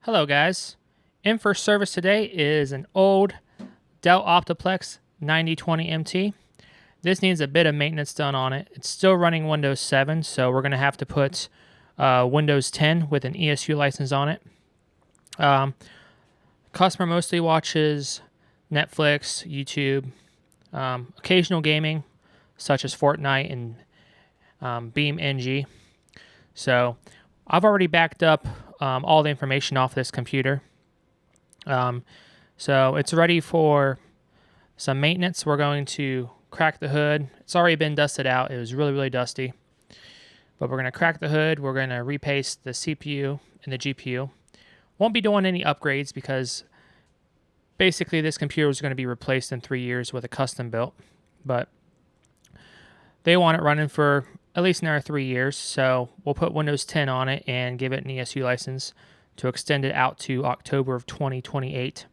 Hello guys, in for service today is an old Dell OptiPlex 9020 MT. This needs a bit of maintenance done on it. It's still running Windows 7, so we're going to have to put Windows 10 with an ESU license on it. Customer mostly watches Netflix, YouTube, occasional gaming such as Fortnite and Beam NG. So I've already backed up all the information off this computer. So it's ready for some maintenance. We're going to crack the hood. It's already been dusted out. It was really, really dusty. But we're going to crack the hood. We're going to repaste the CPU and the GPU. Won't be doing any upgrades because basically this computer is going to be replaced in 3 years with a custom built. But they want it running for at least another 3 years, so we'll put Windows 10 on it and give it an ESU license to extend it out to October of 2028.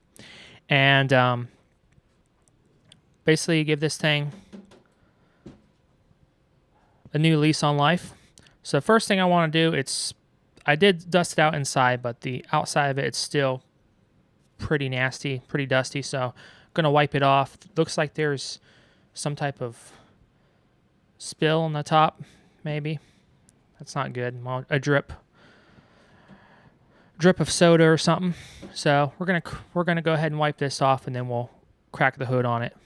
And basically give this thing a new lease on life. So first thing I want to do, I did dust it out inside, but the outside of it, it's still pretty nasty, pretty dusty, so I'm going to wipe it off. Looks like there's some type of spill on the top, maybe. That's not good. Well, a drip of soda or something. So we're gonna go ahead and wipe this off, and then we'll crack the hood on it.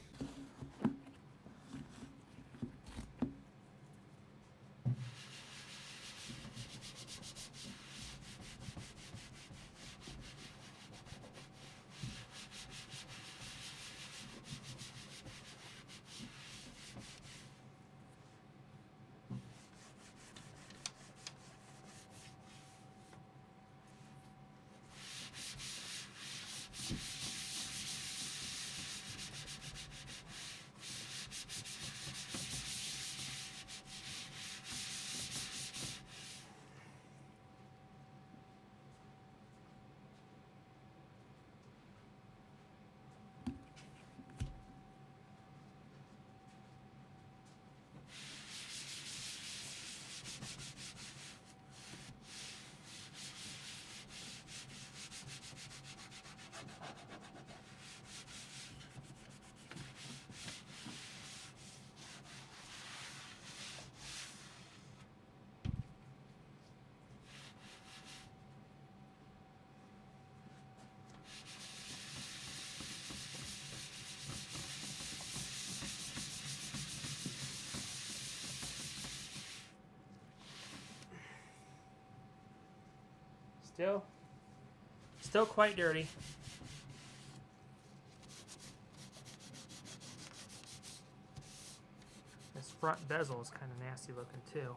Still quite dirty. This front bezel is kind of nasty looking too.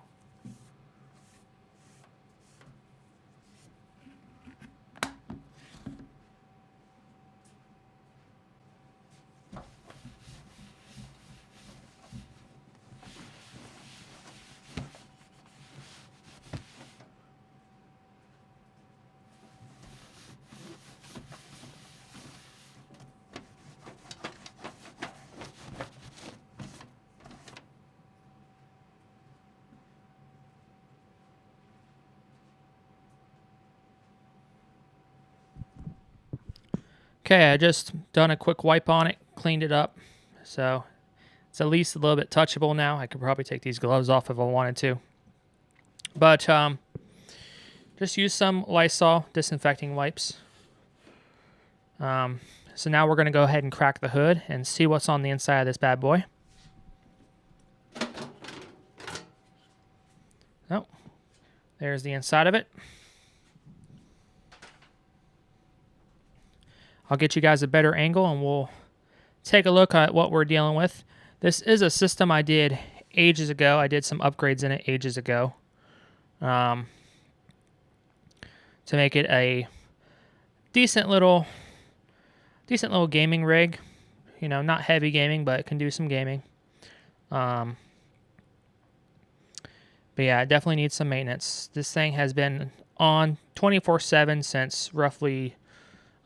Okay, I just done a quick wipe on it, cleaned it up, so it's at least a little bit touchable now. I could probably take these gloves off if I wanted to. But just use some Lysol disinfecting wipes. So now we're going to go ahead and crack the hood and see what's on the inside of this bad boy. Oh, there's the inside of it. I'll get you guys a better angle and we'll take a look at what we're dealing with. This is a system I did ages ago. I did some upgrades in it ages ago to make it a decent little gaming rig. You know, not heavy gaming, but it can do some gaming. But yeah, it definitely needs some maintenance. This thing has been on 24/7 since roughly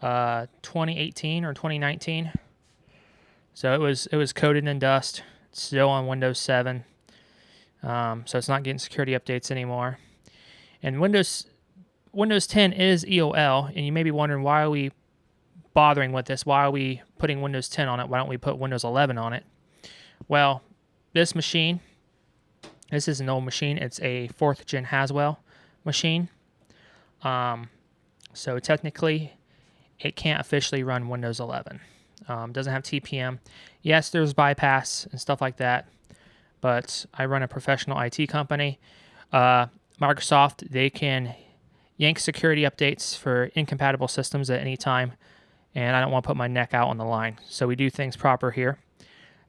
2018 or 2019. So it was coated in dust. It's still on Windows 7. So it's not getting security updates anymore. And Windows Windows 10 is EOL, and you may be wondering, why are we bothering with this? Why are we putting Windows 10 on it? Why don't we put Windows 11 on it? Well, this machine, this is an old machine. It's a 4th gen Haswell machine. So technically, it can't officially run Windows 11. Doesn't have TPM. Yes, there's bypass and stuff like that, but I run a professional IT company. Microsoft, they can yank security updates for incompatible systems at any time, and I don't want to put my neck out on the line. So we do things proper here.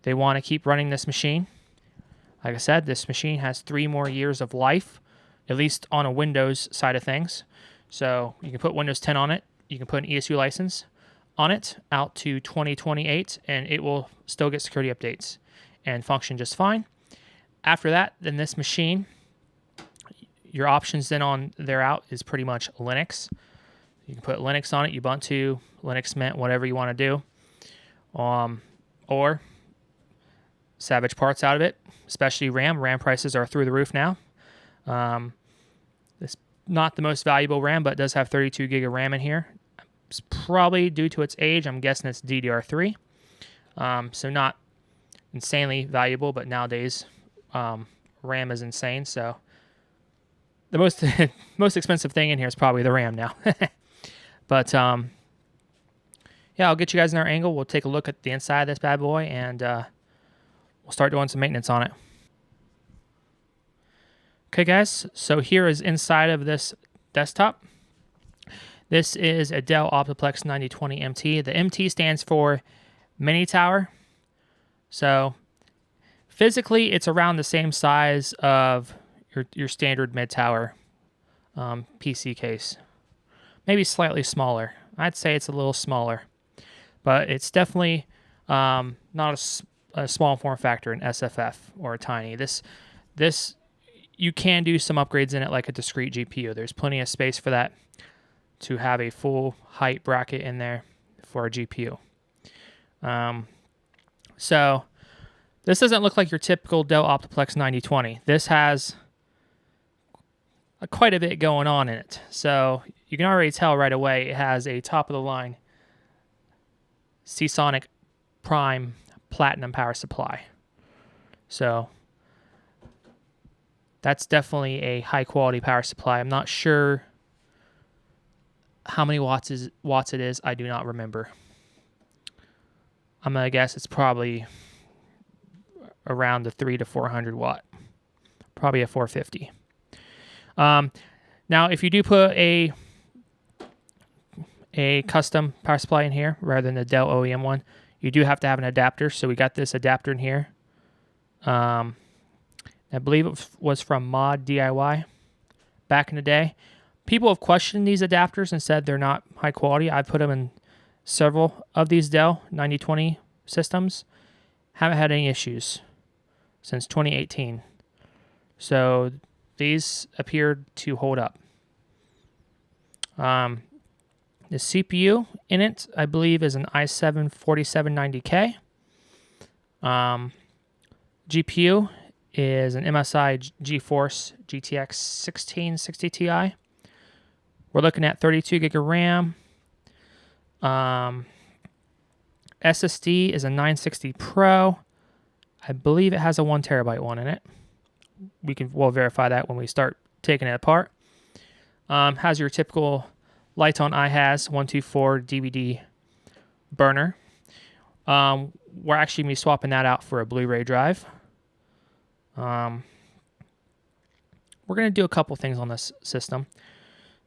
They want to keep running this machine. Like I said, this machine has 3 more years of life, at least on a Windows side of things. So you can put Windows 10 on it. You can put an ESU license on it out to 2028, and it will still get security updates and function just fine. After that, then this machine, your options then on there out is pretty much Linux. You can put Linux on it, Ubuntu, Linux Mint, whatever you want to do. Or salvage parts out of it, especially RAM. RAM prices are through the roof now. It's not the most valuable RAM, but it does have 32 gig of RAM in here. It's probably due to its age. I'm guessing it's DDR3. So not insanely valuable, but nowadays RAM is insane. So the most expensive thing in here is probably the RAM now. But yeah, I'll get you guys in our angle. We'll take a look at the inside of this bad boy, and we'll start doing some maintenance on it. Okay, guys, so here is inside of this desktop. This is a Dell OptiPlex 9020 MT. The MT stands for Mini Tower. So physically, it's around the same size of your standard mid-tower PC case. Maybe slightly smaller. I'd say it's a little smaller. But it's definitely not a small form factor in SFF or a tiny. This you can do some upgrades in it, like a discrete GPU. There's plenty of space for that, to have a full height bracket in there for a GPU. So this doesn't look like your typical Dell OptiPlex 9020. This has quite a bit going on in it. So you can already tell right away it has a top-of-the-line Seasonic Prime Platinum power supply. So that's definitely a high-quality power supply. I'm not sure how many watts it is. I do not remember. I'm going to guess it's probably around the 300 to 400 watt. Probably a 450. Now, if you do put a custom power supply in here rather than the Dell OEM one, you do have to have an adapter. So we got this adapter in here. I believe it was from Mod DIY back in the day. People have questioned these adapters and said they're not high quality. I've put them in several of these Dell 9020 systems. Haven't had any issues since 2018. So these appeared to hold up. The CPU in it, I believe, is an i7 4790K. GPU is an MSI GeForce GTX 1660 Ti. We're looking at 32 gig of RAM. SSD is a 960 Pro. I believe it has a 1 terabyte one in it. We'll verify that when we start taking it apart. Has your typical Lighton iHas 124 DVD burner. We're actually going to be swapping that out for a Blu-ray drive. We're going to do a couple things on this system.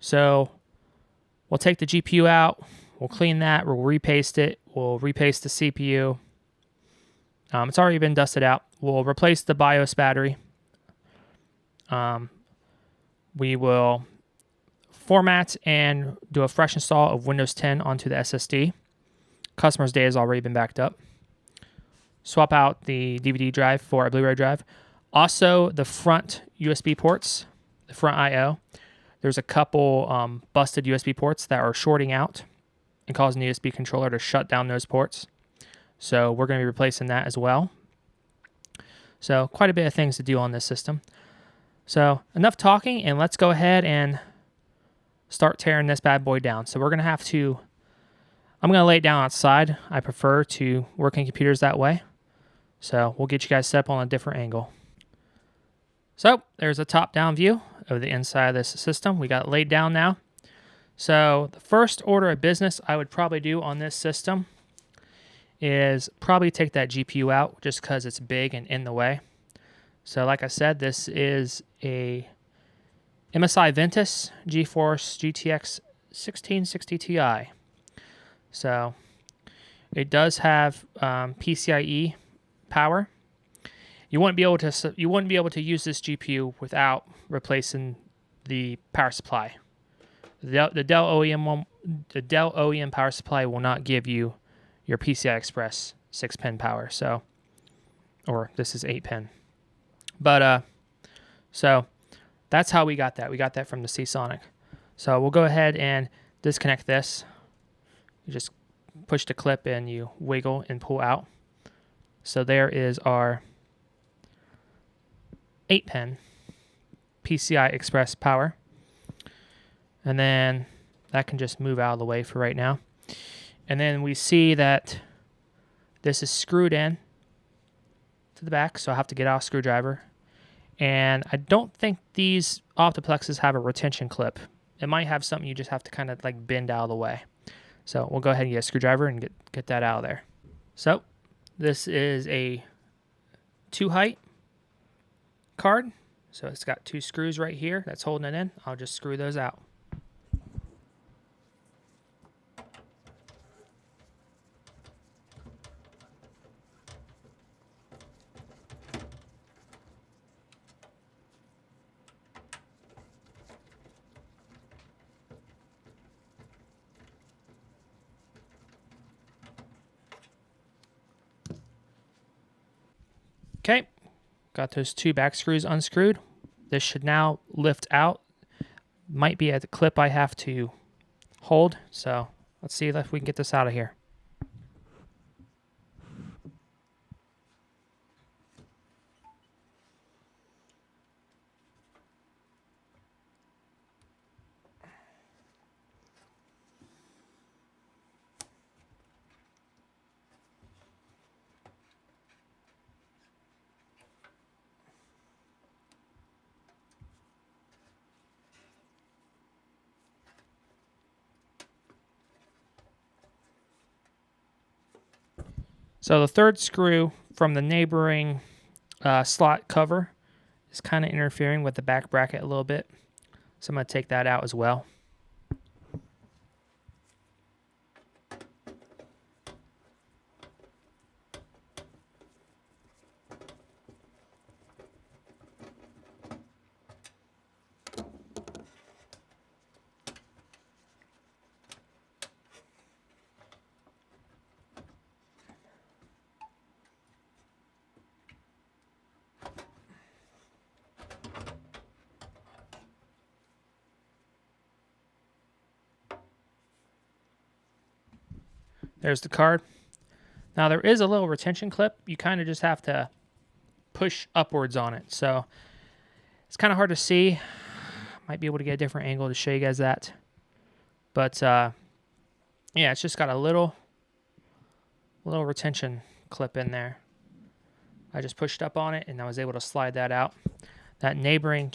So we'll take the GPU out. We'll clean that. We'll repaste it. We'll repaste the CPU. It's already been dusted out. We'll replace the BIOS battery. We will format and do a fresh install of Windows 10 onto the SSD. Customer's data has already been backed up. Swap out the DVD drive for a Blu-ray drive. Also, the front USB ports, the front I/O. There's a couple busted USB ports that are shorting out and causing the USB controller to shut down those ports. So we're going to be replacing that as well. So quite a bit of things to do on this system. So enough talking, and let's go ahead and start tearing this bad boy down. So we're going to have to, I'm going to lay it down outside. I prefer to work in computers that way. So we'll get you guys set up on a different angle. So there's a top-down view of the inside of this system. We got it laid down now. So the first order of business I would probably do on this system is probably take that GPU out just because it's big and in the way. So like I said, this is a MSI Ventus GeForce GTX 1660 Ti. So it does have PCIe power. You wouldn't be able to use this GPU without replacing the power supply. The Dell OEM power supply will not give you your PCI Express 6-pin power. So, or this is 8-pin. But so that's how we got that. We got that from the Seasonic. So we'll go ahead and disconnect this. You just push the clip and you wiggle and pull out. So there is our 8-pin PCI Express power. And then that can just move out of the way for right now. And then we see that this is screwed in to the back, so I'll have to get out a screwdriver. And I don't think these OptiPlexes have a retention clip. It might have something you just have to kind of like bend out of the way. So we'll go ahead and get a screwdriver and get that out of there. So this is a 2-height card. So it's got 2 screws right here that's holding it in. I'll just screw those out. Okay, got those 2 back screws unscrewed. This should now lift out. Might be at the clip I have to hold. So let's see if we can get this out of here. So the third screw from the neighboring slot cover is kind of interfering with the back bracket a little bit. So I'm going to take that out as well. There's the card. Now there is a little retention clip. You kind of just have to push upwards on it. So it's kind of hard to see. Might be able to get a different angle to show you guys that. But yeah, it's just got a little retention clip in there. I just pushed up on it and I was able to slide that out. That neighboring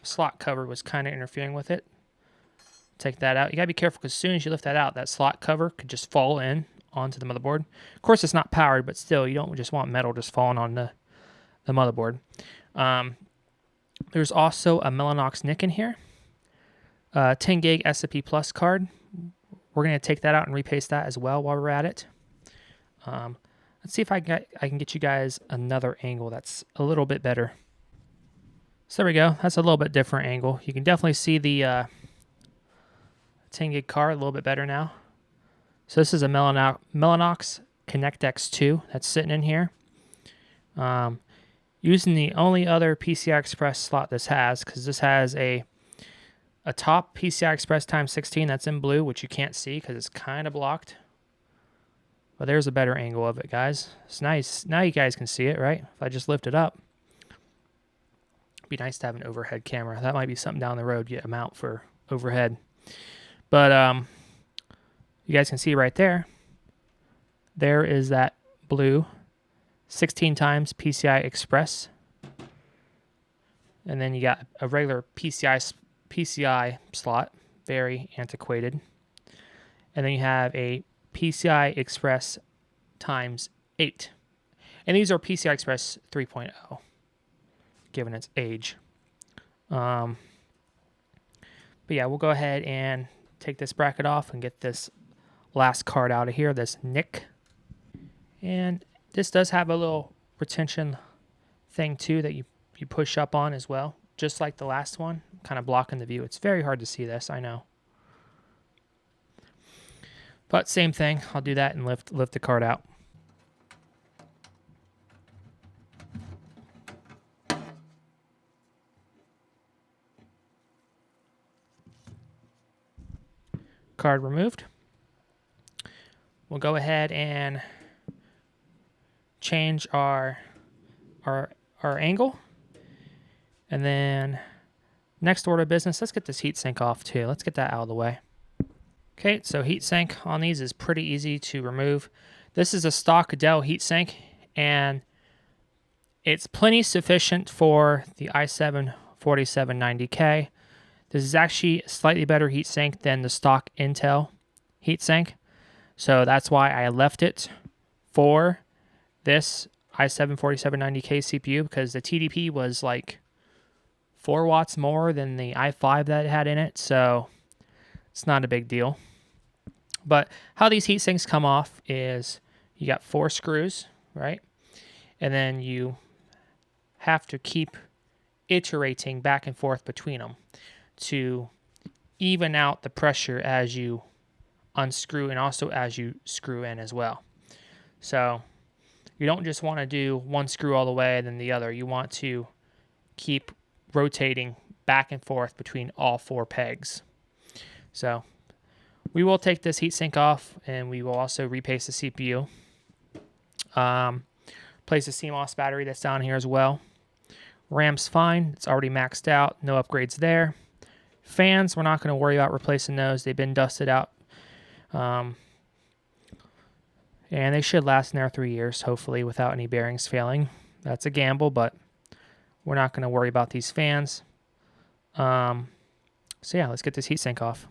slot cover was kind of interfering with it. Take that out. You gotta be careful because as soon as you lift that out, that slot cover could just fall in onto the motherboard. Of course, it's not powered, but still, you don't just want metal just falling on the motherboard. There's also a Mellanox NIC in here. 10 gig SAP Plus card. We're gonna take that out and repaste that as well while we're at it. Let's see if I can get you guys another angle that's a little bit better. So there we go. That's a little bit different angle. You can definitely see the 10 gig card a little bit better now. So this is a Mellanox Connect X2 that's sitting in here. Using the only other PCI Express slot this has, because this has a top PCI Express x16 that's in blue, which you can't see because it's kind of blocked. But there's a better angle of it, guys. It's nice. Now you guys can see it, right? If I just lift it up. Be nice to have an overhead camera. That might be something down the road, get a mount for overhead. But you guys can see right there, there is that blue 16 times PCI Express. And then you got a regular PCI slot, very antiquated. And then you have a PCI Express times 8. And these are PCI Express 3.0, given its age. But yeah, we'll go ahead and take this bracket off and get this last card out of here, this NIC. And this does have a little retention thing too that you push up on as well, just like the last one, kind of blocking the view. It's very hard to see this, I know. But same thing, I'll do that and lift the card out. Card removed. We'll go ahead and change our angle. And then next order of business, let's get this heatsink off too. Let's get that out of the way. Okay, so heatsink on these is pretty easy to remove. This is a stock Dell heatsink, and it's plenty sufficient for the i7-4790K. This is actually a slightly better heatsink than the stock Intel heatsink. So that's why I left it for this i7-4790K CPU, because the TDP was like 4 watts more than the i5 that it had in it. So it's not a big deal. But how these heat sinks come off is you got 4 screws, right? And then you have to keep iterating back and forth between them to even out the pressure as you unscrew and also as you screw in as well. So you don't just want to do one screw all the way and then the other. You want to keep rotating back and forth between all 4 pegs. So we will take this heatsink off, and we will also repaste the CPU. Place a CMOS battery that's down here as well. RAM's fine. It's already maxed out. No upgrades there. Fans, we're not going to worry about replacing those. They've been dusted out. And they should last in there 3 years, hopefully, without any bearings failing. That's a gamble, but we're not going to worry about these fans. So yeah, let's get this heatsink off.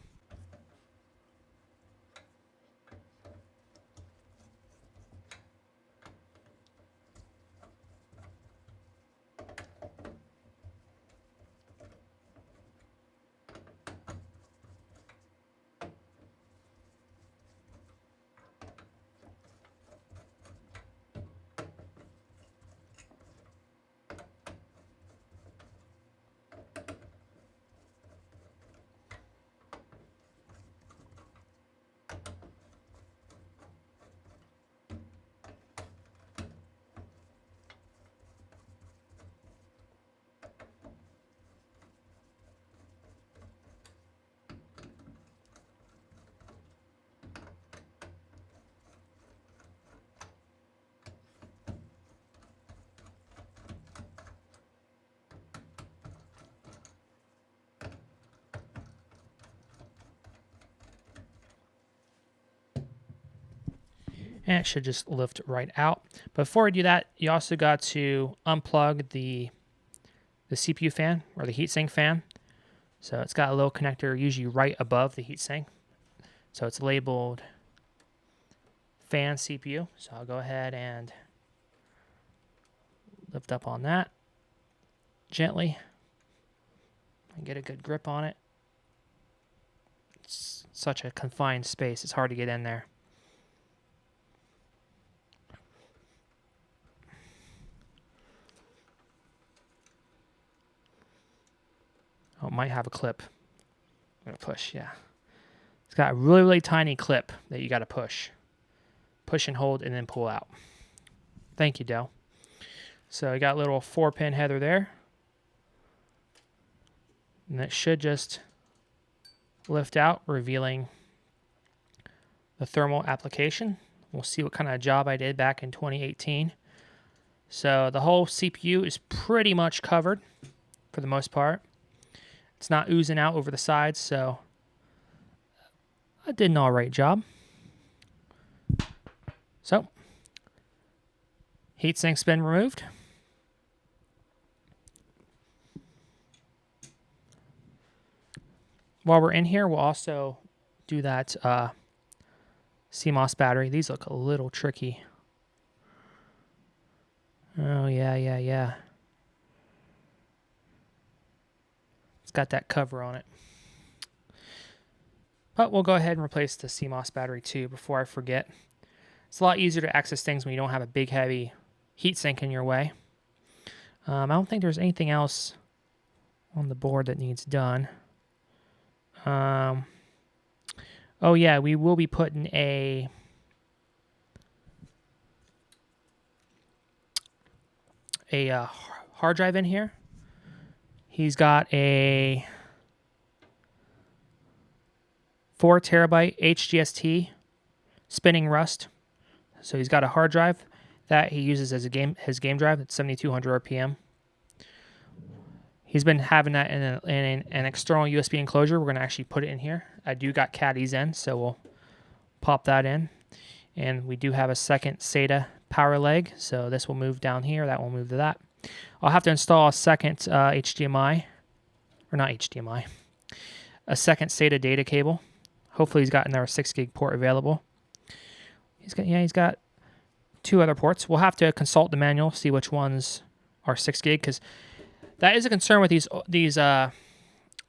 And it should just lift right out. Before I do that, you also got to unplug the CPU fan or the heatsink fan. So it's got a little connector usually right above the heatsink. So it's labeled fan CPU. So I'll go ahead and lift up on that gently and get a good grip on it. It's such a confined space. It's hard to get in there. Oh, it might have a clip. I'm going to push, yeah. It's got a really, really tiny clip that you got to push. Push and hold and then pull out. Thank you, Dell. So you got a little 4-pin header there. And it should just lift out, revealing the thermal application. We'll see what kind of job I did back in 2018. So the whole CPU is pretty much covered. for the most part. It's not oozing out over the sides, so I did an alright job. So, heatsink's been removed. While we're in here, we'll also do that CMOS battery. These look a little tricky. Oh, yeah. It's got that cover on it. But we'll go ahead and replace the CMOS battery too before I forget. It's a lot easier to access things when you don't have a big, heavy heatsink in your way. I don't think there's anything else on the board that needs done. Oh yeah, we will be putting a hard drive in here. He's got a 4 terabyte HGST spinning rust. So he's got a hard drive that he uses as his game drive. It's 7200 RPM. He's been having that in an external USB enclosure. We're going to actually put it in here. I do got caddies in, so we'll pop that in. And we do have a second SATA power leg, so this will move down here. That will move to that. I'll have to install a second HDMI, or not HDMI, a second SATA data cable. Hopefully he's got another 6 gig port available. He's got 2 other ports. We'll have to consult the manual, see which ones are 6 gig, because that is a concern with these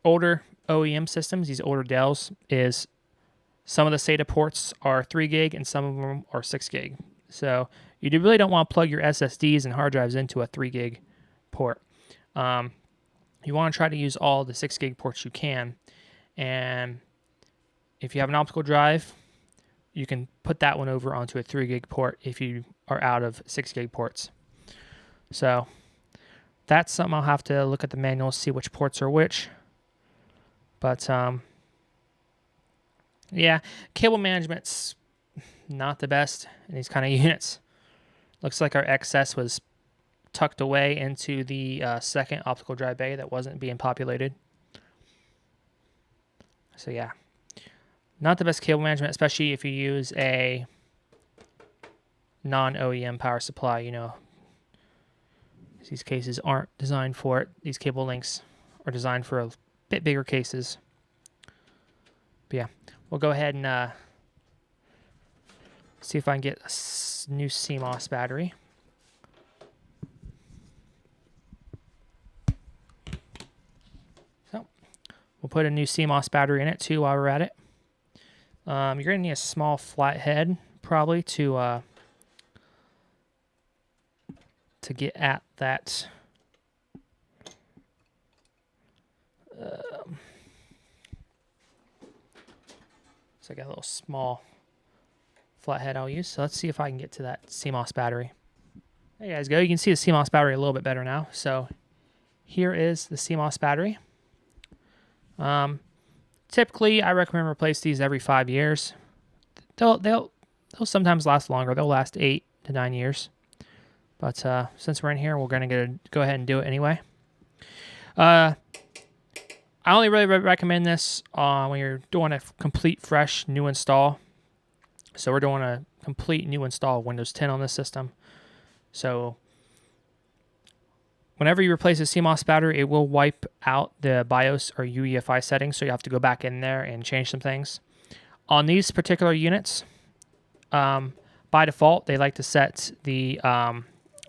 older OEM systems, these older Dells, is some of the SATA ports are 3 gig and some of them are 6 gig. So you really don't want to plug your SSDs and hard drives into a 3 gig port. You want to try to use all the 6 gig ports you can. And if you have an optical drive, you can put that one over onto a 3 gig port if you are out of 6 gig ports. So that's something I'll have to look at the manual, see which ports are which. But yeah, cable management's not the best in these kind of units. Looks like our excess was tucked away into the second optical drive bay that wasn't being populated. So yeah, not the best cable management, especially if you use a non-OEM power supply. You know, these cases aren't designed for it. These cable links are designed for a bit bigger cases. But yeah, we'll go ahead and see if I can get a new CMOS battery. So we'll put a new CMOS battery in it too while we're at it. You're going to need a small flathead probably to get at that. So I got a little small flathead I'll use. So let's see if I can get to that CMOS battery. There you guys go. You can see the CMOS battery a little bit better now. So here is the CMOS battery. Typically, I recommend replace these every 5 years. They'll sometimes last longer. They'll last 8 to 9 years. But since we're in here, we're going to go ahead and do it anyway. I only really recommend this when you're doing a complete fresh new install. So we're doing a complete new install of Windows 10 on this system. So whenever you replace a CMOS battery, it will wipe out the BIOS or UEFI settings, so you have to go back in there and change some things. On these particular units, by default, they like to set the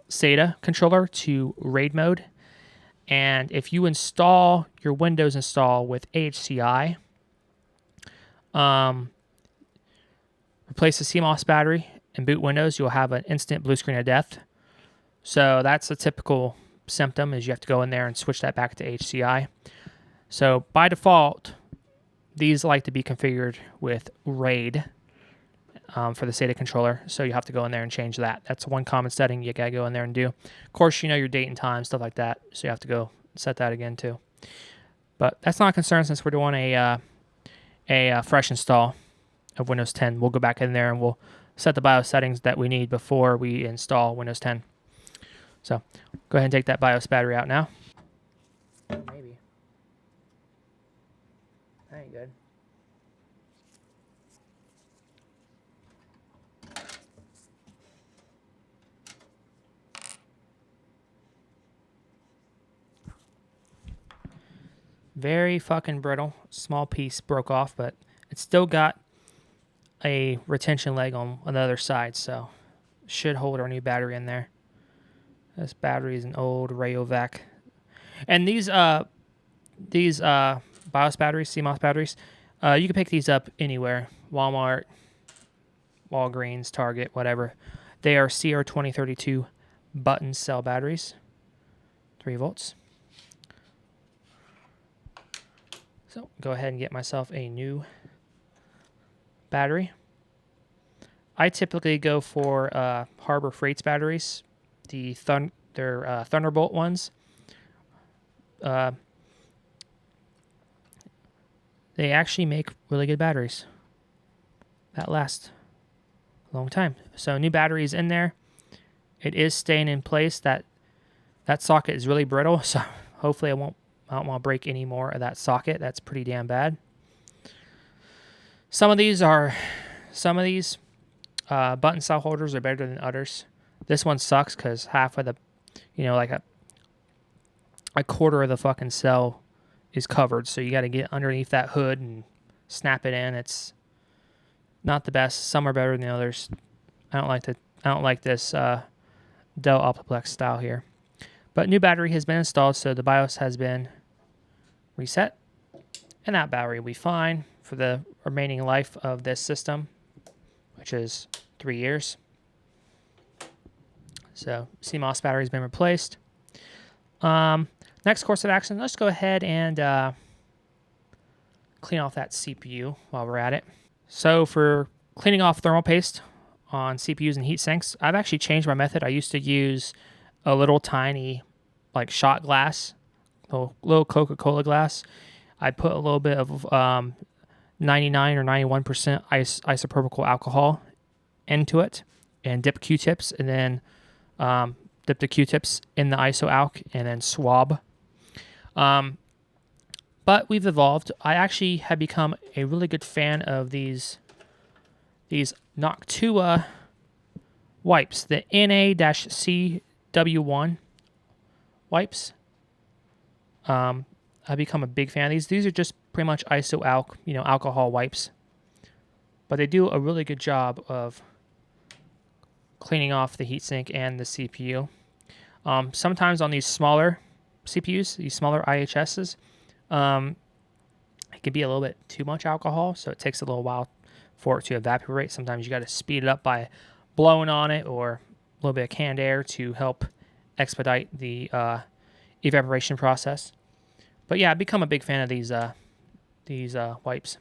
SATA controller to RAID mode. And if you install your Windows install with AHCI, replace the CMOS battery and boot Windows, you'll have an instant blue screen of death. So that's a typical symptom, is you have to go in there and switch that back to HCI. So by default, these like to be configured with RAID for the SATA controller. So you have to go in there and change that. That's one common setting you gotta go in there and do. Of course, you know your date and time, stuff like that. So you have to go set that again too. But that's not a concern since we're doing a fresh install of Windows 10. We'll go back in there and we'll set the BIOS settings that we need before we install Windows 10. So go ahead and take that BIOS battery out now. Very fucking brittle. Small piece broke off, but it's still got a retention leg on the other side, so should hold our new battery in there. This battery is an old Rayovac. And these BIOS batteries, CMOS batteries, you can pick these up anywhere. Walmart, Walgreens, Target, whatever. They are CR2032 button cell batteries. 3 volts. So go ahead and get myself a new battery. I typically go for Harbor Freight's batteries, they're Thunderbolt ones. They actually make really good batteries that last a long time. So new battery is in there. It is staying in place. That socket is really brittle, so hopefully I don't want to break any more of that socket. That's pretty damn bad. Some of these button cell holders are better than others. This one sucks because half of the, like a quarter of the fucking cell is covered. So you got to get underneath that hood and snap it in. It's not the best. Some are better than the others. I don't like this Dell OptiPlex style here. But new battery has been installed, so the BIOS has been reset, and that battery will be fine for the remaining life of this system, which is 3 years. So CMOS battery has been replaced. Next course of action, let's go ahead and clean off that CPU while we're at it. So for cleaning off thermal paste on CPUs and heat sinks, I've actually changed my method. I used to use a little tiny shot glass, little Coca-Cola glass. I put a little bit of 99 or 91% isopropyl alcohol into it and dip Q-tips, and then dip the Q-tips in the iso-alc and then swab. But we've evolved. I actually have become a really good fan of these Noctua wipes, the NA-CW1 wipes. I've become a big fan of these. These are just pretty much iso-alc, alcohol wipes. But they do a really good job of cleaning off the heatsink and the CPU. Sometimes on these smaller CPUs, these smaller IHSs, it can be a little bit too much alcohol, so it takes a little while for it to evaporate. Sometimes you got to speed it up by blowing on it or a little bit of canned air to help expedite the evaporation process. But yeah, I've become a big fan of these wipes.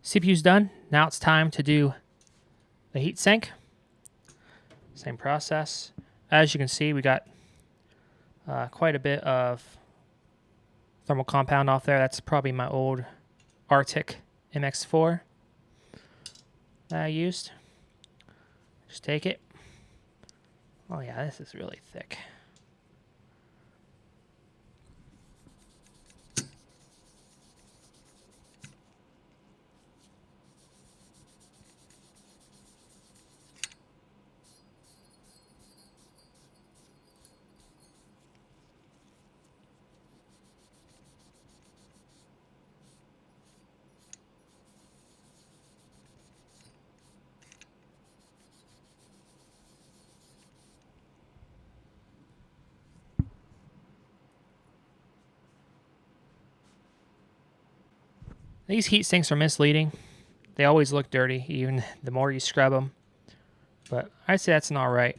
CPU's done. Now it's time to do the heatsink. Same process. As you can see, we got quite a bit of thermal compound off there. That's probably my old Arctic MX4 that I used. Just take it. Oh yeah, this is really thick. These heat sinks are misleading. They always look dirty, even the more you scrub them. But I'd say that's not right.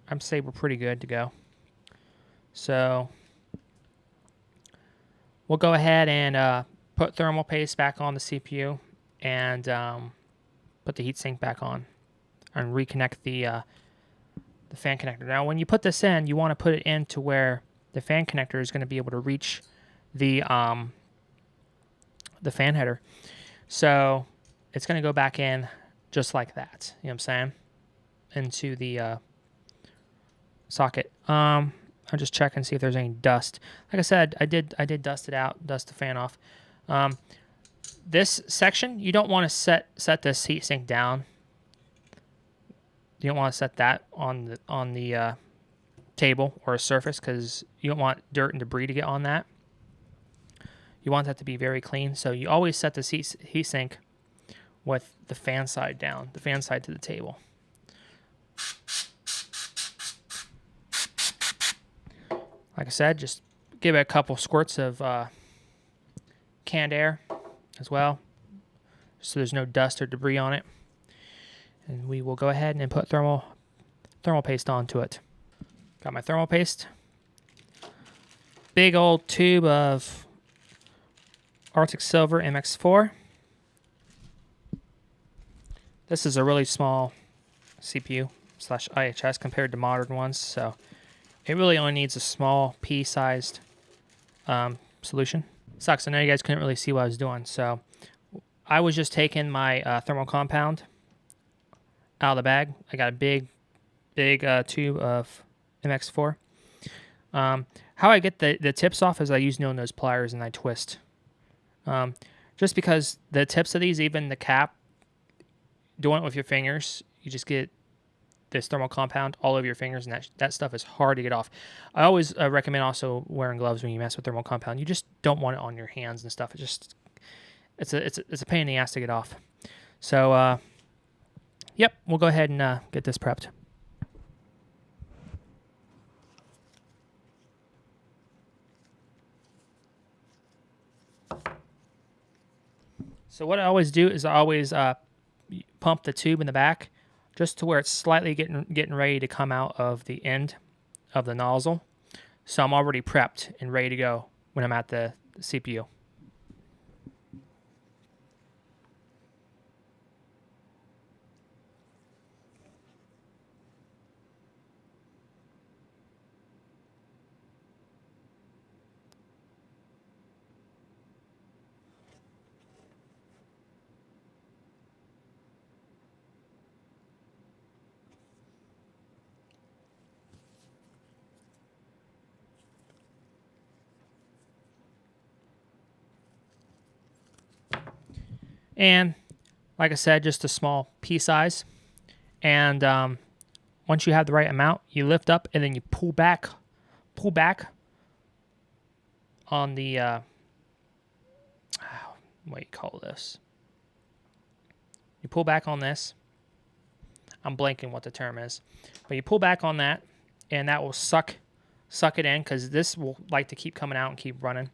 I'd say we're pretty good to go. So we'll go ahead and put thermal paste back on the CPU and put the heatsink back on and reconnect the fan connector. Now, when you put this in, you want to put it into where the fan connector is going to be able to reach the fan header. So it's going to go back in just like that. You know what I'm saying? Into the socket. I'll just check and see if there's any dust. Like I said, I did dust it out, dust the fan off. This section, you don't want to set this heatsink down. You don't want to set that on the table or a surface because you don't want dirt and debris to get on that. You want that to be very clean. So you always set the heatsink with the fan side down, the fan side to the table. Like I said, just give it a couple squirts of canned air as well, so there's no dust or debris on it. And we will go ahead and put thermal paste onto it. Got my thermal paste. Big old tube of Arctic Silver MX4. This is a really small CPU / IHS compared to modern ones, so it really only needs a small pea-sized solution. Sucks, I know you guys couldn't really see what I was doing, so I was just taking my thermal compound out of the bag. I got a big tube of MX4. How I get the tips off is I use no-nose pliers and I twist. Just because the tips of these, even the cap, doing it with your fingers, you just get this thermal compound all over your fingers, and that stuff is hard to get off. I always recommend also wearing gloves when you mess with thermal compound. You just don't want it on your hands and stuff. It's a pain in the ass to get off. So yep, we'll go ahead and get this prepped. So what I always do is I always pump the tube in the back just to where it's slightly getting ready to come out of the end of the nozzle. So I'm already prepped and ready to go when I'm at the CPU. And like I said, just a small pea size. And once you have the right amount, you lift up and then you pull back on the what do you call this? You pull back on this. I'm blanking what the term is, but you pull back on that, and that will suck it in because this will like to keep coming out and keep running.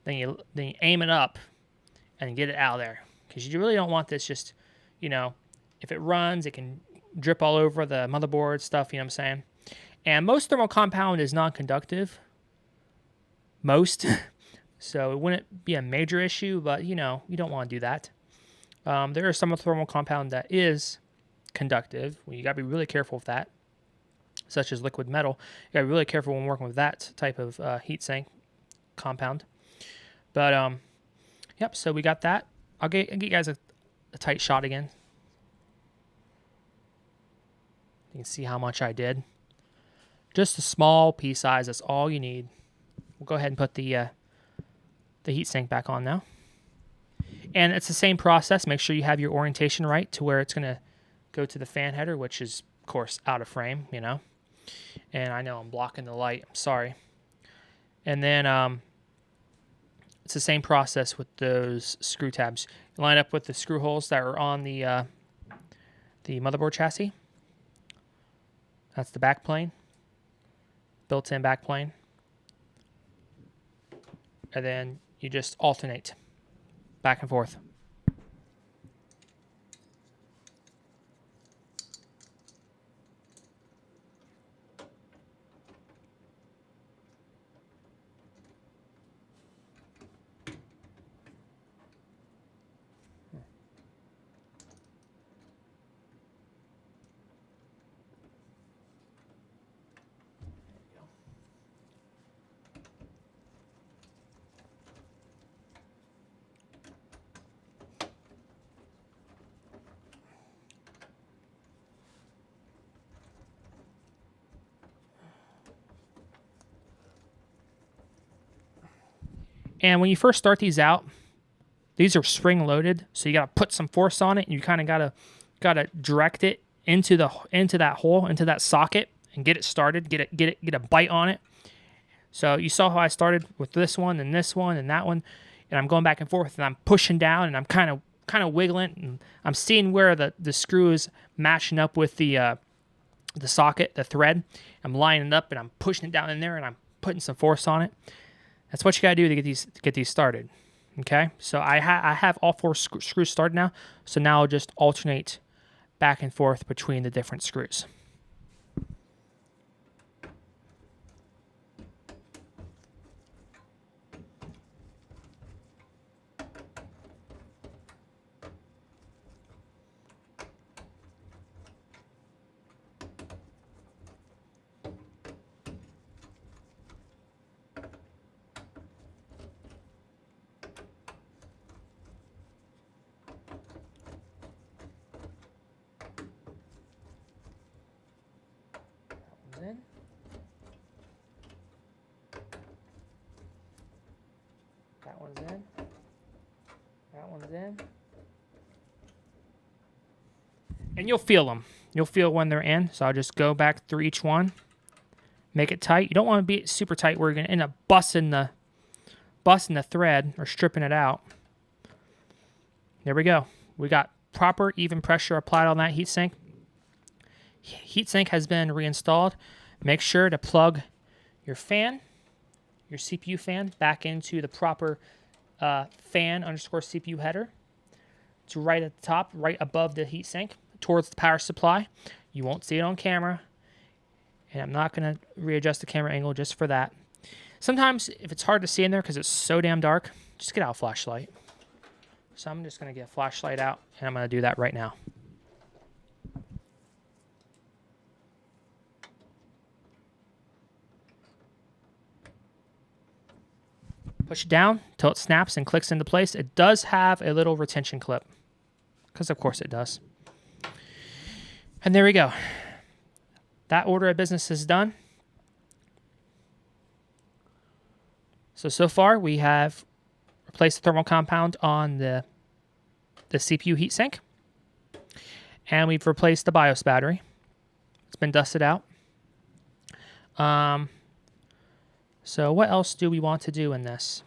Then you aim it up and get it out of there. Because you really don't want this just, if it runs, it can drip all over the motherboard stuff, you know what I'm saying? And most thermal compound is non-conductive. Most. So it wouldn't be a major issue, but, you don't want to do that. There are some thermal compound that is conductive. Well, you got to be really careful with that, such as liquid metal. You got to be really careful when working with that type of heatsink compound. But, yep, so we got that. I'll get you guys a tight shot again. You can see how much I did. Just a small pea size. That's all you need. We'll go ahead and put the heatsink back on now. And it's the same process. Make sure you have your orientation right to where it's going to go to the fan header, which is, of course, out of frame, And I know I'm blocking the light. I'm sorry. And then it's the same process with those screw tabs. You line up with the screw holes that are on the motherboard chassis. That's the back plane, built-in back plane. And then you just alternate back and forth. And when you first start these out, these are spring loaded, so you got to put some force on it, and you kind of gotta direct it into that hole, into that socket, and get it started. Get a bite on it. So you saw how I started with this one and that one, and I'm going back and forth, and I'm pushing down, and I'm kind of wiggling, and I'm seeing where the screw is matching up with the socket, the thread. I'm lining it up, and I'm pushing it down in there, and I'm putting some force on it. That's what you gotta do to get these started. Okay, so I have all 4 screws started now. So now I'll just alternate back and forth between the different screws. In. That one's in. That one's in. And you'll feel them. You'll feel when they're in. So I'll just go back through each one. Make it tight. You don't want to be super tight where you're going to end up busting the thread or stripping it out. There we go. We got proper even pressure applied on that heatsink. Heatsink has been reinstalled. Make sure to plug your fan, your CPU fan, back into the proper fan_CPU header. It's right at the top, right above the heatsink, towards the power supply. You won't see it on camera, and I'm not going to readjust the camera angle just for that. Sometimes, if it's hard to see in there because it's so damn dark, just get out a flashlight. So I'm just going to get a flashlight out, and I'm going to do that right now. Push it down until it snaps and clicks into place. It does have a little retention clip, because of course it does. And there we go. That order of business is done. So far we have replaced the thermal compound on the CPU heatsink, and we've replaced the BIOS battery. It's been dusted out. So what else do we want to do in this?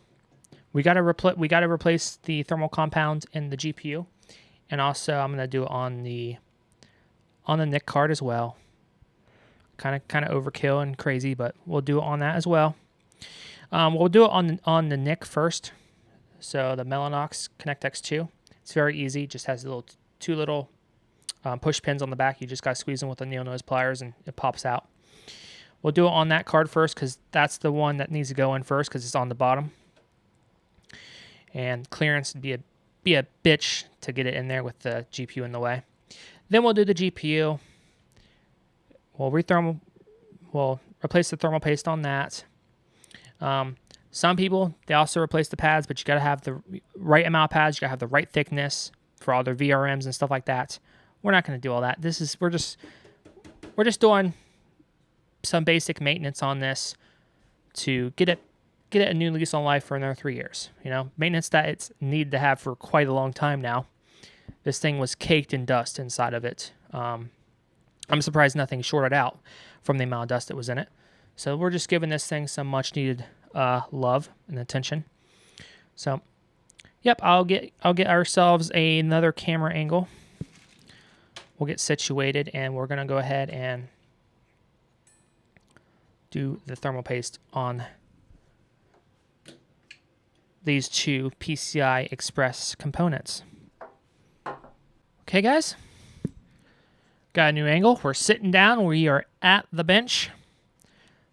We got to replace the thermal compound in the GPU, and also I'm going to do it on the NIC card as well. Kind of overkill and crazy, but we'll do it on that as well. We'll do it on the NIC first. So the Mellanox ConnectX-2. It's very easy. Just has two little push pins on the back. You just got to squeeze them with the needle nose pliers, and it pops out. We'll do it on that card first because that's the one that needs to go in first because it's on the bottom. And clearance would be a bitch to get it in there with the GPU in the way. Then we'll do the GPU. We'll replace the thermal paste on that. Some people, they also replace the pads, but you got to have the right amount of pads. You got to have the right thickness for all their VRMs and stuff like that. We're not going to do all that. We're just doing some basic maintenance on this to get it a new lease on life for another 3 years. You know, maintenance that it's needed to have for quite a long time now. This thing was caked in dust inside of it. I'm surprised nothing shorted out from the amount of dust that was in it. So we're just giving this thing some much needed love and attention. So, yep, I'll get ourselves another camera angle. We'll get situated, and we're gonna go ahead and do the thermal paste on these two PCI Express components. Okay, guys, got a new angle. We're sitting down. We are at the bench.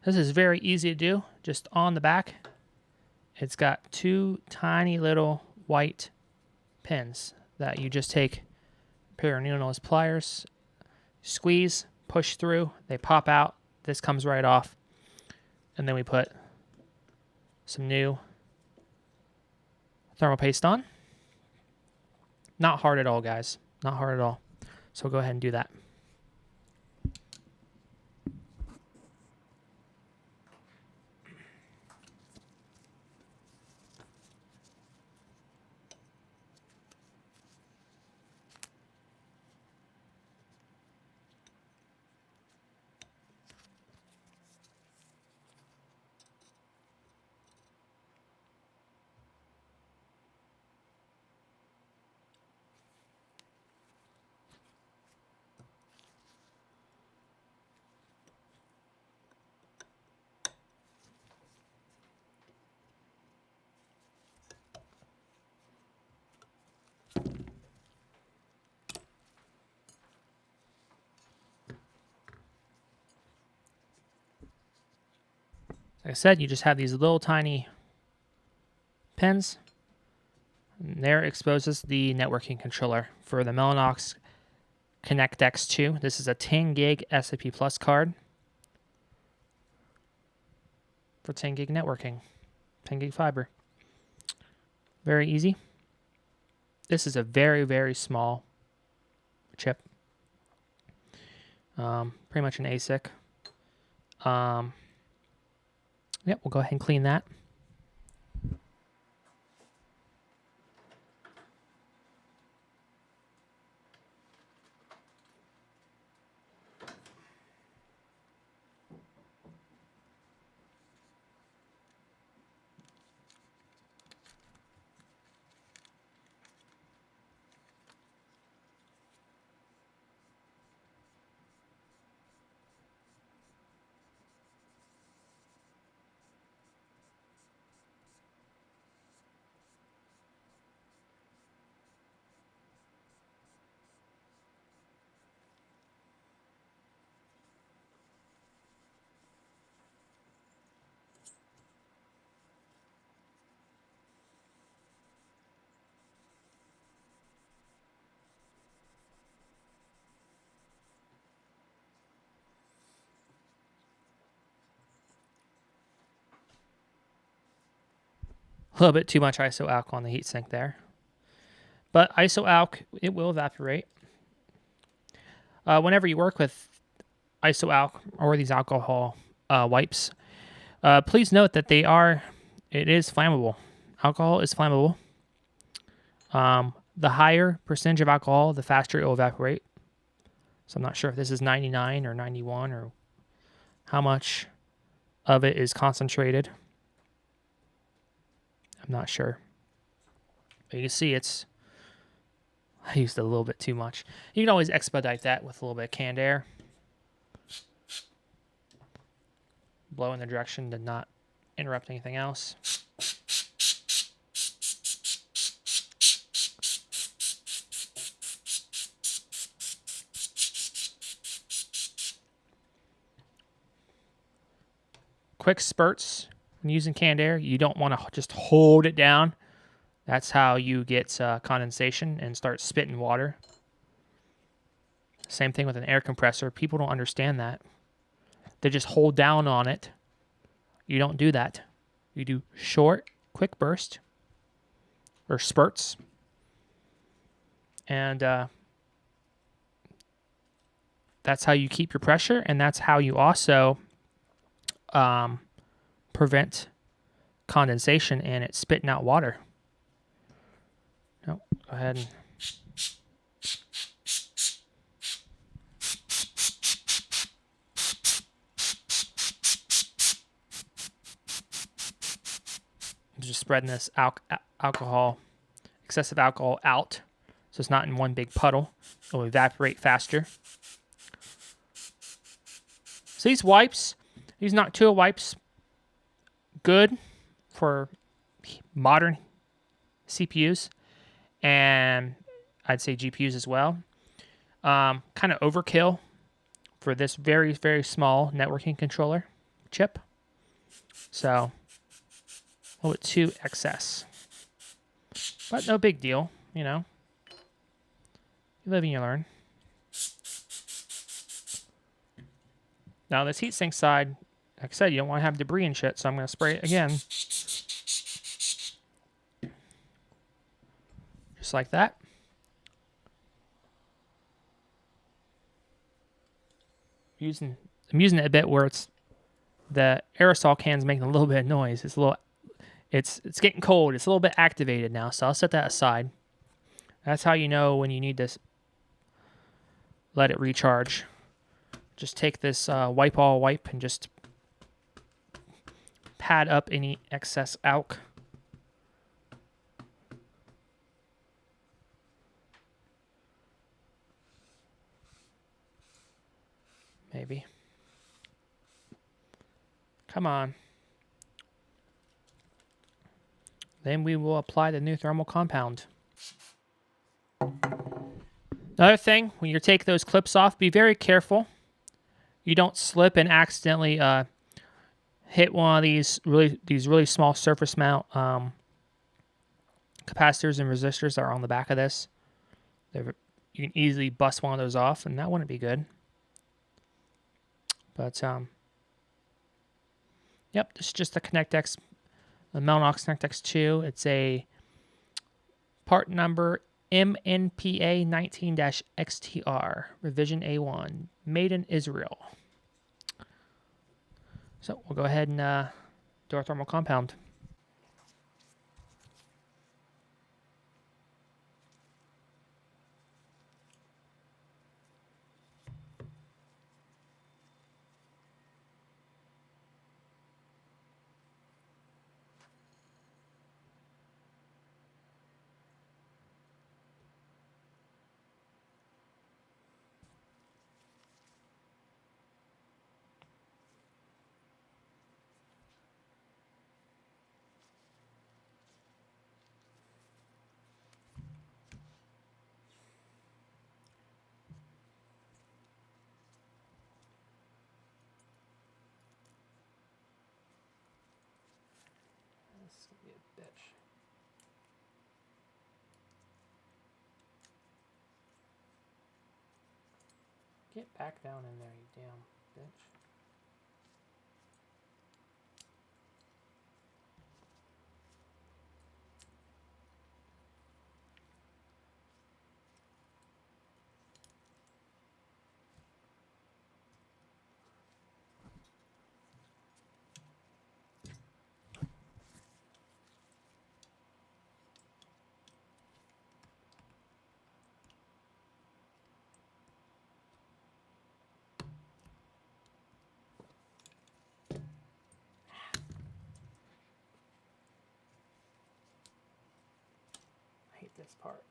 This is very easy to do, just on the back. It's got two tiny little white pins that you just take a pair of needle nose pliers, squeeze, push through, they pop out. This comes right off. And then we put some new thermal paste on. Not hard at all, guys. Not hard at all. So we'll go ahead and do that. Like I said, you just have these little tiny pins. And there exposes the networking controller for the Mellanox Connect X2. This is a 10 gig SAP Plus card for 10 gig networking, 10 gig fiber. Very easy. This is a very, very small chip. Pretty much an ASIC. Yep, we'll go ahead and clean that. A little bit too much iso-alk on the heatsink there. But iso-alk, it will evaporate. Whenever you work with iso-alk or these alcohol wipes, please note that it is flammable. Alcohol is flammable. The higher percentage of alcohol, the faster it will evaporate. So I'm not sure if this is 99 or 91 or how much of it is concentrated. I'm not sure. But you can see I used a little bit too much. You can always expedite that with a little bit of canned air. Blow in the direction to not interrupt anything else. Quick spurts when using canned air. You don't want to just hold it down. That's how you get condensation and start spitting water. Same thing with an air compressor. People don't understand that. They just hold down on it. You don't do that. You do short, quick burst or spurts. And that's how you keep your pressure, and that's how you also prevent condensation and it spitting out water. No, go ahead and I'm just spreading this excessive alcohol out, so it's not in one big puddle. It'll evaporate faster. So these Noctua wipes, good for modern CPUs, and I'd say GPUs as well. Kind of overkill for this very, very small networking controller chip. So a little bit too excess. But no big deal, you know. You live and you learn. Now this heatsink side, like I said, you don't want to have debris and shit, so I'm going to spray it again. Just like that. I'm using it a bit where the aerosol can's making a little bit of noise. It's getting cold. It's a little bit activated now, so I'll set that aside. That's how you know when you need to let it recharge. Just take this wipe and just pad up any excess alk. Maybe. Come on. Then we will apply the new thermal compound. Another thing, when you take those clips off, be very careful. You don't slip and accidentally hit one of these really small surface mount capacitors and resistors that are on the back of this. You can easily bust one of those off, and that wouldn't be good. But yep, this is just a ConnectX, a Mellanox ConnectX 2. It's a part number MNPA 19-XTR, revision A1, made in Israel. So we'll go ahead and do our thermal compound. This is gonna be a bitch. Get back down in there, you damn bitch. I hate this part.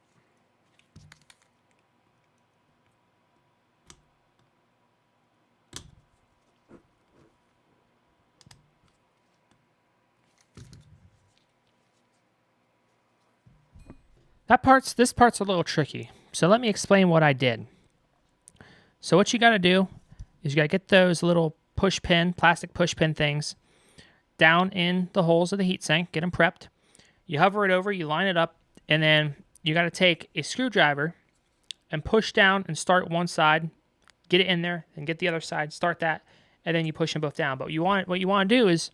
This part's a little tricky. So let me explain what I did. So what you got to do is you got to get those little plastic push pin things down in the holes of the heatsink, get them prepped. You hover it over, you line it up, and then you got to take a screwdriver and push down and start one side, get it in there, and get the other side, start that, and then you push them both down. But what you want to do is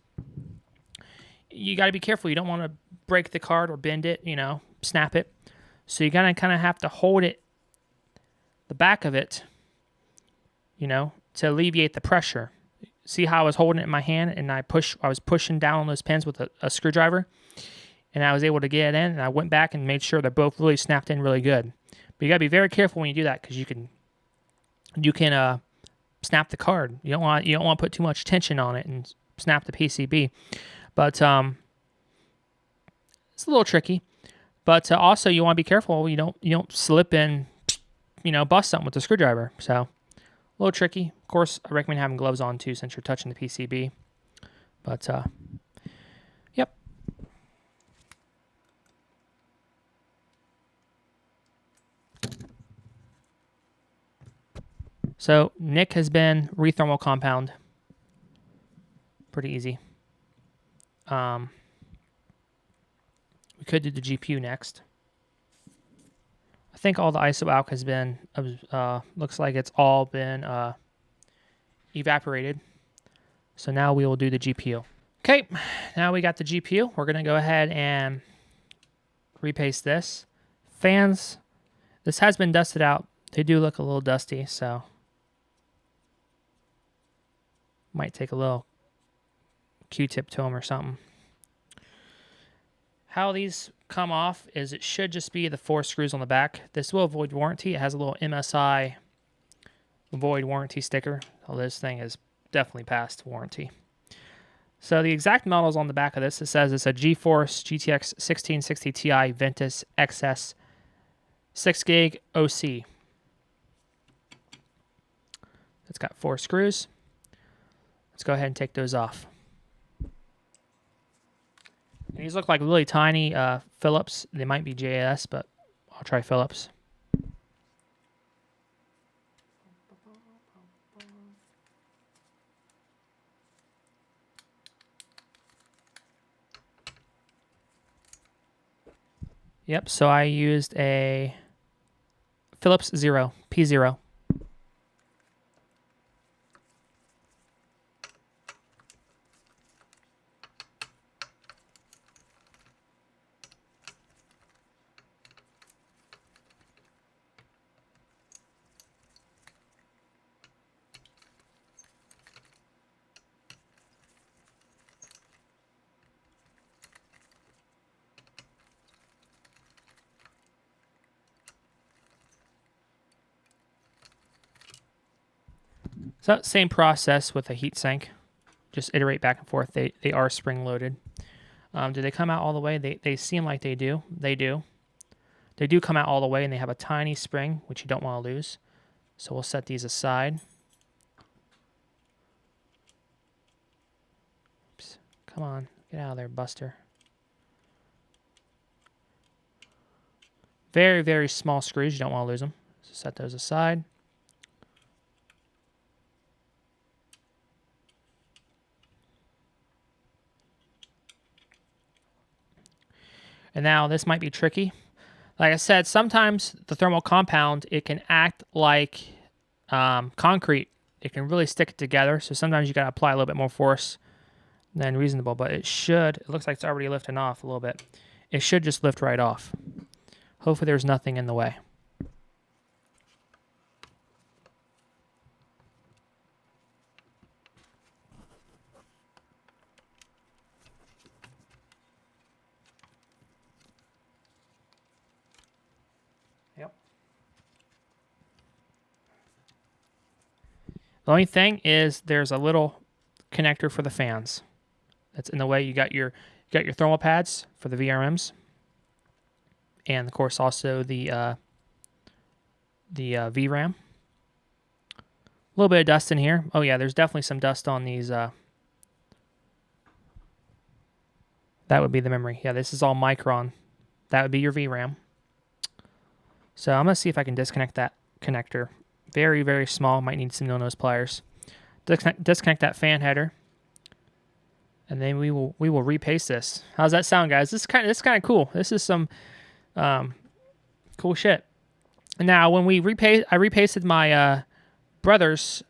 you got to be careful. You don't want to break the card or bend it, snap it. So you got to kind of have to hold it, the back of it, to alleviate the pressure. See how I was holding it in my hand and I was pushing down on those pins with a screwdriver, and I was able to get it in, and I went back and made sure they're both really snapped in really good. But you got to be very careful when you do that, because you can snap the card. You don't want to put too much tension on it and snap the PCB. But it's a little tricky. But also you want to be careful you don't slip and bust something with the screwdriver. So a little tricky. Of course, I recommend having gloves on too, since you're touching the PCB. But yep. So NIC has been rethermal compound. Pretty easy. We could do the GPU next. I think all the iso-alk has been, looks like it's all been evaporated. So now we will do the GPU. Okay, now we got the GPU. We're going to go ahead and repaste this. Fans, this has been dusted out. They do look a little dusty, so might take a little Q-tip to them or something. How these come off is it should just be the 4 screws on the back. This will avoid warranty. It has a little MSI void warranty sticker. So this thing is definitely past warranty. So the exact model is on the back of this. It says it's a GeForce GTX 1660 Ti Ventus XS 6 gig OC. It's got 4 screws. Let's go ahead and take those off. And these look like really tiny Phillips. They might be JS, but I'll try Phillips. Yep, so I used a Philips P0. So same process with a heatsink. Just iterate back and forth. They are spring loaded. Do they come out all the way? They seem like they do. They do. They do come out all the way, and they have a tiny spring, which you don't want to lose. So we'll set these aside. Oops. Come on. Get out of there, Buster. Very, very small screws. You don't want to lose them. So set those aside. And now this might be tricky. Like I said, sometimes the thermal compound, it can act like concrete. It can really stick it together. So sometimes you got to apply a little bit more force than reasonable. But it looks like it's already lifting off a little bit. It should just lift right off. Hopefully there's nothing in the way. Yep. The only thing is there's a little connector for the fans that's in the way. You got your thermal pads for the VRMs, and of course also the VRAM. A little bit of dust in here. Oh yeah, there's definitely some dust on these. That would be the memory. Yeah, this is all Micron. That would be your VRAM. So I'm gonna see if I can disconnect that connector. Very, very small. Might need some no-nose pliers. Disconnect that fan header, and then we will repaste this. How's that sound, guys? This is kind of cool. This is some cool shit. Now, when I repasted my brother's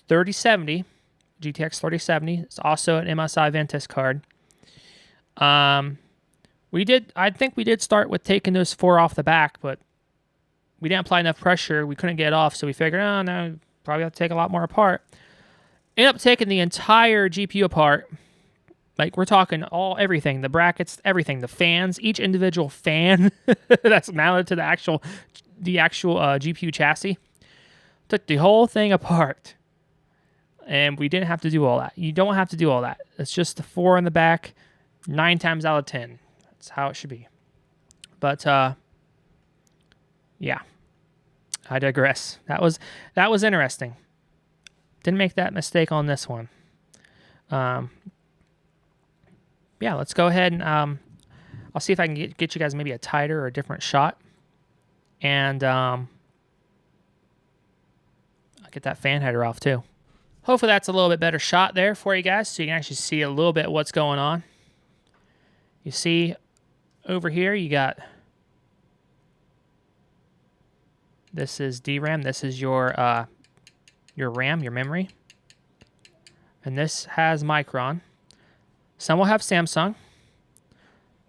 3070 GTX 3070. It's also an MSI Ventus card. I think we did start with taking those 4 off the back, but we didn't apply enough pressure. We couldn't get it off, so we figured, oh no, probably have to take a lot more apart. Ended up taking the entire GPU apart. Like, we're talking everything, the brackets, everything, the fans, each individual fan that's mounted to the actual GPU chassis. Took the whole thing apart. And we didn't have to do all that. You don't have to do all that. It's just the 4 in the back, 9 times out of 10. That's how it should be. But yeah, I digress. That was interesting. Didn't make that mistake on this one. Yeah, let's go ahead and I'll see if I can get you guys maybe a tighter or a different shot. And I'll get that fan header off too. Hopefully that's a little bit better shot there for you guys, so you can actually see a little bit what's going on. You see over here you got, this is DRAM, this is your RAM, your memory. And this has Micron. Some will have Samsung.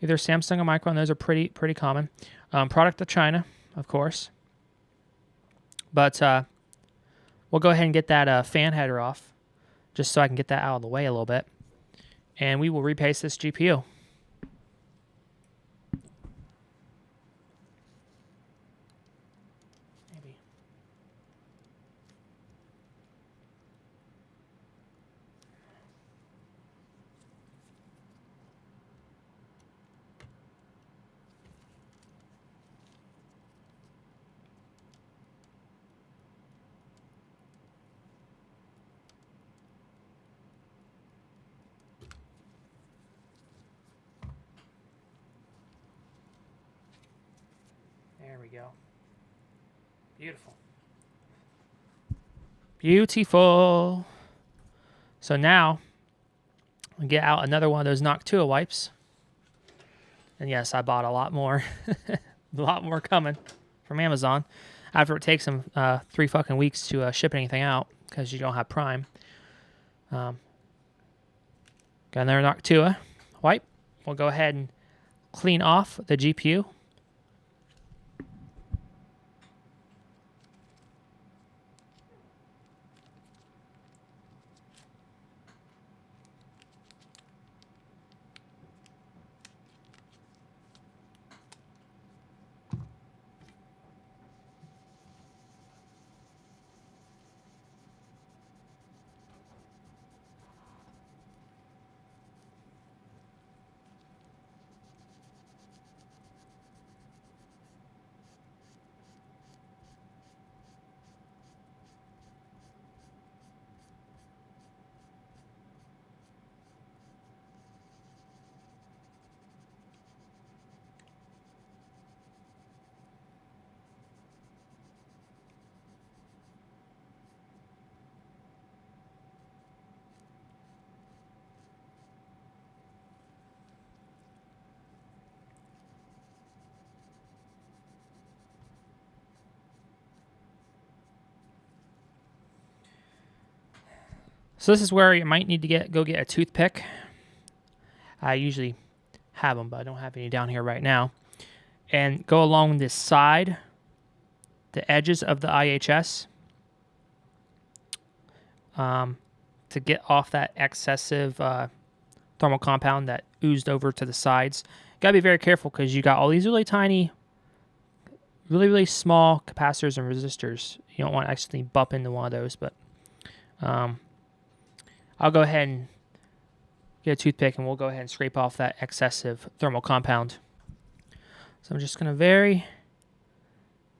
Either Samsung or Micron, those are pretty common. Product of China, of course. But we'll go ahead and get that fan header off, just so I can get that out of the way a little bit. And we will repaste this GPU. Maybe. There we go. Beautiful. Beautiful. So now, I'll get out another one of those Noctua wipes. And yes, I bought a lot more. A lot more coming from Amazon. After it takes them 3 fucking weeks to ship anything out because you don't have Prime. Got another Noctua wipe. We'll go ahead and clean off the GPU. So this is where you might need to go get a toothpick. I usually have them, but I don't have any down here right now. And go along this side, the edges of the IHS, to get off that excessive thermal compound that oozed over to the sides. Gotta be very careful because you got all these really tiny, really small capacitors and resistors. You don't want to actually bump into one of those, but I'll go ahead and get a toothpick and we'll go ahead and scrape off that excessive thermal compound. So I'm just going to very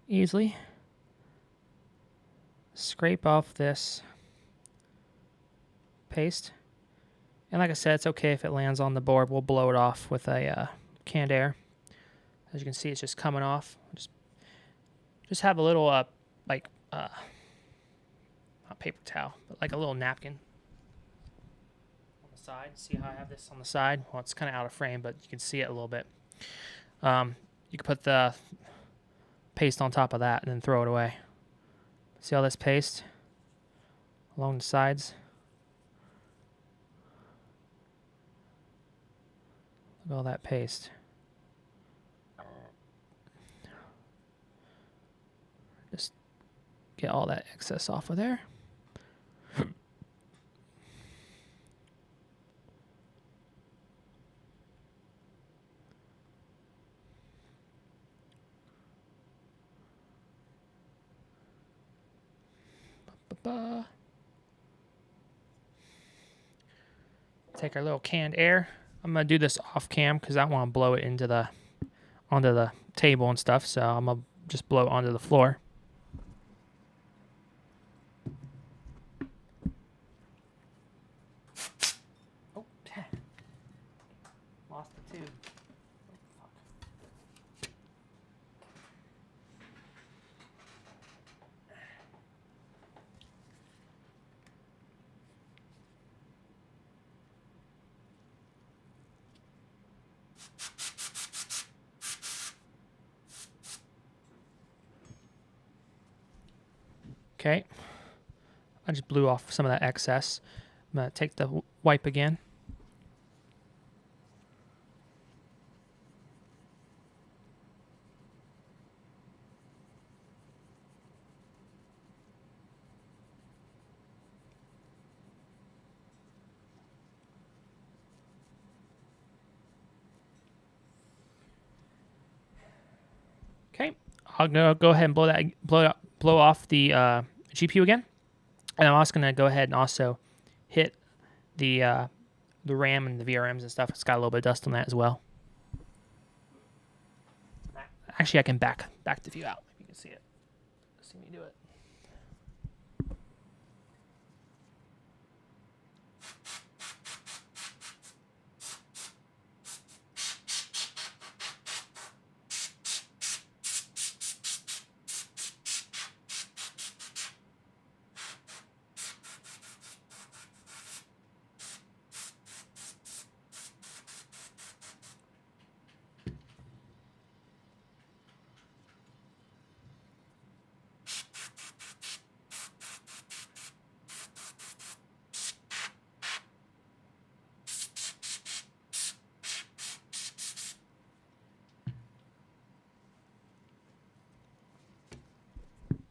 easily scrape off this paste. And like I said, it's okay if it lands on the board. We'll blow it off with a canned air. As you can see, it's just coming off. Just have a little, not paper towel, but like a little napkin on the side. See how I have this on the side? Well, it's kind of out of frame, but you can see it a little bit. You can put the paste on top of that and then throw it away. See all this paste along the sides? Look at all that paste. Just get all that excess off of there. Take our little canned air. I'm gonna do this off cam because I don't want to blow it onto the table and stuff. So I'm gonna just blow it onto the floor. Oh, lost the tube. Okay, I just blew off some of that excess. I'm going to take the wipe again. Okay, I'll go ahead and blow off the GPU again, and I'm also going to go ahead and also hit the RAM and the VRMs and stuff. It's got a little bit of dust on that as well. Actually, I can back the view out. Maybe you can see it. See me do it.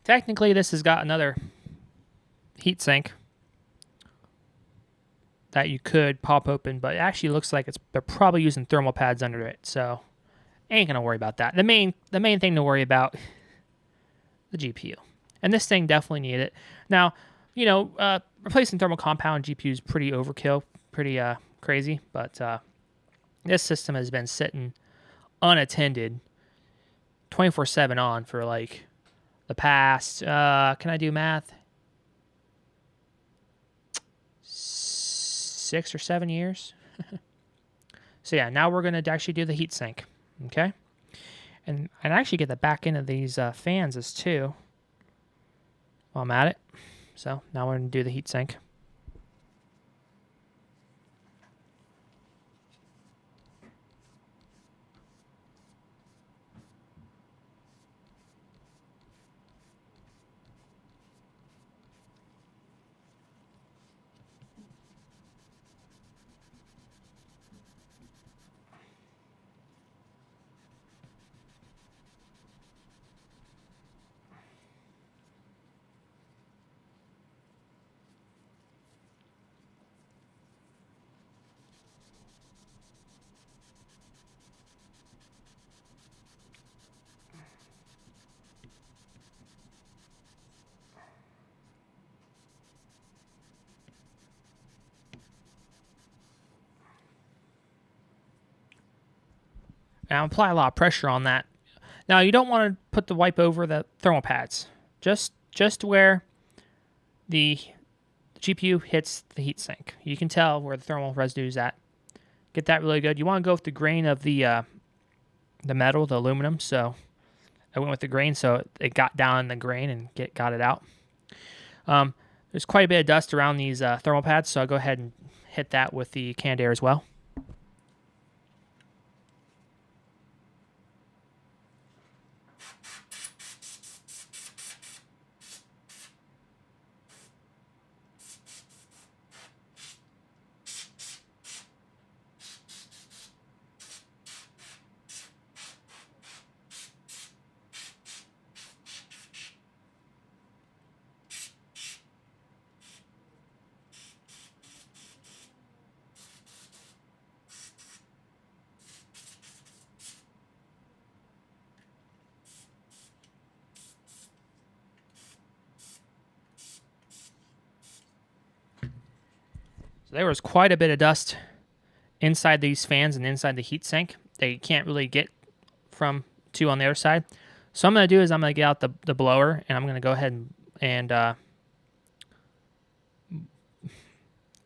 technically this has got another heatsink that you could pop open, but it actually looks like they're probably using thermal pads under it, so ain't gonna worry about that. The main thing to worry about, the GPU, and this thing definitely need it. Now, replacing thermal compound GPU is pretty overkill, pretty crazy, but this system has been sitting unattended 24/7 on for like the past, can I do math? 6 or 7 years. So yeah, now we're going to actually do the heatsink, okay? And actually get the back end of these fans as too while I'm at it. So now we're going to do the heatsink. Now apply a lot of pressure on that. Now you don't want to put the wipe over the thermal pads. Just where the GPU hits the heatsink. You can tell where the thermal residue is at. Get that really good. You want to go with the grain of the metal, the aluminum. So I went with the grain, so it got down in the grain and got it out. There's quite a bit of dust around these thermal pads, so I'll go ahead and hit that with the canned air as well. So there was quite a bit of dust inside these fans and inside the heatsink. They can't really get from to on the other side. So what I'm going to do is I'm going to get out the blower, and I'm going to go ahead and let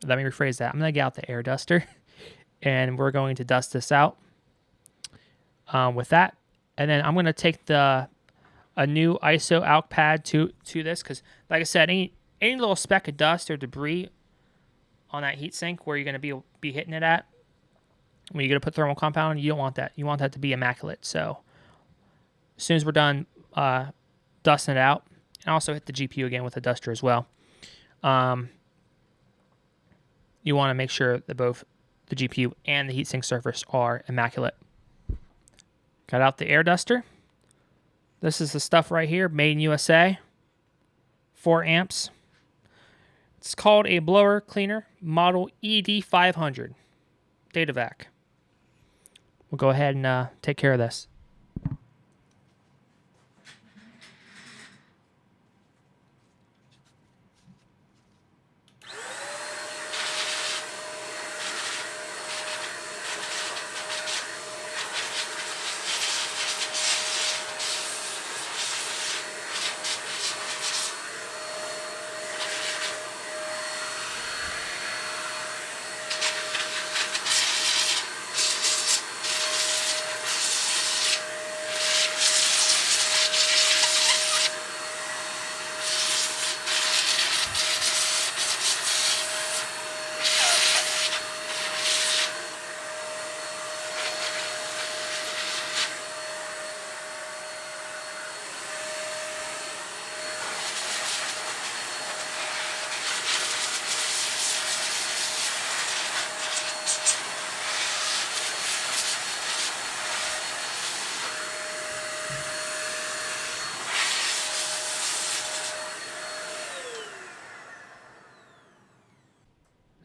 me rephrase that. I'm going to get out the air duster, and we're going to dust this out with that. And then I'm going to take a new ISO ALK pad to this, because like I said, any little speck of dust or debris on that heatsink where you're going to be hitting it at, when you're going to put thermal compound, you don't want that. You want that to be immaculate. So as soon as we're done dusting it out, and also hit the GPU again with a duster as well, you want to make sure that both the GPU and the heatsink surface are immaculate. Got out the air duster. This is the stuff right here, made in USA, 4 amps. It's called a blower cleaner, model ED500, DataVac. We'll go ahead and take care of this.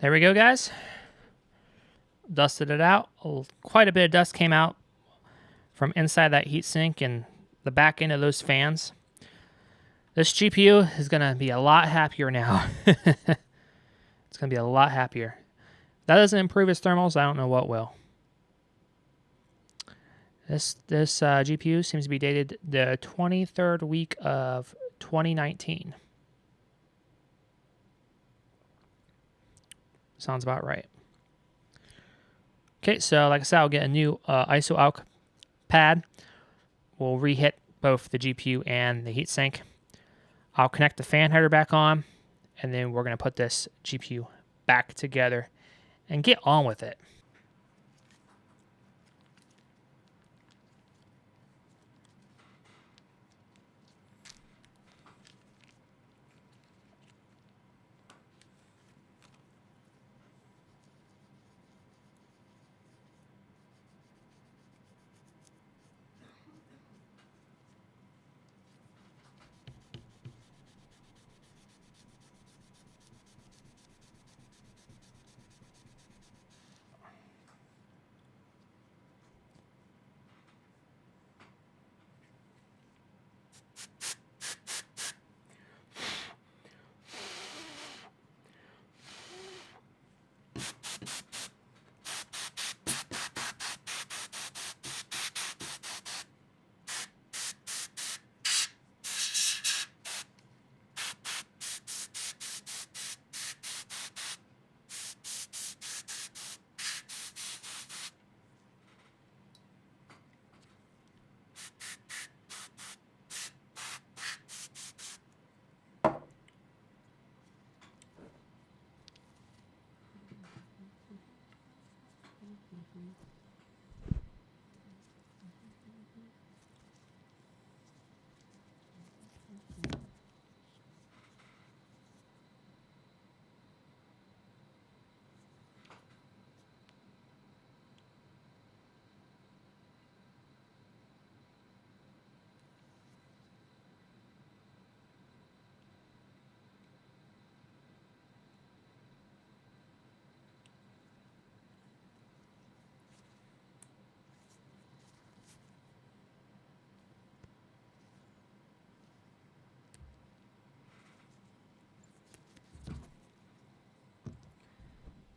There we go, guys. Dusted it out. Quite a bit of dust came out from inside that heatsink and the back end of those fans. This GPU is going to be a lot happier now. It's going to be a lot happier. If that doesn't improve its thermals, I don't know what will. This GPU seems to be dated the 23rd week of 2019. Sounds about right. Okay, so like I said, I'll get a new ISO alk pad. We'll reheat both the GPU and the heatsink. I'll connect the fan header back on, and then we're going to put this GPU back together and get on with it.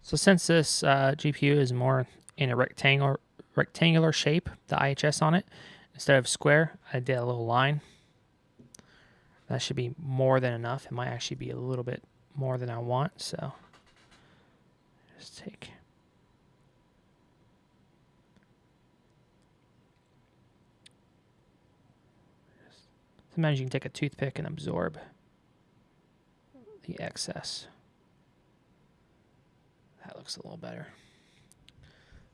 So since this GPU is more in a rectangular shape, the IHS on it, instead of square, I did a little line. That should be more than enough. It might actually be a little bit more than I want, so just take... Sometimes you can take a toothpick and absorb the excess. That looks a little better.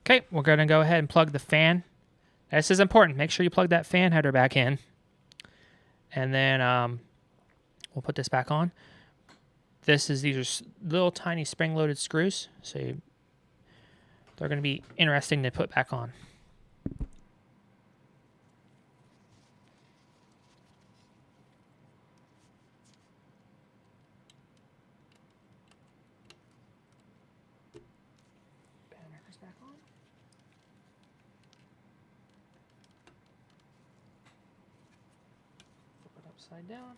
Okay, we're going to go ahead and plug the fan. This is important. Make sure you plug that fan header back in. And then we'll put this back on. These are little tiny spring-loaded screws, so they're going to be interesting to put back on. Back on. Flip it upside down.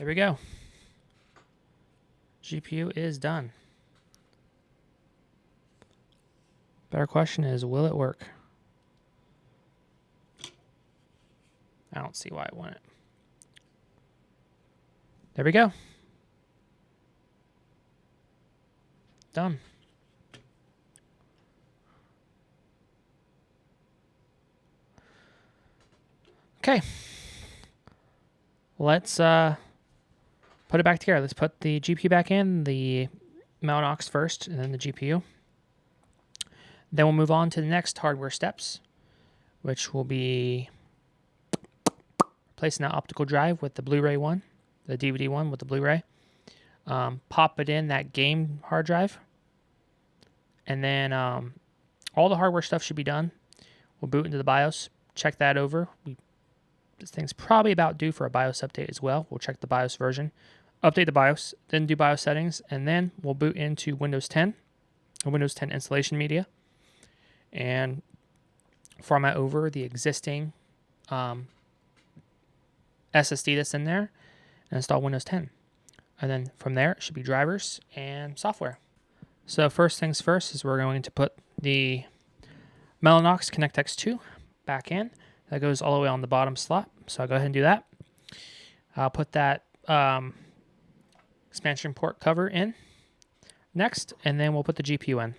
There we go. GPU is done. Better question is, will it work? I don't see why it wouldn't. There we go. Done. Okay. Let's put it back together. Let's put the GPU back in, the Mellanox first, and then the GPU. Then we'll move on to the next hardware steps, which will be replacing that optical drive with the Blu-ray one, the DVD one with the Blu-ray. Pop it in that game hard drive. And then all the hardware stuff should be done. We'll boot into the BIOS, check that over. This thing's probably about due for a BIOS update as well. We'll check the BIOS version, update the BIOS, then do BIOS settings, and then we'll boot into Windows 10, or Windows 10 installation media, and format over the existing SSD that's in there and install Windows 10. And then from there, it should be drivers and software. So first things first is we're going to put the Mellanox ConnectX-2 back in. That goes all the way on the bottom slot. So I'll go ahead and do that. I'll put that expansion port cover in next, and then we'll put the GPU in.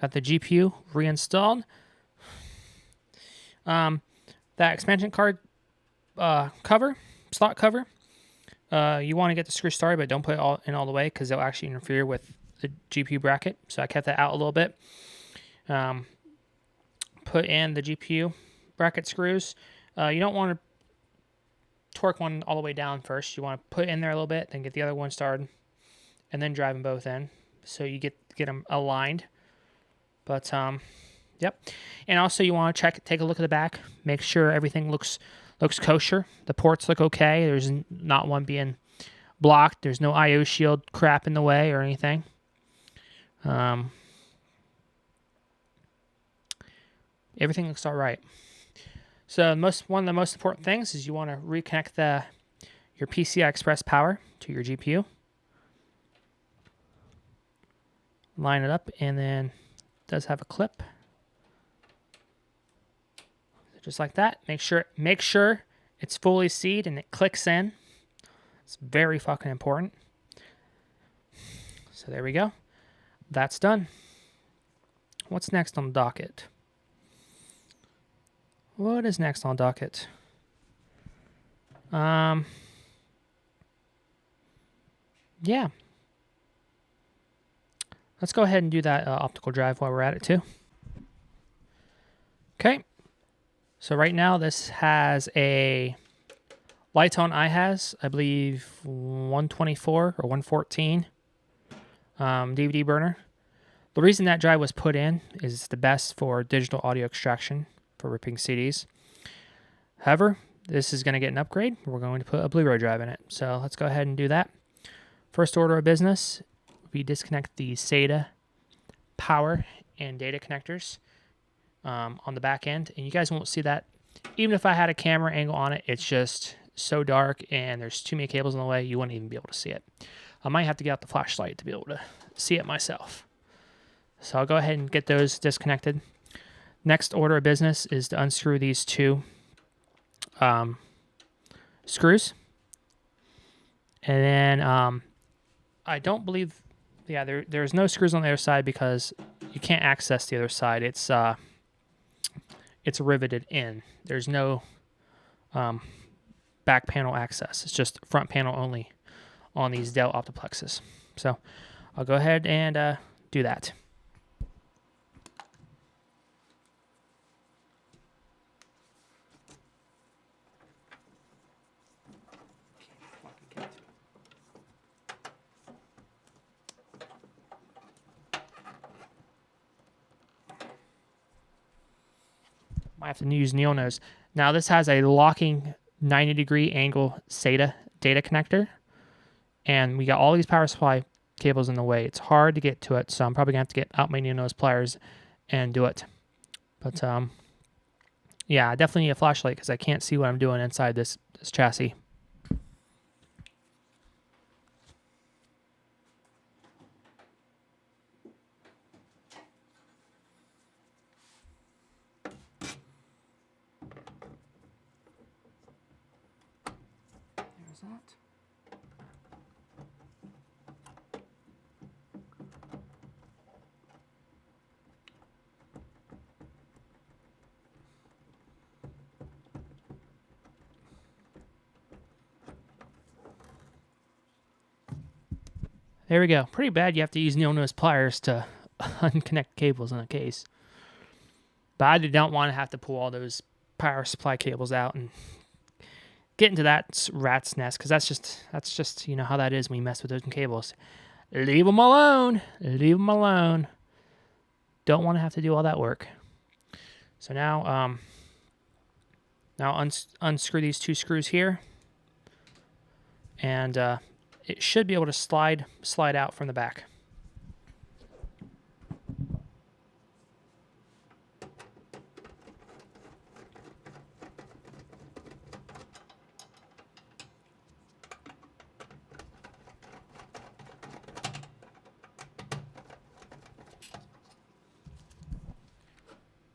Got the GPU reinstalled. That expansion card slot cover, you want to get the screw started, but don't put it all the way because it'll actually interfere with the GPU bracket. So I kept that out a little bit. Put in the GPU bracket screws. You don't want to torque one all the way down first. You want to put it in there a little bit, then get the other one started, and then drive them both in so you get them aligned. But yep. And also you want to take a look at the back, make sure everything looks kosher. The ports look okay. There's not one being blocked. There's no I/O shield crap in the way or anything. Everything looks all right. So one of the most important things is you want to reconnect your PCI Express power to your GPU. Line it up, and then it does have a clip. Just like that. Make sure it's fully seated and it clicks in. It's very fucking important. So there we go. That's done. What's next on the docket? What is next on the docket? Yeah. Let's go ahead and do that optical drive while we're at it too. Okay. So right now this has a Lighton iHas, I believe 124 or 114 DVD burner. The reason that drive was put in is it's the best for digital audio extraction for ripping CDs. However, this is going to get an upgrade. We're going to put a Blu-ray drive in it. So let's go ahead and do that. First order of business, we disconnect the SATA power and data connectors on the back end. And you guys won't see that. Even if I had a camera angle on it, it's just so dark and there's too many cables in the way, you wouldn't even be able to see it. I might have to get out the flashlight to be able to see it myself. So I'll go ahead and get those disconnected. Next order of business is to unscrew these two screws. And then I don't believe, yeah, there's no screws on the other side because you can't access the other side. It's riveted in. There's no back panel access. It's just front panel only on these Dell OptiPlexes. So I'll go ahead and do that. Might have to use Neil nose. Now this has a locking 90-degree angle SATA data connector, and we got all these power supply cables in the way. It's hard to get to it, so I'm probably gonna have to get out my Neil nose pliers and do it. But yeah, I definitely need a flashlight because I can't see what I'm doing inside this chassis. That. There we go. Pretty bad you have to use Neil nose pliers to unconnect cables in a case. But I don't want to have to pull all those power supply cables out and get into that rat's nest, because that's just you know how that is when you mess with those cables. Leave them alone. Leave them alone. Don't want to have to do all that work. So now unscrew these two screws here, and it should be able to slide out from the back.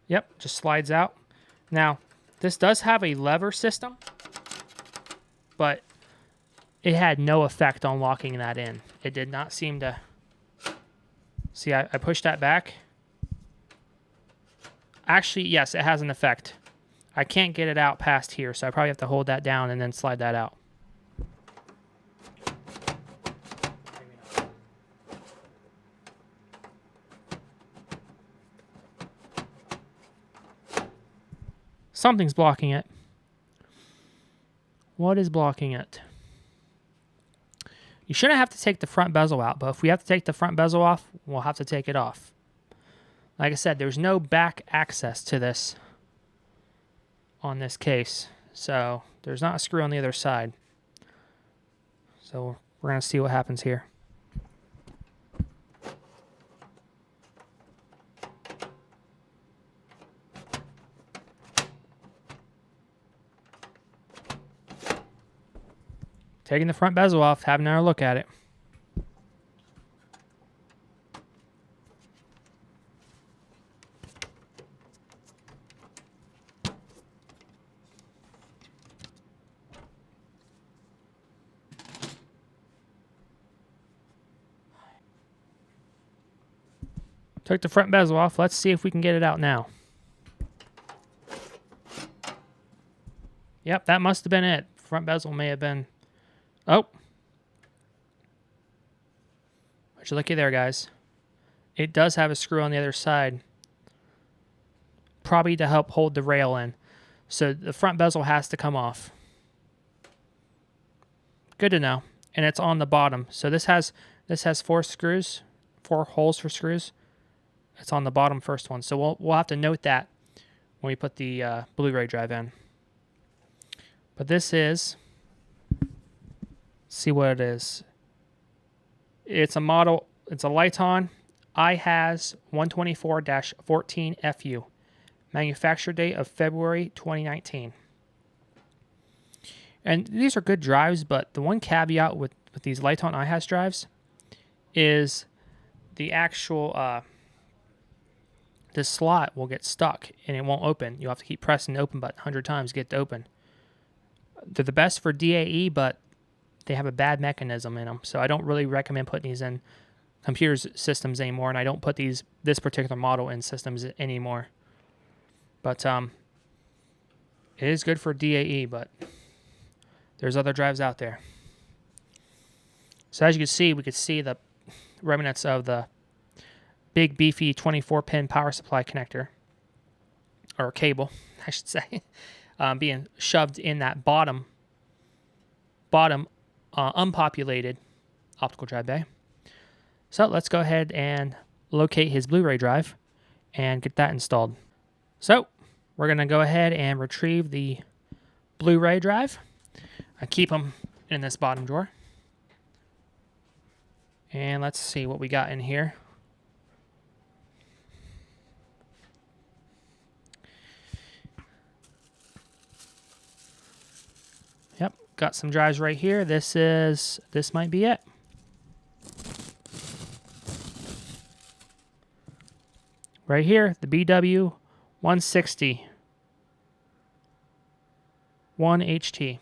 Yep, just slides out. Now, this does have a lever system, but it had no effect on locking that in. It did not seem to... See, I pushed that back. Actually, yes, it has an effect. I can't get it out past here, so I probably have to hold that down and then slide that out. Something's blocking it. What is blocking it? You shouldn't have to take the front bezel out, but if we have to take the front bezel off, we'll have to take it off. Like I said, there's no back access to this on this case, so there's not a screw on the other side. So We're going to see what happens here. Taking the front bezel off, having another look at it. Took the front bezel off. Let's see if we can get it out now. Yep, that must have been it. Front bezel may have been... Oh. But you looky there, guys. It does have a screw on the other side. Probably to help hold the rail in. So the front bezel has to come off. Good to know. And it's on the bottom. So this has 4 screws, 4 holes for screws. It's on the bottom first one. So we'll have to note that when we put the Blu-ray drive in. But this is, see what it is. It's a model, it's a Lighton iHas 124-14FU. Manufacture date of February 2019. And these are good drives, but the one caveat with these Lighton iHas drives is the actual, this slot will get stuck and it won't open. You'll have to keep pressing the open button 100 times to get it to open. They're the best for DAE, but they have a bad mechanism in them. So I don't really recommend putting these in computer systems anymore, and I don't put this particular model in systems anymore. But it is good for DAE, but there's other drives out there. So as you can see, we could see the remnants of the big beefy 24-pin power supply connector, or cable, I should say, being shoved in that bottom unpopulated optical drive bay. So let's go ahead and locate his Blu-ray drive and get that installed. So we're going to go ahead and retrieve the Blu-ray drive. I keep them in this bottom drawer. And let's see what we got in here. Yep, got some drives right here. This might be it. Right here, the BW 160 1HT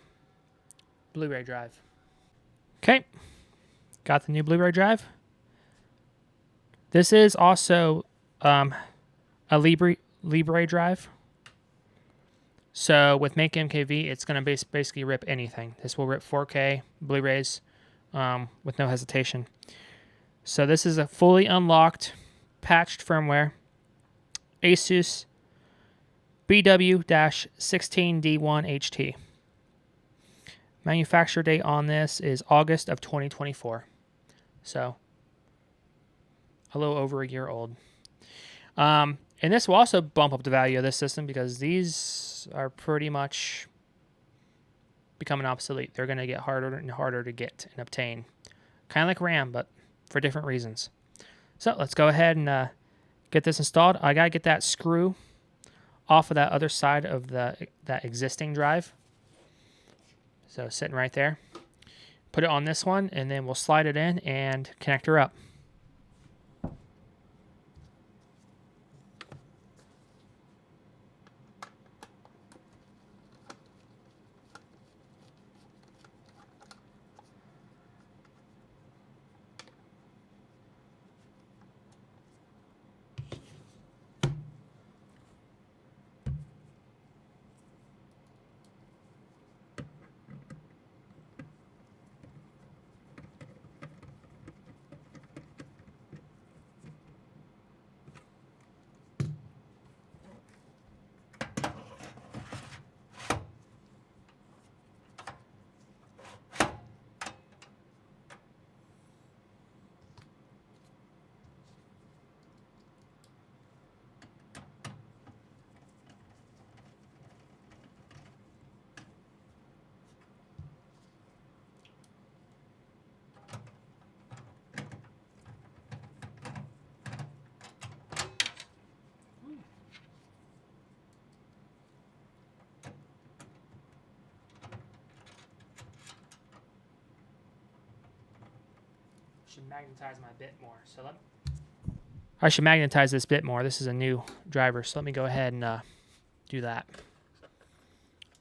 Blu-ray drive. Okay, got the new Blu-ray drive. This is also a Libre drive. So with Make MKV, it's going to basically rip anything. This will rip 4K Blu-rays with no hesitation. So this is a fully unlocked, patched firmware. Asus BW-16D1HT. Manufacture date on this is August of 2024. So a little over a year old. And this will also bump up the value of this system because these are pretty much becoming obsolete. They're going to get harder and harder to get and obtain. Kind of like RAM, but for different reasons. So let's go ahead and get this installed. I got to get that screw off of that other side of that existing drive. So sitting right there. Put it on this one, and then we'll slide it in and connect her up. should magnetize my bit more. So I should magnetize this bit more. This is a new driver, so let me go ahead and do that.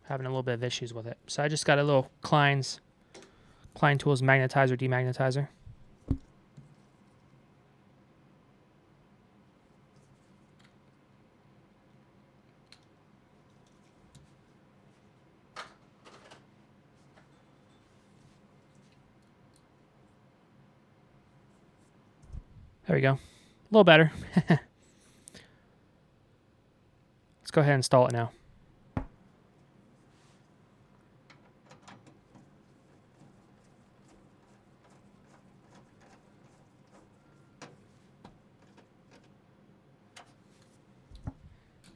Having a little bit of issues with it. So I just got a little Klein Tools magnetizer, demagnetizer. There we go. A little better. Let's go ahead and install it now.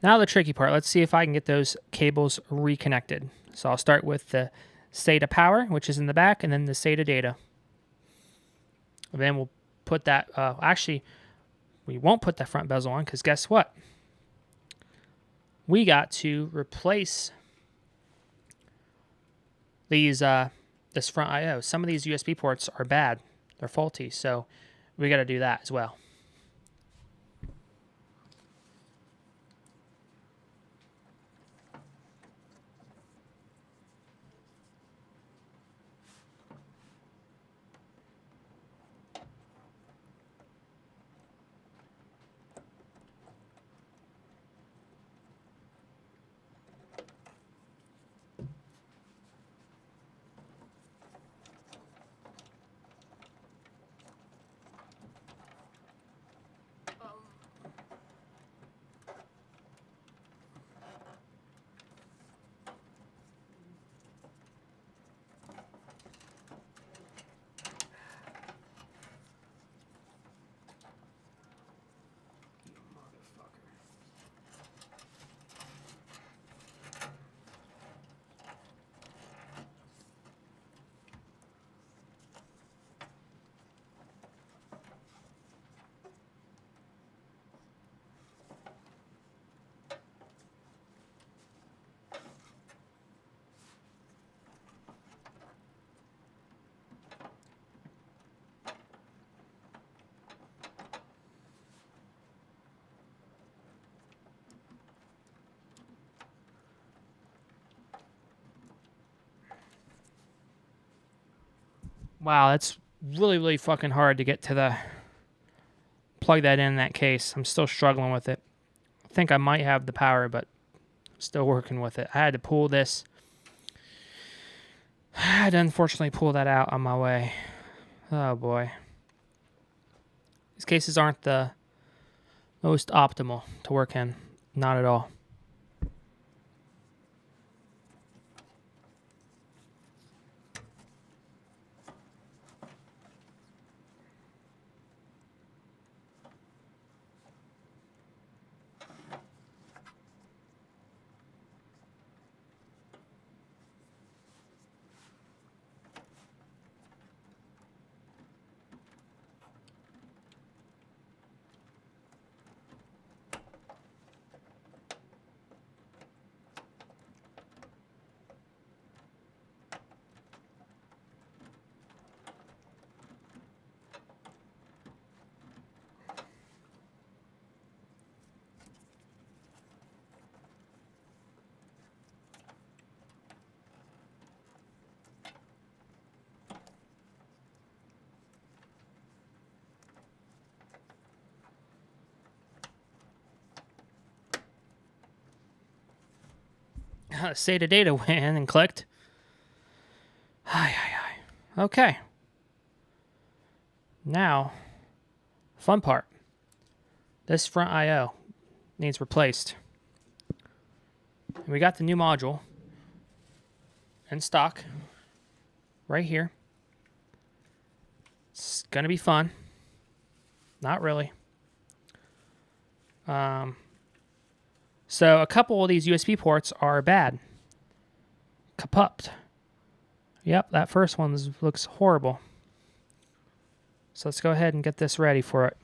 Now the tricky part. Let's see if I can get those cables reconnected. So I'll start with the SATA power, which is in the back, and then the SATA data. And then we'll put that, actually, we won't put that front bezel on, because guess what? We got to replace these, this front I/O. Some of these USB ports are bad. They're faulty, so we got to do that as well. Wow, that's really, really fucking hard to get to the plug that in that case. I'm still struggling with it. I think I might have the power, but I'm still working with it. I had to pull this. I had to unfortunately pull that out on my way. Oh boy. These cases aren't the most optimal to work in. Not at all. SATA data went in and clicked. Okay. Now, fun part. This front I/O needs replaced. And we got the new module in stock right here. It's going to be fun. Not really. So a couple of these USB ports are bad. Kapupped. Yep, that first one looks horrible. So let's go ahead and get this ready for it.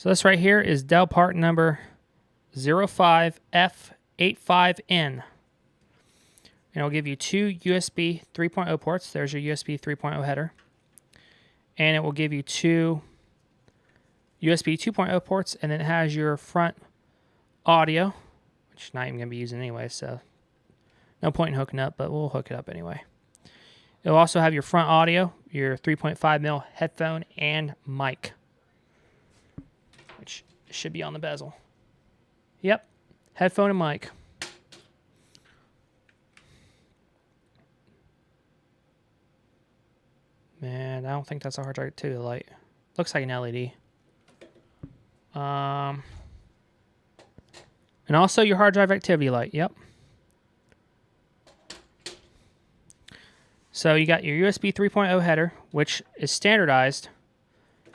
So this right here is Dell part number 05F85N. And it'll give you two USB 3.0 ports. There's your USB 3.0 header. And it will give you two USB 2.0 ports, and then it has your front audio, which I'm not even going to be using anyway, so no point in hooking up, but we'll hook it up anyway. It'll also have your front audio, your 3.5mm headphone, and mic, which should be on the bezel. Yep, headphone and mic. Man, I don't think that's a hard drive activity light. Looks like an LED. And also your hard drive activity light. Yep. So you got your USB 3.0 header, which is standardized.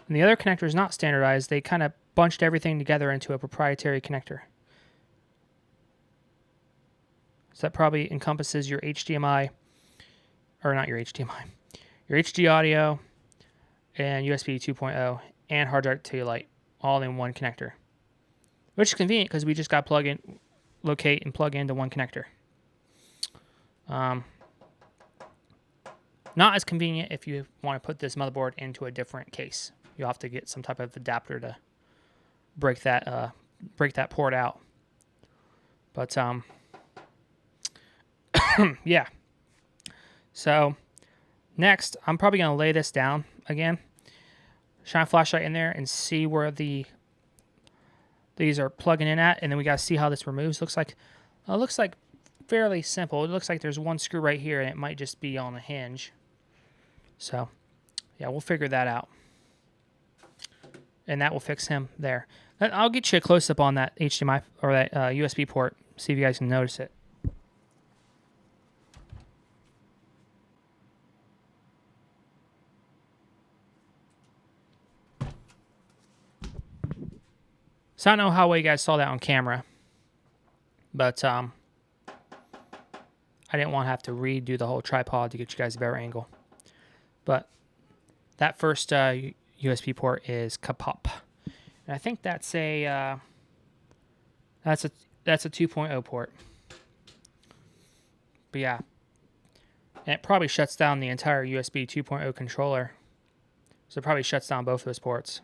And the other connector is not standardized. They kind of bunched everything together into a proprietary connector. So that probably encompasses your HDMI, or not your HDMI, your HD audio, and USB 2.0, and hard drive activity light, all in one connector. Which is convenient because we just got to plug in, locate, and plug into one connector. Not as convenient if you want to put this motherboard into a different case. You'll have to get some type of adapter to break that port out. But yeah. So next, I'm probably going to lay this down again, shine a flashlight in there, and see where these are plugging in at, and then we got to see how this removes. Looks like fairly simple. It looks like there's one screw right here, and it might just be on a hinge. So yeah, we'll figure that out, and that will fix him there. I'll get you a close-up on that HDMI or that USB port, see if you guys can notice it. So I don't know how well you guys saw that on camera, but I didn't want to have to redo the whole tripod to get you guys a better angle. But that first USB port is kapop, and I think that's a 2.0 port. But yeah, and it probably shuts down the entire USB 2.0 controller, so it probably shuts down both those ports.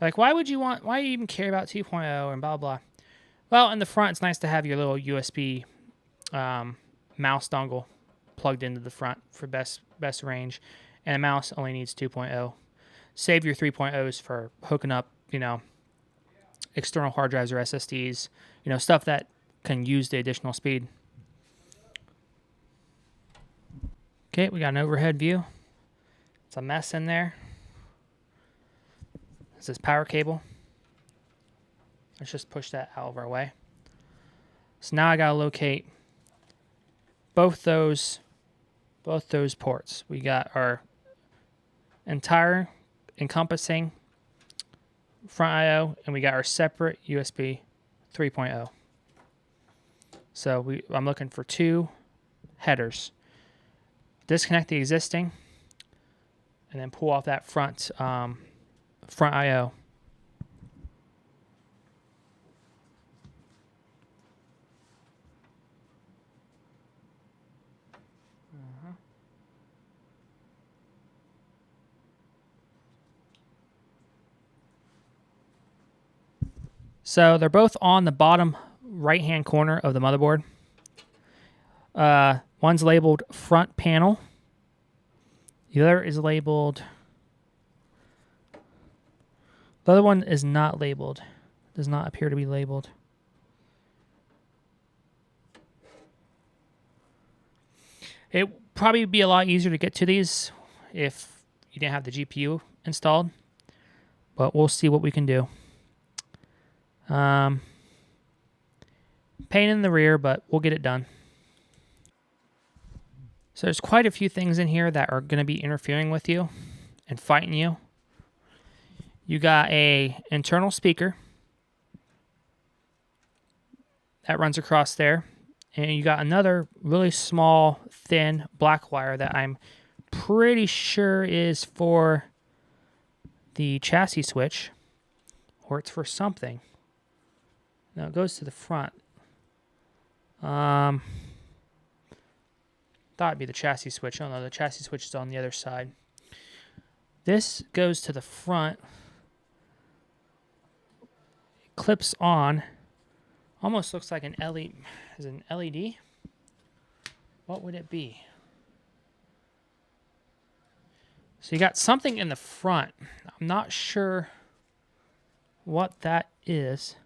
Like, why do you even care about 2.0 and blah, blah? Well, in the front, it's nice to have your little USB mouse dongle plugged into the front for best range. And a mouse only needs 2.0. Save your 3.0s for hooking up, external hard drives or SSDs, stuff that can use the additional speed. Okay, we got an overhead view. It's a mess in there. It's this power cable. Let's just push that out of our way. So now I gotta locate both those ports. We got our entire encompassing front I/O, and we got our separate USB 3.0. So I'm looking for two headers. Disconnect the existing, and then pull off that front I/O. So they're both on the bottom right-hand corner of the motherboard. One's labeled front panel. The other is labeled... The other one is not labeled. Does not appear to be labeled. It would probably be a lot easier to get to these if you didn't have the GPU installed. But we'll see what we can do. Pain in the rear, but we'll get it done. So there's quite a few things in here that are going to be interfering with you and fighting you. You got a internal speaker that runs across there, and you got another really small, thin black wire that I'm pretty sure is for the chassis switch, or it's for something. No, it goes to the front. Thought it'd be the chassis switch. Oh no, the chassis switch is on the other side. This goes to the front. It clips on. Almost looks like an LED. Is it an LED? What would it be? So you got something in the front. I'm not sure what that is.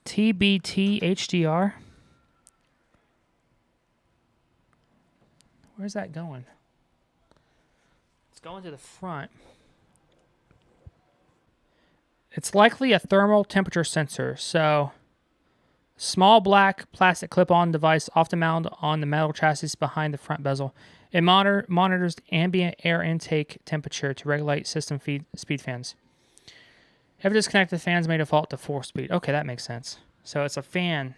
TBT HDR. Where's that going? It's going to the front. It's likely a thermal temperature sensor. So, small black plastic clip-on device often mounted on the metal chassis behind the front bezel. It monitors ambient air intake temperature to regulate system speed fans. If disconnected, fans may default to 4-speed. Okay, that makes sense. So it's a fan.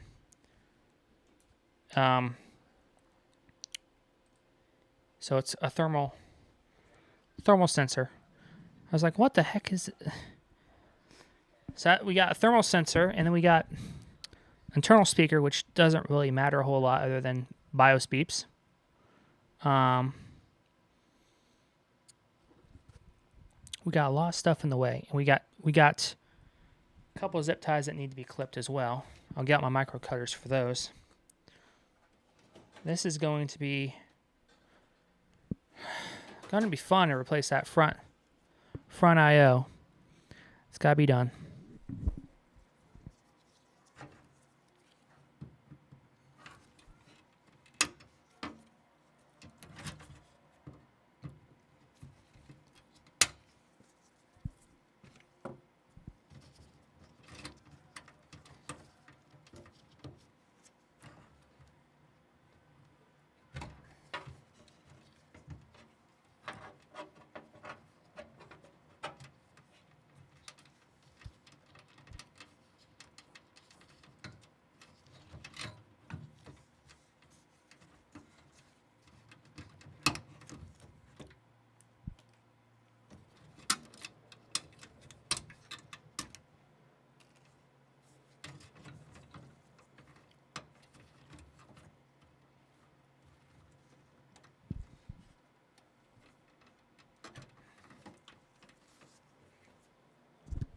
So it's a thermal sensor. I was like, what the heck is it? So we got a thermal sensor, and then we got internal speaker, which doesn't really matter a whole lot other than BIOS beeps. We got a lot of stuff in the way, and we got a couple of zip ties that need to be clipped as well. I'll get out my micro cutters for those. This is going to be fun to replace that front I/O. It's got to be done.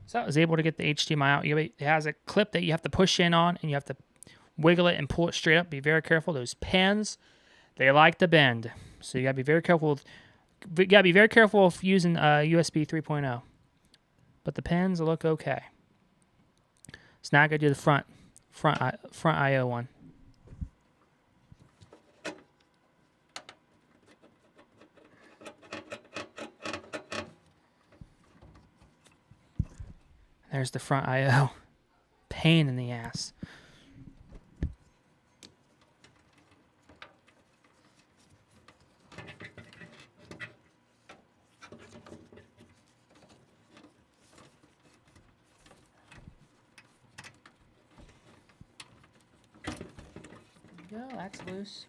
So I was able to get the HDMI out. It has a clip that you have to push in on, and you have to wiggle it and pull it straight up. Be very careful. Those pins, they like to bend. So you gotta be very careful. You gotta be very careful of using USB 3.0. But the pins look okay. So now I gotta do the front I/O one. There's the front I/O. Pain in the ass. There we go, that's loose.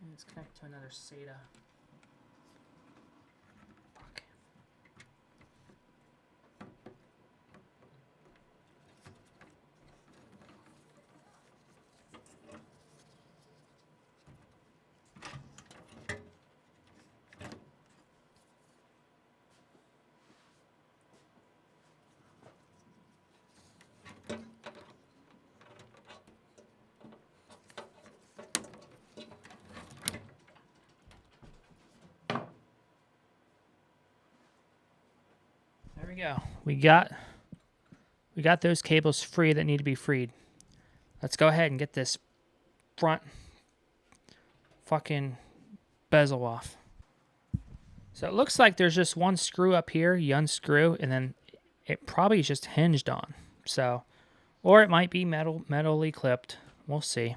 Let's connect to another SATA. Fuck. There we go. We got those cables free that need to be freed. Let's go ahead and get this front fucking bezel off. So it looks like there's just one screw up here. You unscrew, and then it probably is just hinged on. So, or it might be metally clipped. We'll see.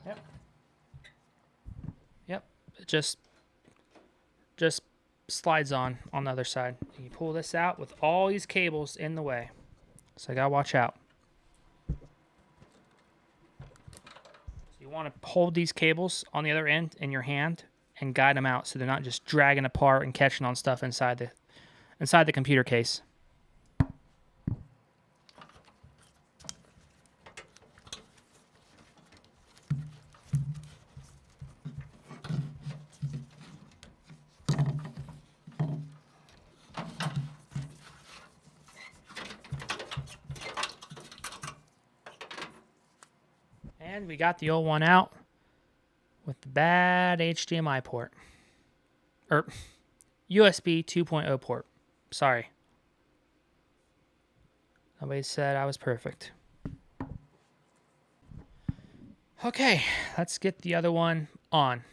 Yep. Yep. It just slides on the other side. You pull this out with all these cables in the way. So I gotta watch out. So you want to hold these cables on the other end in your hand and guide them out so they're not just dragging apart and catching on stuff inside the computer case. And we got the old one out with the bad HDMI port. Or USB 2.0 port. Sorry. Nobody said I was perfect. Okay, let's get the other one on.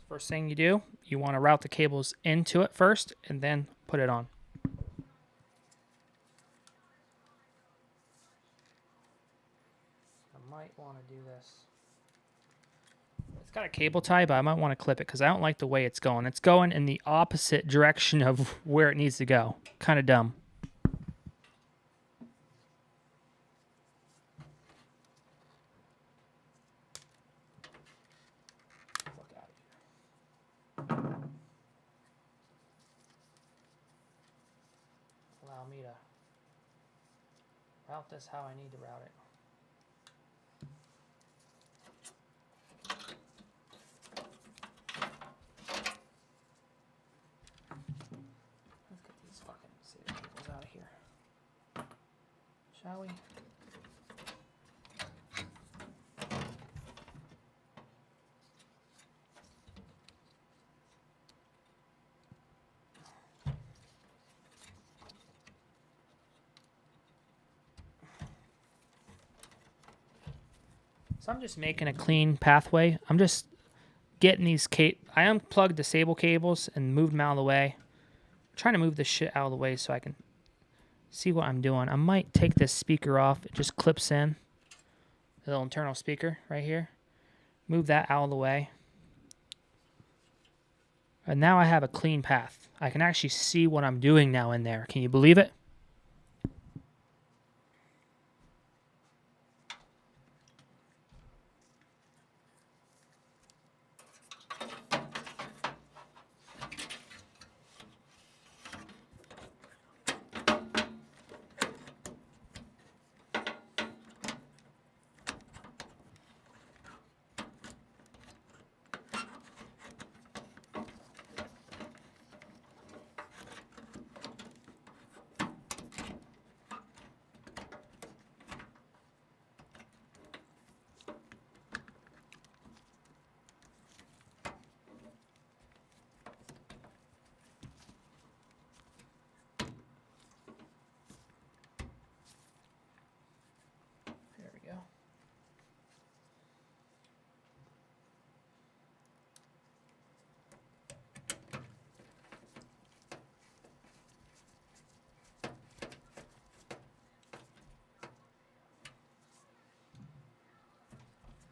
First thing you do, you want to route the cables into it first and then put it on. I might want to do this. It's got a cable tie, but I might want to clip it because I don't like the way it's going. It's going in the opposite direction of where it needs to go. Kind of dumb. Allow me to route this how I need to route it. Let's get these fucking SATA cables out of here. Shall we? So I'm just making a clean pathway. I'm just getting these I unplugged disable cables and moved them out of the way. I'm trying to move this shit out of the way so I can see what I'm doing. I might take this speaker off. It just clips in. The little internal speaker right here. Move that out of the way. And now I have a clean path. I can actually see what I'm doing now in there. Can you believe it?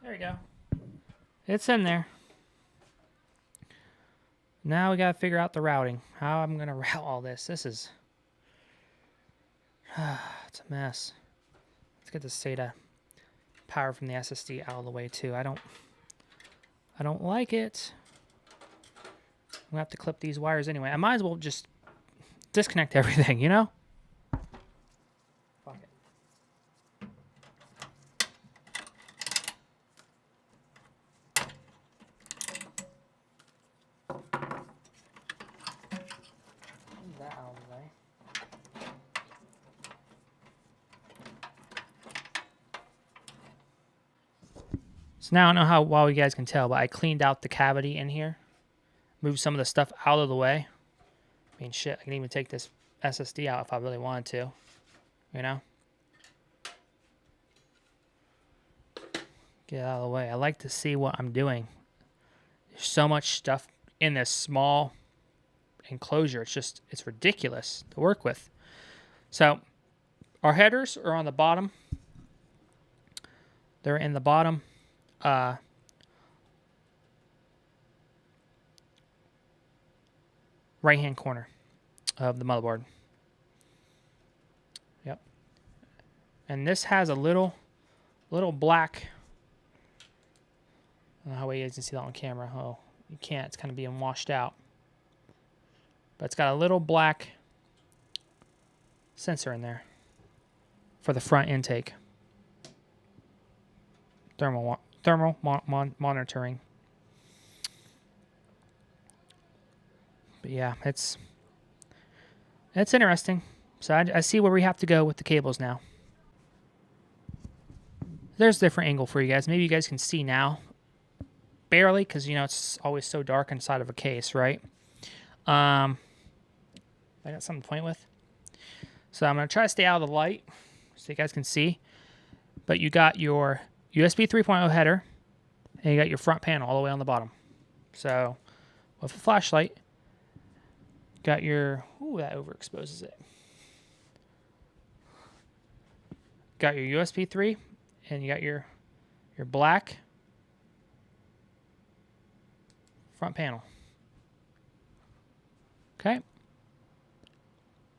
There we go. It's in there. Now we gotta figure out the routing. How I'm gonna route all this. This is it's a mess. Let's get the SATA power from the SSD out of the way too. I don't like it. I'm gonna have to clip these wires anyway. I might as well just disconnect everything, you know? Fuck it. Move that out of the way. So now I don't know how well you guys can tell, but I cleaned out the cavity in here. Moved some of the stuff out of the way. I mean, shit, I can even take this SSD out if I really wanted to. You know? Get out of the way. I like to see what I'm doing. There's so much stuff in this small enclosure. It's ridiculous to work with. So our headers are on the bottom. They're in the bottom right-hand corner of the motherboard. Yep. And this has a little black. I don't know how well you guys can see that on camera. Oh, you can't. It's kind of being washed out. But it's got a little black sensor in there for the front intake. Thermal monitoring. But yeah, it's interesting. So I see where we have to go with the cables now. There's a different angle for you guys. Maybe you guys can see now. Barely, because you know it's always so dark inside of a case, right? I got something to point with. So I'm going to try to stay out of the light so you guys can see. But you got your USB 3.0 header, and you got your front panel all the way on the bottom. So with a flashlight, got your... Ooh, that overexposes it. Got your USB 3, and you got your black front panel. Okay.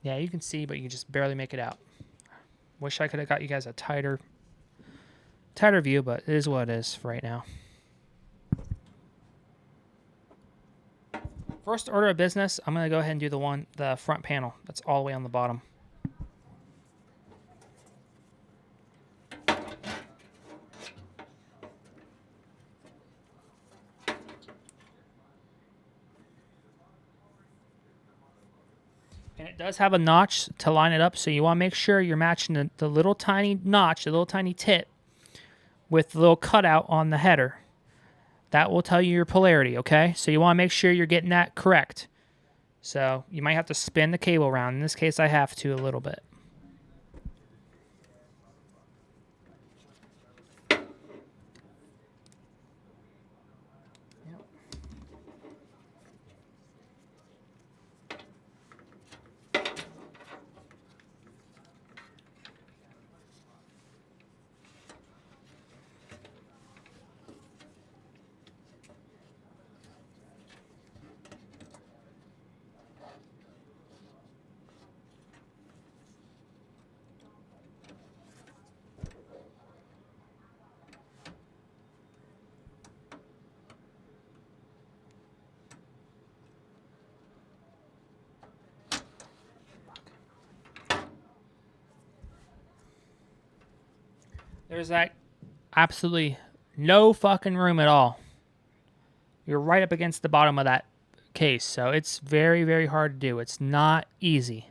Yeah, you can see, but you can just barely make it out. Wish I could have got you guys a tighter view, but it is what it is for right now. First order of business, I'm going to go ahead and do the front panel. That's all the way on the bottom. And it does have a notch to line it up, so you want to make sure you're matching the little tiny notch, the little tiny tip, with the little cutout on the header. That will tell you your polarity, okay? So you want to make sure you're getting that correct. So you might have to spin the cable around. In this case, I have to a little bit. There's like absolutely no fucking room at all. You're right up against the bottom of that case, so it's very, very hard to do. It's not easy.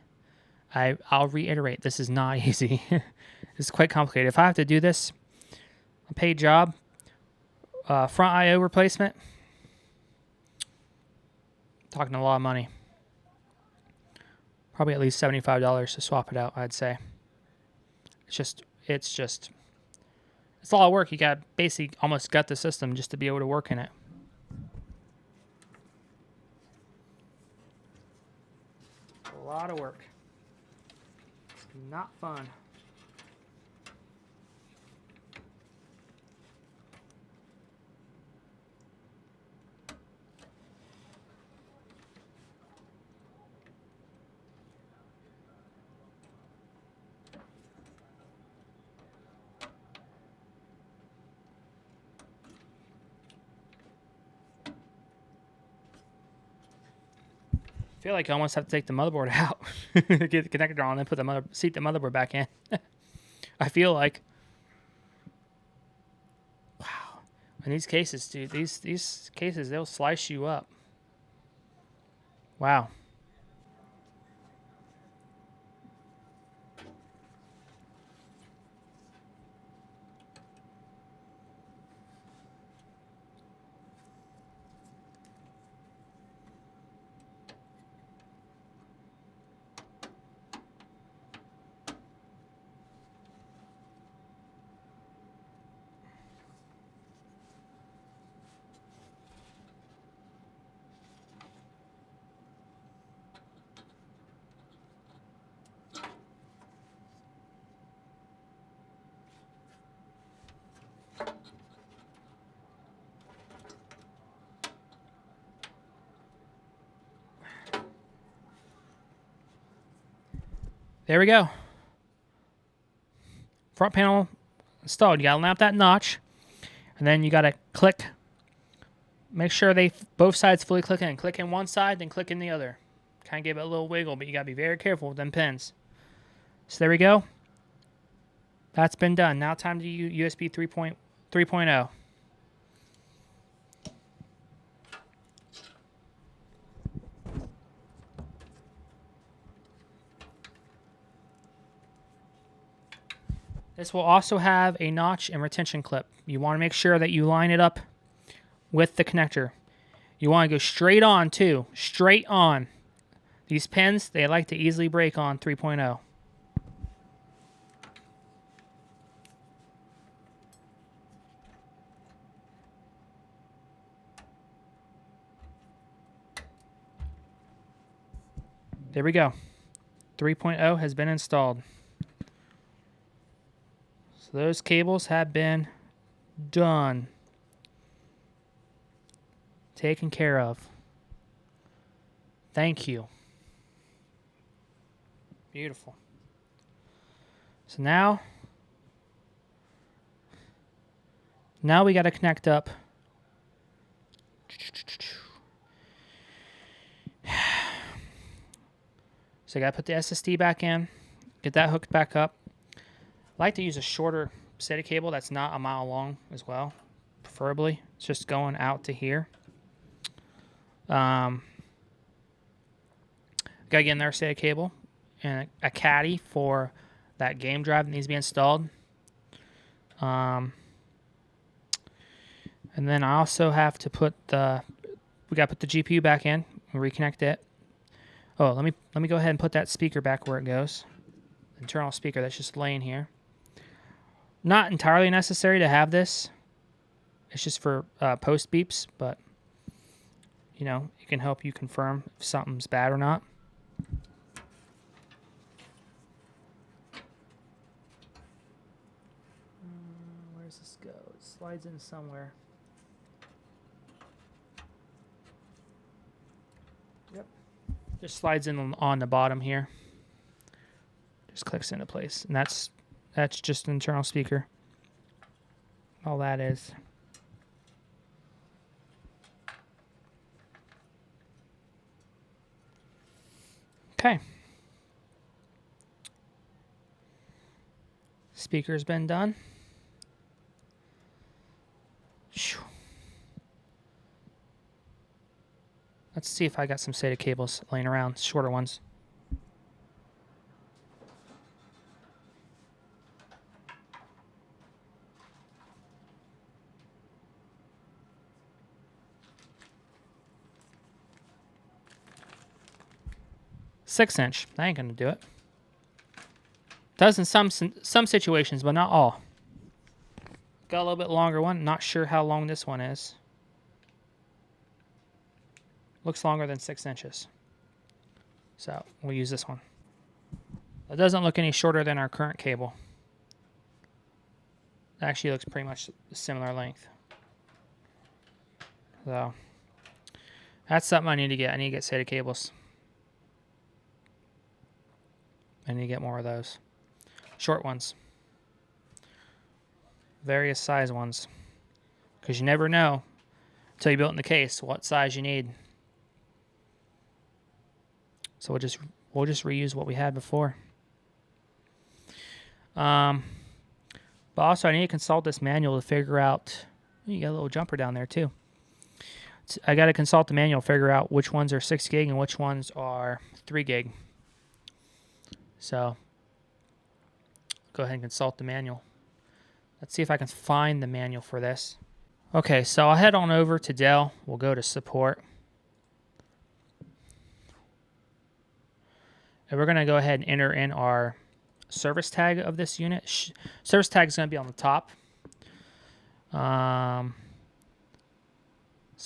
I'll reiterate, this is not easy. It's quite complicated. If I have to do this, a paid job, front I/O replacement, talking a lot of money. Probably at least $75 to swap it out, I'd say. It's a lot of work. You got to basically almost gut the system just to be able to work in it. A lot of work. It's not fun. I feel like I almost have to take the motherboard out, get the connector on, and put the motherboard back in. I feel like, wow. In these cases, dude, these cases, they'll slice you up. Wow. There we go. Front panel installed. You gotta line up that notch, and then you gotta click. Make sure both sides fully click in. Click in one side, then click in the other. Kind of give it a little wiggle, but you gotta be very careful with them pins. So there we go. That's been done. Now time to use USB 3.0. This will also have a notch and retention clip. You want to make sure that you line it up with the connector. You want to go straight on too. Straight on. These pins, they like to easily break on 3.0. There we go. 3.0 has been installed. So those cables have been done. Taken care of. Thank you. Beautiful. So now we got to connect up. So I got to put the SSD back in, get that hooked back up. I like to use a shorter SATA cable that's not a mile long as well, preferably. It's just going out to here. Got to get in there a SATA cable and a caddy for that game drive that needs to be installed. And then I also have to put we got to put the GPU back in and reconnect it. Oh, let me go ahead and put that speaker back where it goes. Internal speaker that's just laying here. Not entirely necessary to have this. It's just for post beeps, but you know, it can help you confirm if something's bad or not. Where does this go? It slides in somewhere. Yep. Just slides in on the bottom here. Just clicks into place. And that's just an internal speaker. All that is. Okay. Speaker's been done. Let's see if I got some SATA cables laying around, shorter ones. Six-inch. That ain't gonna do it. Does in some situations, but not all. Got a little bit longer one. Not sure how long this one is. Looks longer than 6 inches. So we'll use this one. It doesn't look any shorter than our current cable. It actually looks pretty much similar length. So that's something I need to get. I need to get SATA cables. I need to get more of those. Short ones. Various size ones. Because you never know until you build it in the case what size you need. So we'll just reuse what we had before. But also I need to consult this manual to figure out. You got a little jumper down there too. I got to consult the manual, figure out which ones are 6 gig and which ones are 3 gig. So go ahead and consult the manual. Let's see if I can find the manual for this. Okay, so I'll head on over to Dell. We'll go to support. And we're going to go ahead and enter in our service tag of this unit. Service tag is going to be on the top. So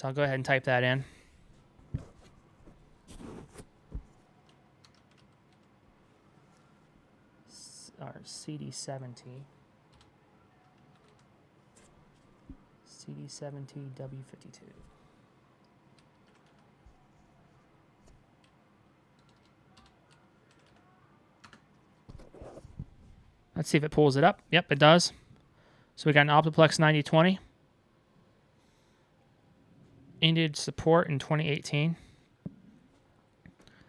I'll go ahead and type that in. Our CD70. CD70W52. Let's see if it pulls it up. Yep, it does. So we got an OptiPlex 9020. Ended support in 2018.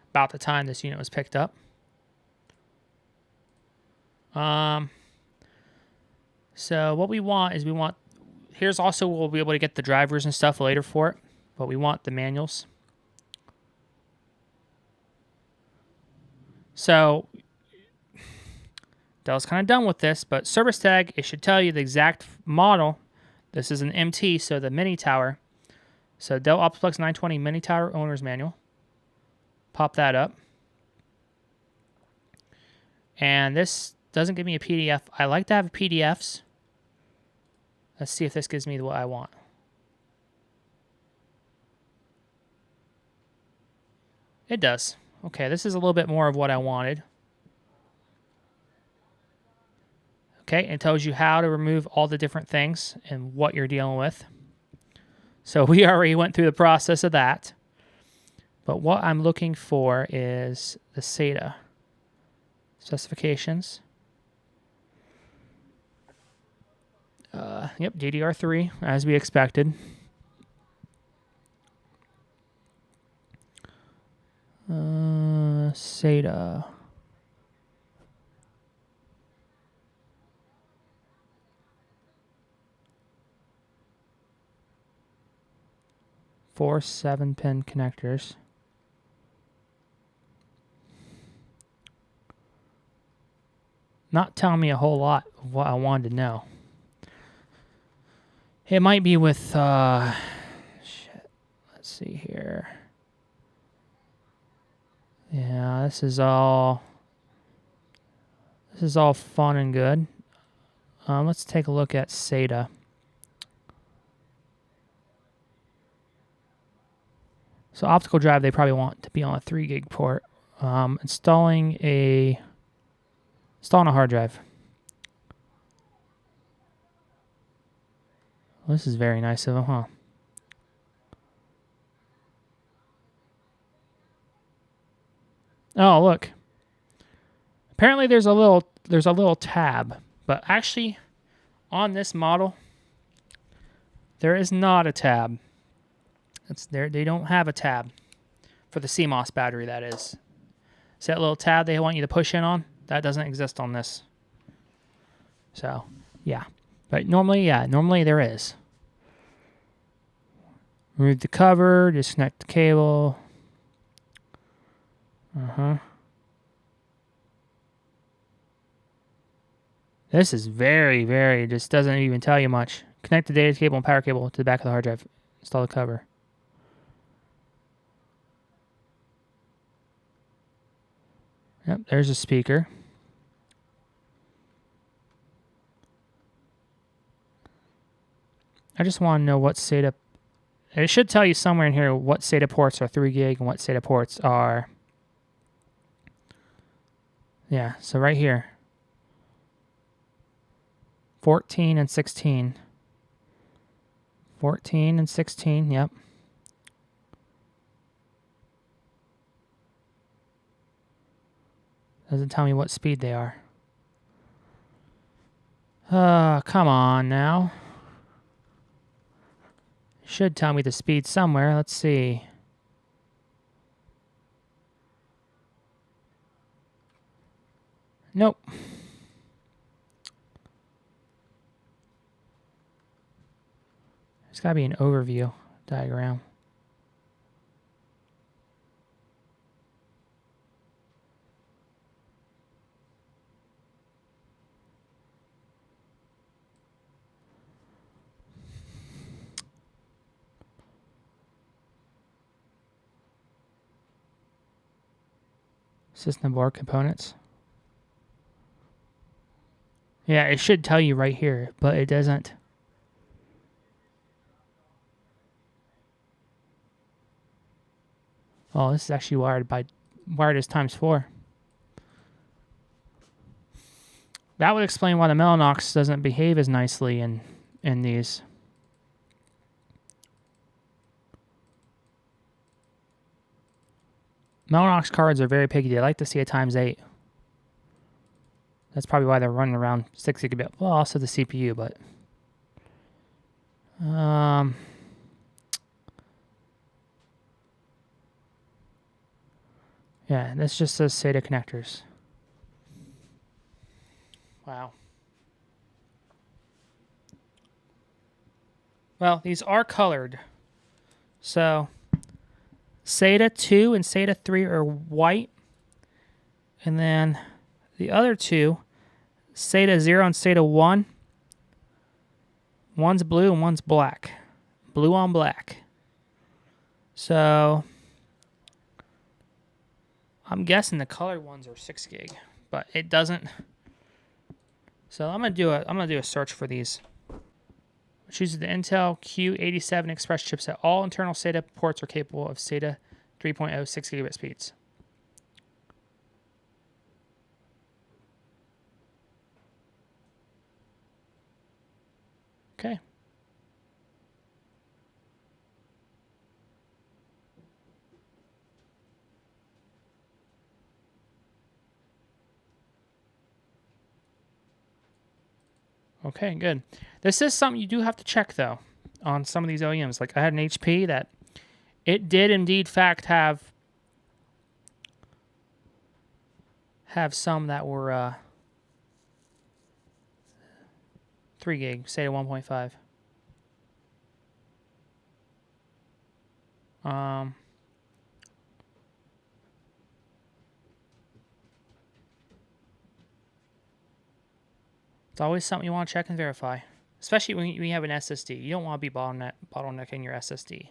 About the time this unit was picked up. So what we want is here's also we'll be able to get the drivers and stuff later for it, but we want the manuals. So Dell's kind of done with this, but service tag, it should tell you the exact model. This is an MT, so the mini tower. So Dell OptiPlex 920 mini tower owner's manual. Pop that up. And this doesn't give me a PDF. I like to have PDFs. Let's see if this gives me what I want. It does. Okay, this is a little bit more of what I wanted. Okay, it tells you how to remove all the different things and what you're dealing with. So we already went through the process of that. But what I'm looking for is the SATA specifications. Yep, DDR3, as we expected. SATA. Four 7-pin connectors. Not telling me a whole lot of what I wanted to know. It might be with, shit, let's see here. Yeah, this is all fun and good. Let's take a look at SATA. So optical drive, they probably want to be on a 3 gig port. Installing a hard drive. Well, this is very nice of them, huh? Oh, look. Apparently there's a little tab, but actually on this model there is not a tab. It's there. They don't have a tab for the CMOS battery, that is. See that little tab they want you to push in on? That doesn't exist on this. So, yeah. But normally there is. Remove the cover, disconnect the cable. This is very, just doesn't even tell you much. Connect the data cable and power cable to the back of the hard drive. Install the cover. Yep, there's a speaker. I just want to know what SATA... It should tell you somewhere in here what SATA ports are 3 gig and what SATA ports are... Yeah, so right here. 14 and 16. 14 and 16, yep. Doesn't tell me what speed they are. Come on now. Should tell me the speed somewhere. Let's see. Nope. There's got to be an overview diagram. System board components. Yeah, it should tell you right here, but it doesn't. Oh, this is actually wired as ×4. That would explain why the Mellanox doesn't behave as nicely in these. Mellanox cards are very picky. They like to see a ×8. That's probably why they're running around 6 gigabit. Well, also the CPU, but yeah, this just says SATA connectors. Wow. Well, these are colored. So SATA 2 and SATA 3 are white. And then the other two, SATA 0 and SATA 1, one's blue and one's black. Blue on black. So I'm guessing the colored ones are 6 gig, but it doesn't. So I'm gonna do a search for these. Choose the Intel Q87 Express chipset. All internal SATA ports are capable of SATA 3.0 6 gigabit speeds. Okay. Okay, good. This is something you do have to check, though, on some of these OEMs. Like, I had an HP that it did indeed fact have some that were 3 gig, SATA 1.5. It's always something you want to check and verify, especially when you have an SSD. You don't want to be bottlenecking your SSD.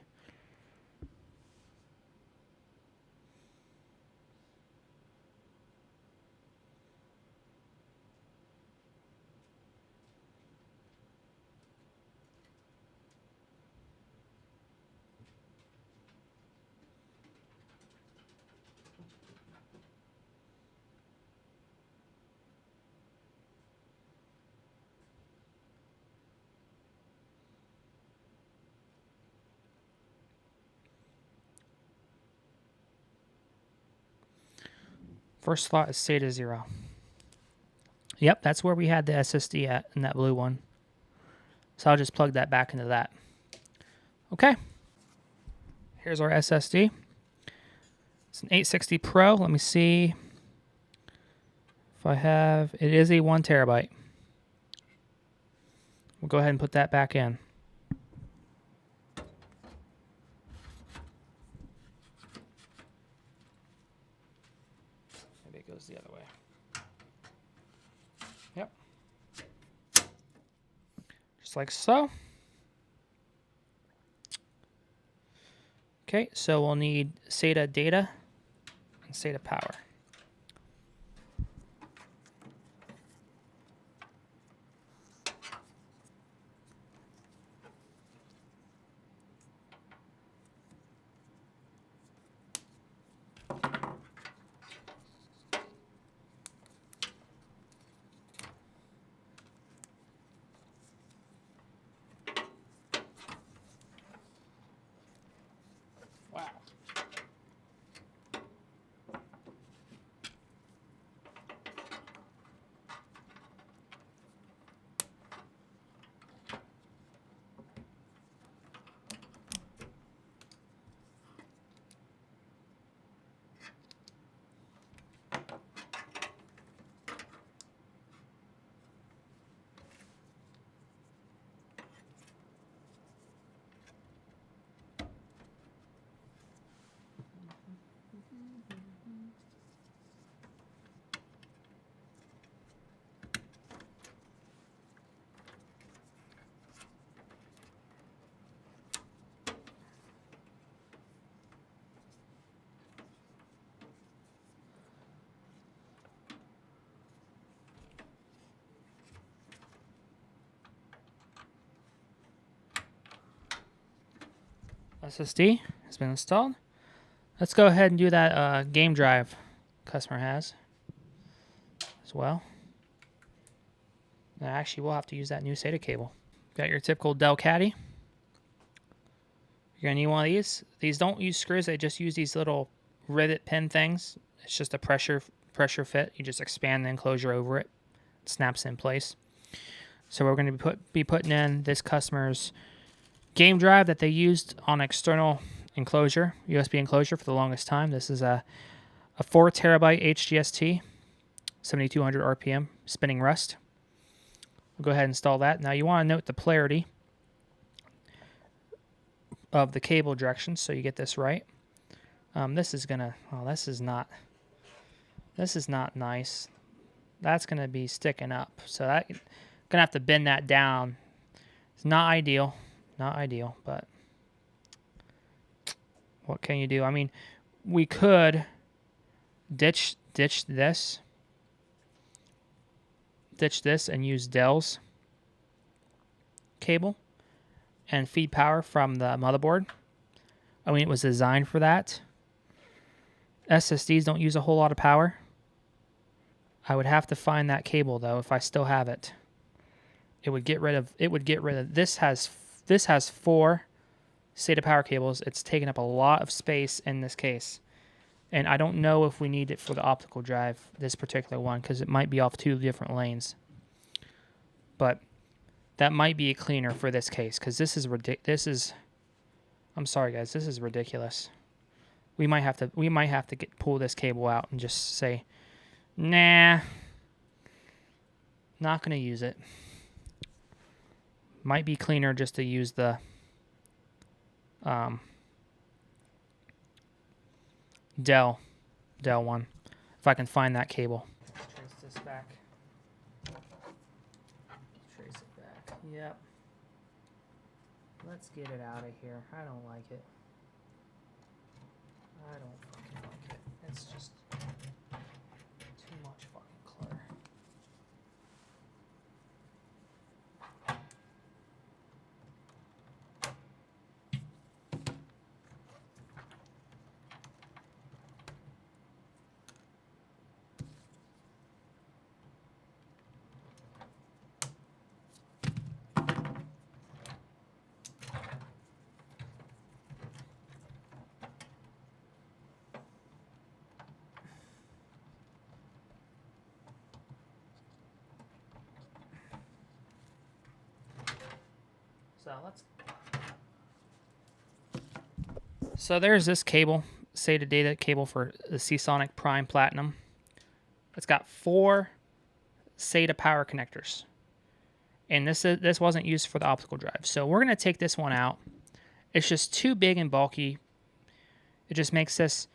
First slot is SATA 0. Yep, that's where we had the SSD at in that blue one. So I'll just plug that back into that. Okay. Here's our SSD. It's an 860 Pro. Let me see if I have... It is a 1 terabyte. We'll go ahead and put that back in. Maybe it goes the other way. Yep. Just like so. Okay, so we'll need SATA data and SATA power. Wow. SSD has been installed. Let's go ahead and do that game drive customer has as well. Now, actually, we'll have to use that new SATA cable. Got your typical Dell Caddy. You're going to need one of these. These don't use screws. They just use these little rivet pin things. It's just a pressure fit. You just expand the enclosure over it. snaps in place. So we're going to be putting in this customer's game drive that they used on external enclosure, USB enclosure for the longest time. This is a 4 terabyte HGST, 7200 RPM, spinning rust. We'll go ahead and install that. Now you want to note the polarity of the cable direction so you get this right. This is gonna, oh, this is not nice. That's gonna be sticking up. So that gonna have to bend that down. It's not ideal, but what can you do? I mean, we could ditch this and use Dell's cable and feed power from the motherboard. I mean, it was designed for that. SSDs don't use a whole lot of power. I would have to find that cable though if I still have it. It would get rid of this has 4 SATA power cables. It's taking up a lot of space in this case. And I don't know if we need it for the optical drive, this particular one, because it might be off 2 different lanes. But that might be a cleaner for this case, because this is I'm sorry guys, this is ridiculous. We might have to pull this cable out and just say, nah, not gonna use it. Might be cleaner just to use the Dell one, if I can find that cable. Trace this back. Trace it back. Yep. Let's get it out of here. I don't like it. I don't fucking like it. It's just too much fucking clutter. So there's this cable, SATA data cable for the Seasonic Prime Platinum. It's got 4 SATA power connectors, and this wasn't used for the optical drive. So we're gonna take this one out. It's just too big and bulky. It just makes it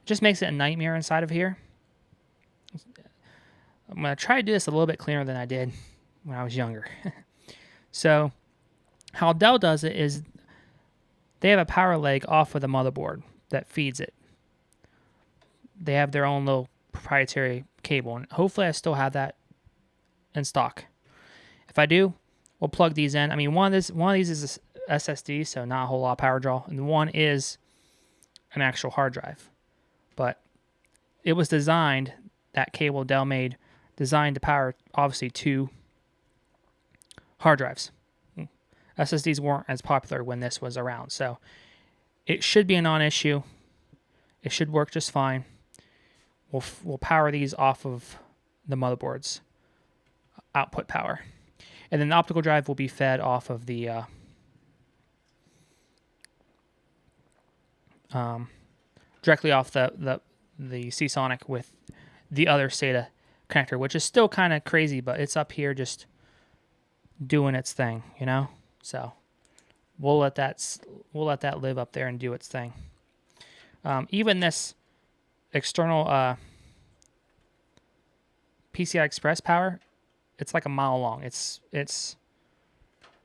a nightmare inside of here. I'm gonna try to do this a little bit cleaner than I did when I was younger. So how Dell does it is they have a power leg off of the motherboard that feeds it. They have their own little proprietary cable, and hopefully I still have that in stock. If I do, we'll plug these in. I mean, one of these is a SSD, so not a whole lot of power draw, and one is an actual hard drive. But it was designed, that cable Dell made, designed to power, obviously, 2 hard drives. SSDs weren't as popular when this was around, so it should be a non-issue. It should work just fine. We'll power these off of the motherboard's output power, and then the optical drive will be fed off of the directly off the Seasonic with the other SATA connector, which is still kind of crazy, but it's up here just doing its thing, you know. So we'll let that live up there and do its thing. Even this external PCI Express power, it's like a mile long. It's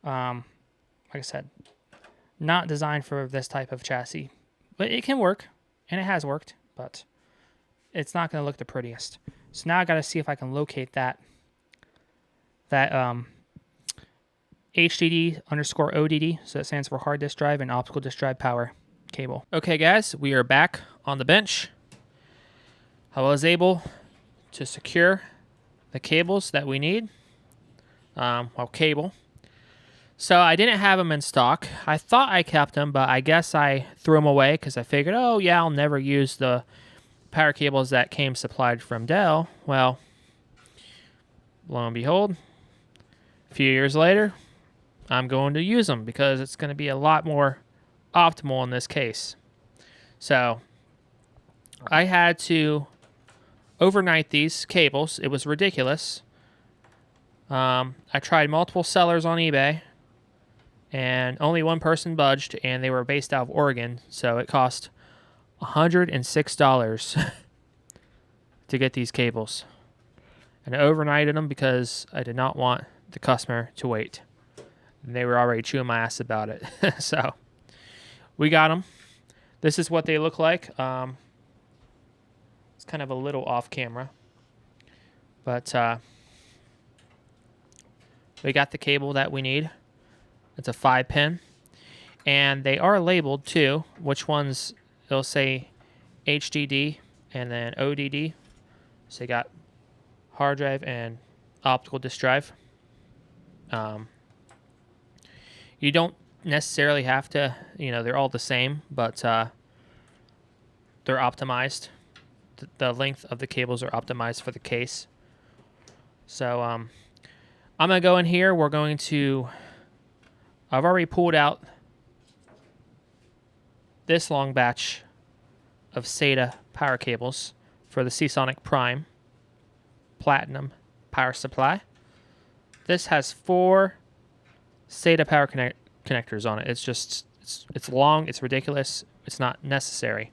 like I said, not designed for this type of chassis, but it can work, and it has worked, but it's not going to look the prettiest. So now I got to see if I can locate that HDD_ODD, so that stands for hard disk drive and optical disk drive power cable. Okay guys, we are back on the bench. I was able to secure the cables that we need. Cable. So I didn't have them in stock. I thought I kept them, but I guess I threw them away because I figured, oh yeah, I'll never use the power cables that came supplied from Dell. Well, Lo and behold, a few years later, I'm going to use them because it's going to be a lot more optimal in this case. So I had to overnight these cables. It was ridiculous. I tried multiple sellers on eBay, and only one person budged, and they were based out of Oregon, so it cost $106 to get these cables. And I overnighted them because I did not want the customer to wait. And they were already chewing my ass about it. So we got them. This is what they look like. It's kind of a little off camera, but we got the cable that we need. It's a 5-pin, and they are labeled too. Which ones? They'll say HDD and then ODD. So you got hard drive and optical disk drive. You don't necessarily have to, they're all the same, but they're optimized. The length of the cables are optimized for the case. So I'm going to go in here. I've already pulled out this long batch of SATA power cables for the Seasonic Prime Platinum power supply. This has 4 SATA power connectors on it. It's long, it's ridiculous, it's not necessary.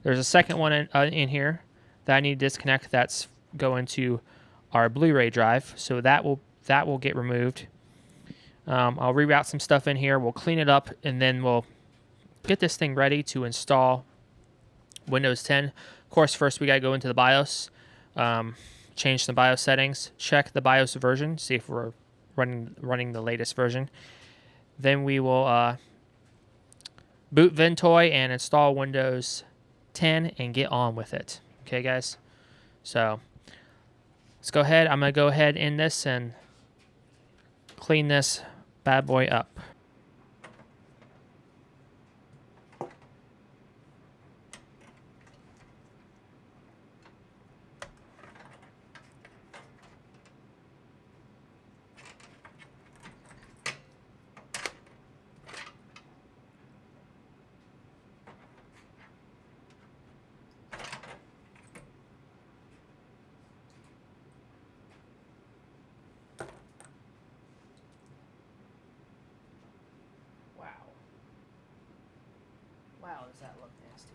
There's a second one in here that I need to disconnect. That's going to our Blu-ray drive, so that will get removed. I'll reroute some stuff in here. We'll clean it up, and then we'll get this thing ready to install Windows 10. Of course, first we gotta go into the BIOS, change some BIOS settings, check the BIOS version, see if we're running the latest version. Then we will boot Ventoy and install Windows 10 and get on with it. Okay, guys? So let's go ahead. I'm going to go ahead in this and clean this bad boy up. Wow, does that look nasty?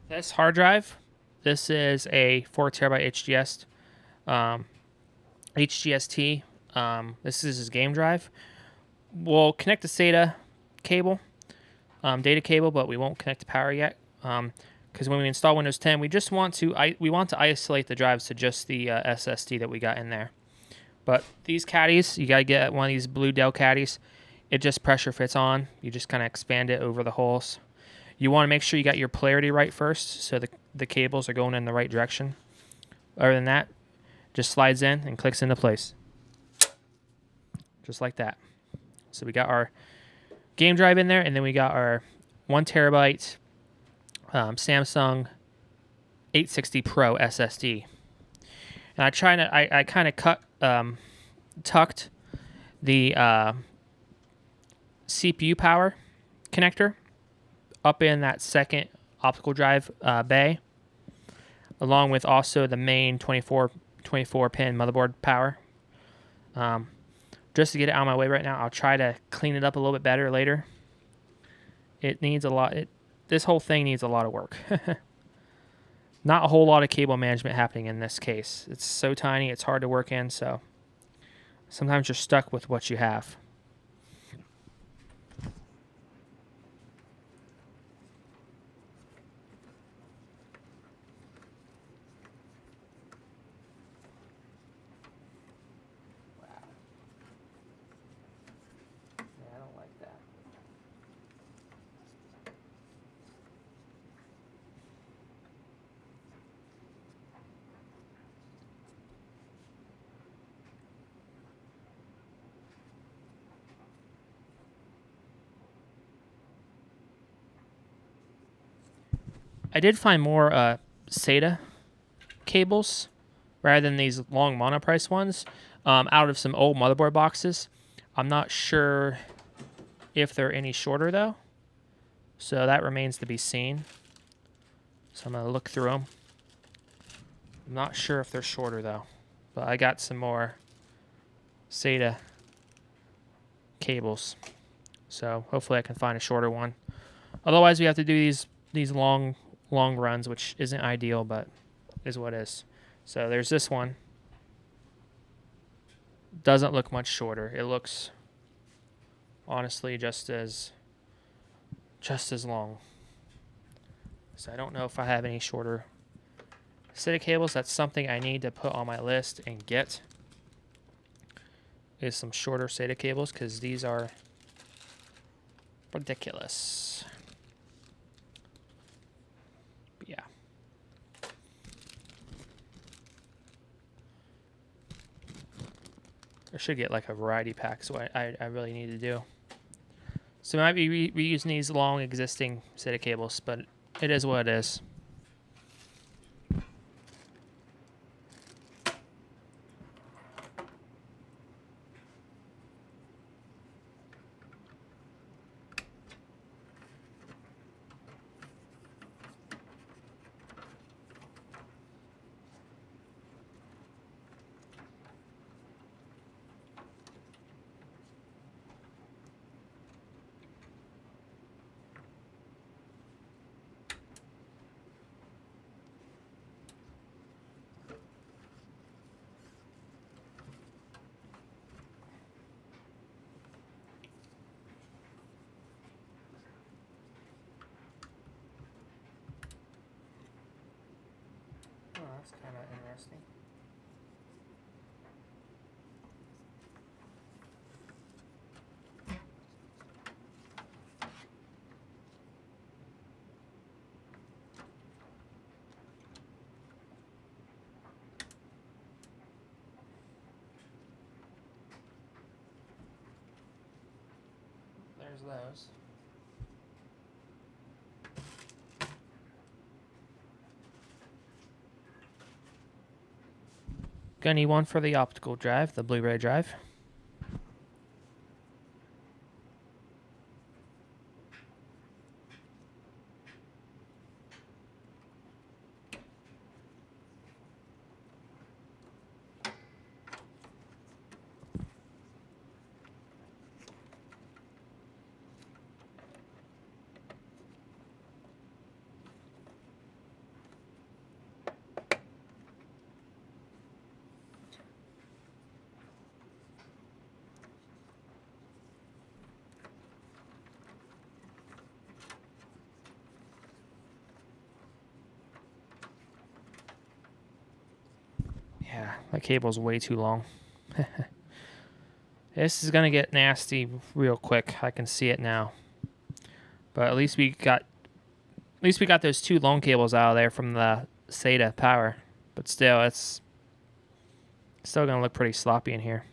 This hard drive, this is a 4 terabyte HGST. This is his game drive. We'll connect the SATA cable, data cable, but we won't connect the power yet. Because when we install Windows 10, we just want to isolate the drives to just the SSD that we got in there. But these caddies, you gotta get one of these blue Dell caddies. It just pressure fits on. You just kind of expand it over the holes. You want to make sure you got your polarity right first, so the cables are going in the right direction. Other than that, just slides in and clicks into place. Just like that. So we got our game drive in there, and then we got our 1 terabyte Samsung 860 Pro SSD. And I kind of tucked the CPU power connector up in that second optical drive bay, along with also the main 24 pin motherboard power. Just to get it out of my way right now, I'll try to clean it up a little bit better later. It needs a lot. This whole thing needs a lot of work. Not a whole lot of cable management happening in this case. It's so tiny, it's hard to work in, so sometimes you're stuck with what you have. I did find more SATA cables rather than these long monoprice ones out of some old motherboard boxes. I'm not sure if they're any shorter though, so that remains to be seen. So I'm going to look through them. I'm not sure if they're shorter though, but I got some more SATA cables, so hopefully I can find a shorter one. Otherwise we have to do these long runs, which isn't ideal, but is what is. So there's this one. Doesn't look much shorter. It looks honestly just as long. So I don't know if I have any shorter SATA cables. That's something I need to put on my list and get, is some shorter SATA cables, because these are ridiculous. But yeah. I should get like a variety pack, so I really need to do. So I might be reusing these long existing SATA cables, but it is what it is. Oh, that's kind of interesting. There's those. Gonna need one for the optical drive, the Blu-ray drive. Yeah, that cable's way too long. This is gonna get nasty real quick. I can see it now. But at least we got those two long cables out of there from the SATA power. But still, it's still gonna look pretty sloppy in here.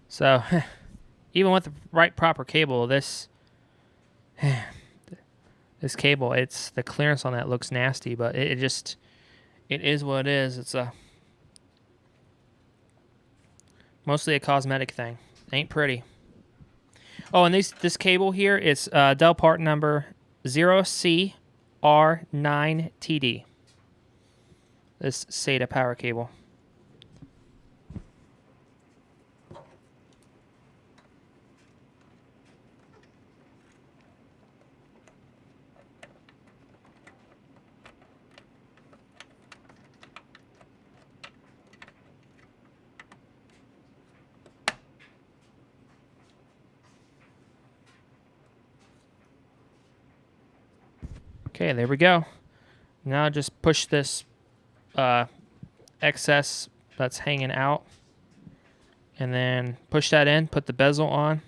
So, even with the right proper cable, this cable, it's the clearance on that looks nasty, but it is what it is. It's mostly a cosmetic thing. Ain't pretty. Oh, and this cable here is Dell part number 0CR9TD. This SATA power cable. Okay, there we go. Now just push this excess that's hanging out, and then push that in, put the bezel on,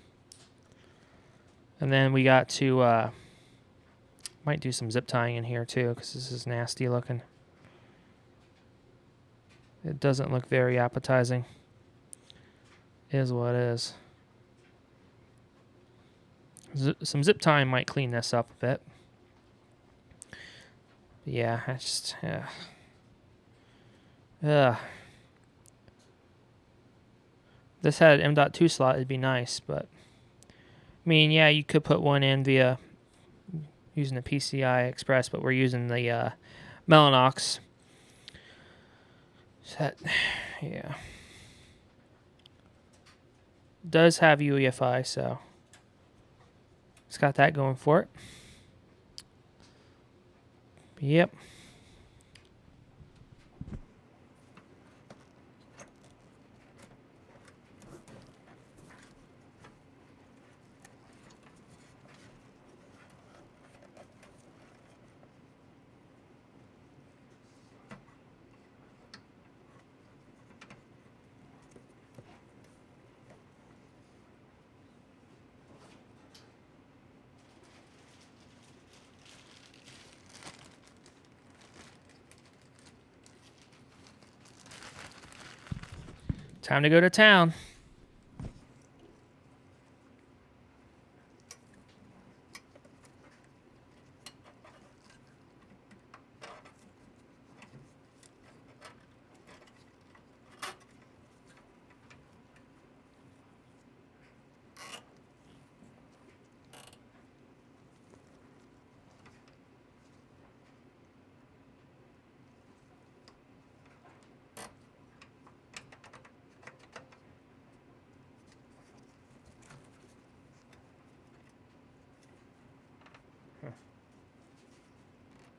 and then we got to might do some zip tying in here too, because this is nasty looking. It doesn't look very appetizing. Is what it is. Some zip tying might clean this up a bit. Yeah, I just this had an M.2 slot, it'd be nice, but I mean, yeah, you could put one in via using the PCI Express, but we're using the Mellanox. Yeah, does have UEFI, so it's got that going for it. Yep. Time to go to town.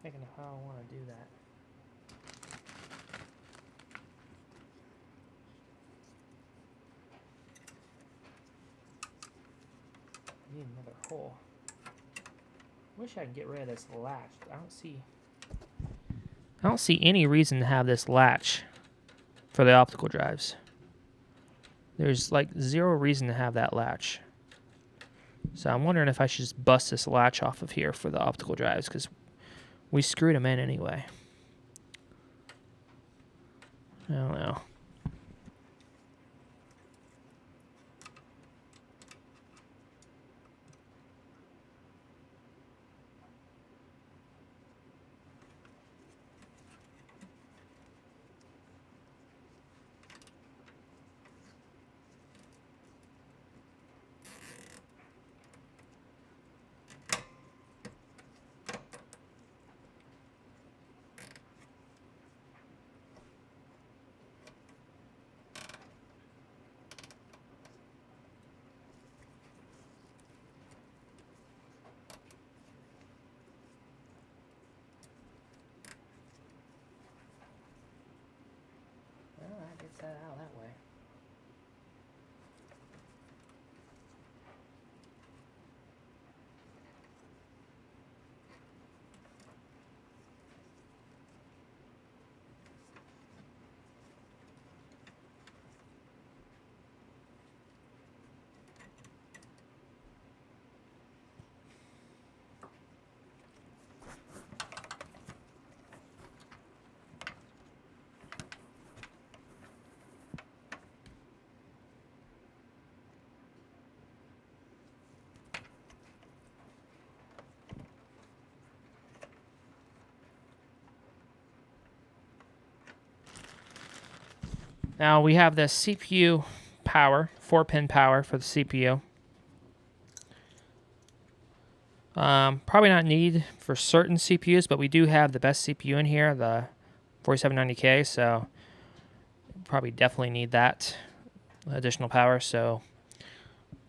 Thinking of how I want to do that. Need another hole. Wish I could get rid of this latch. I don't see any reason to have this latch for the optical drives. There's like zero reason to have that latch. So I'm wondering if I should just bust this latch off of here for the optical drives, because we screwed them in anyway. I don't know. Now we have the CPU power, 4-pin power for the CPU. Probably not need for certain CPUs, but we do have the best CPU in here, the 4790K, so probably definitely need that additional power. So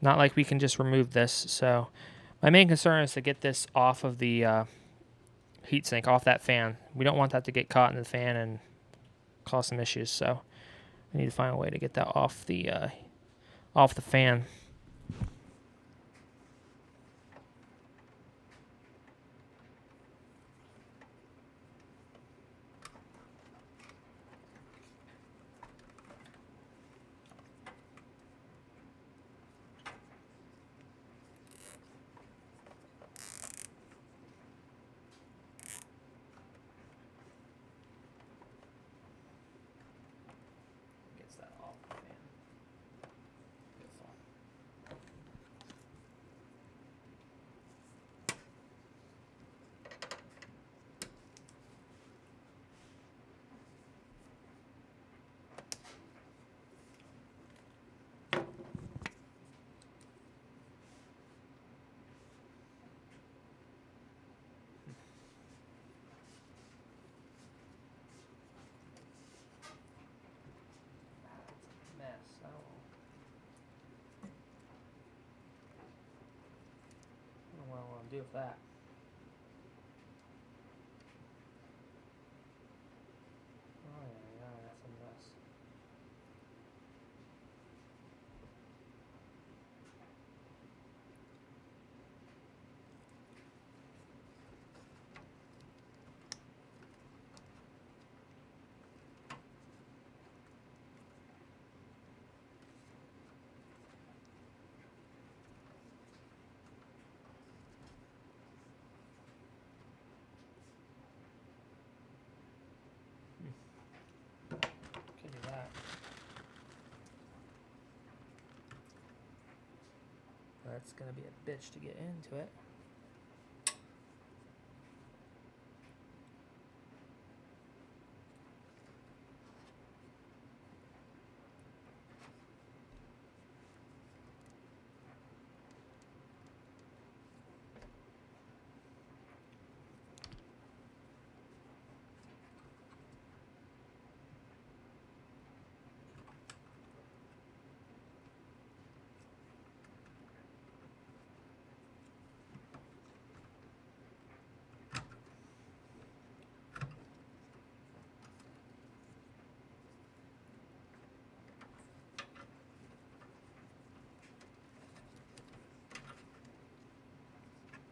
not like we can just remove this. So my main concern is to get this off of the heatsink, off that fan. We don't want that to get caught in the fan and cause some issues. So I need to find a way to get that off the fan. Gets that off the fan. Do with that. Oh yeah, that's a mess. Could do that. That's gonna be a bitch to get into it.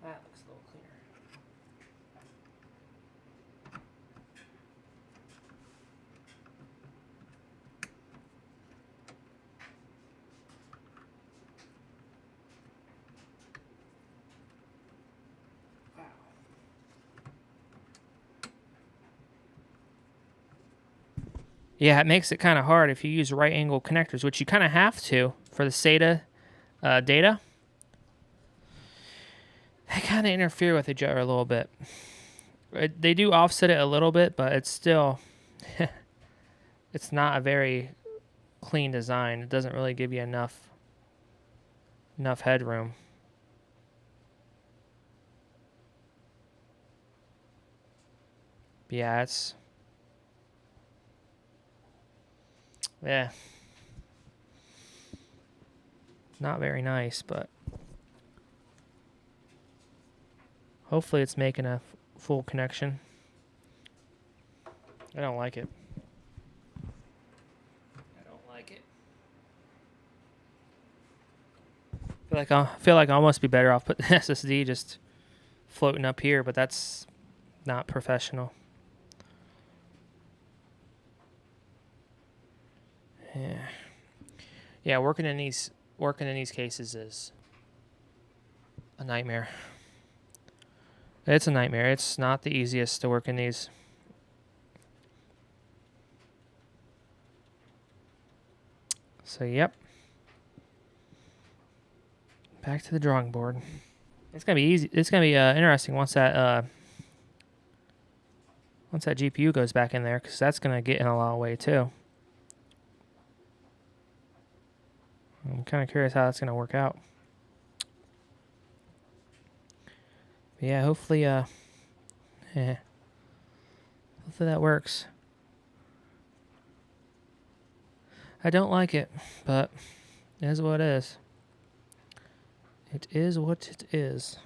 That looks a little cleaner. Wow. Yeah, it makes it kind of hard if you use right angle connectors, which you kind of have to for the SATA data. They kind of interfere with each other a little bit. They do offset it a little bit, but it's still, it's not a very clean design. It doesn't really give you enough headroom. Yeah, yeah, not very nice, but hopefully it's making a full connection. I don't like it. I feel like I almost be better off putting the SSD just floating up here, but that's not professional. Yeah, working in these cases is a nightmare. It's a nightmare. It's not the easiest to work in these. So, yep. Back to the drawing board. It's gonna be easy. It's gonna be interesting once that GPU goes back in there, because that's gonna get in a lot of way too. I'm kind of curious how that's going to work out. But yeah, hopefully hopefully that works. I don't like it, but it is what it is. It is what it is.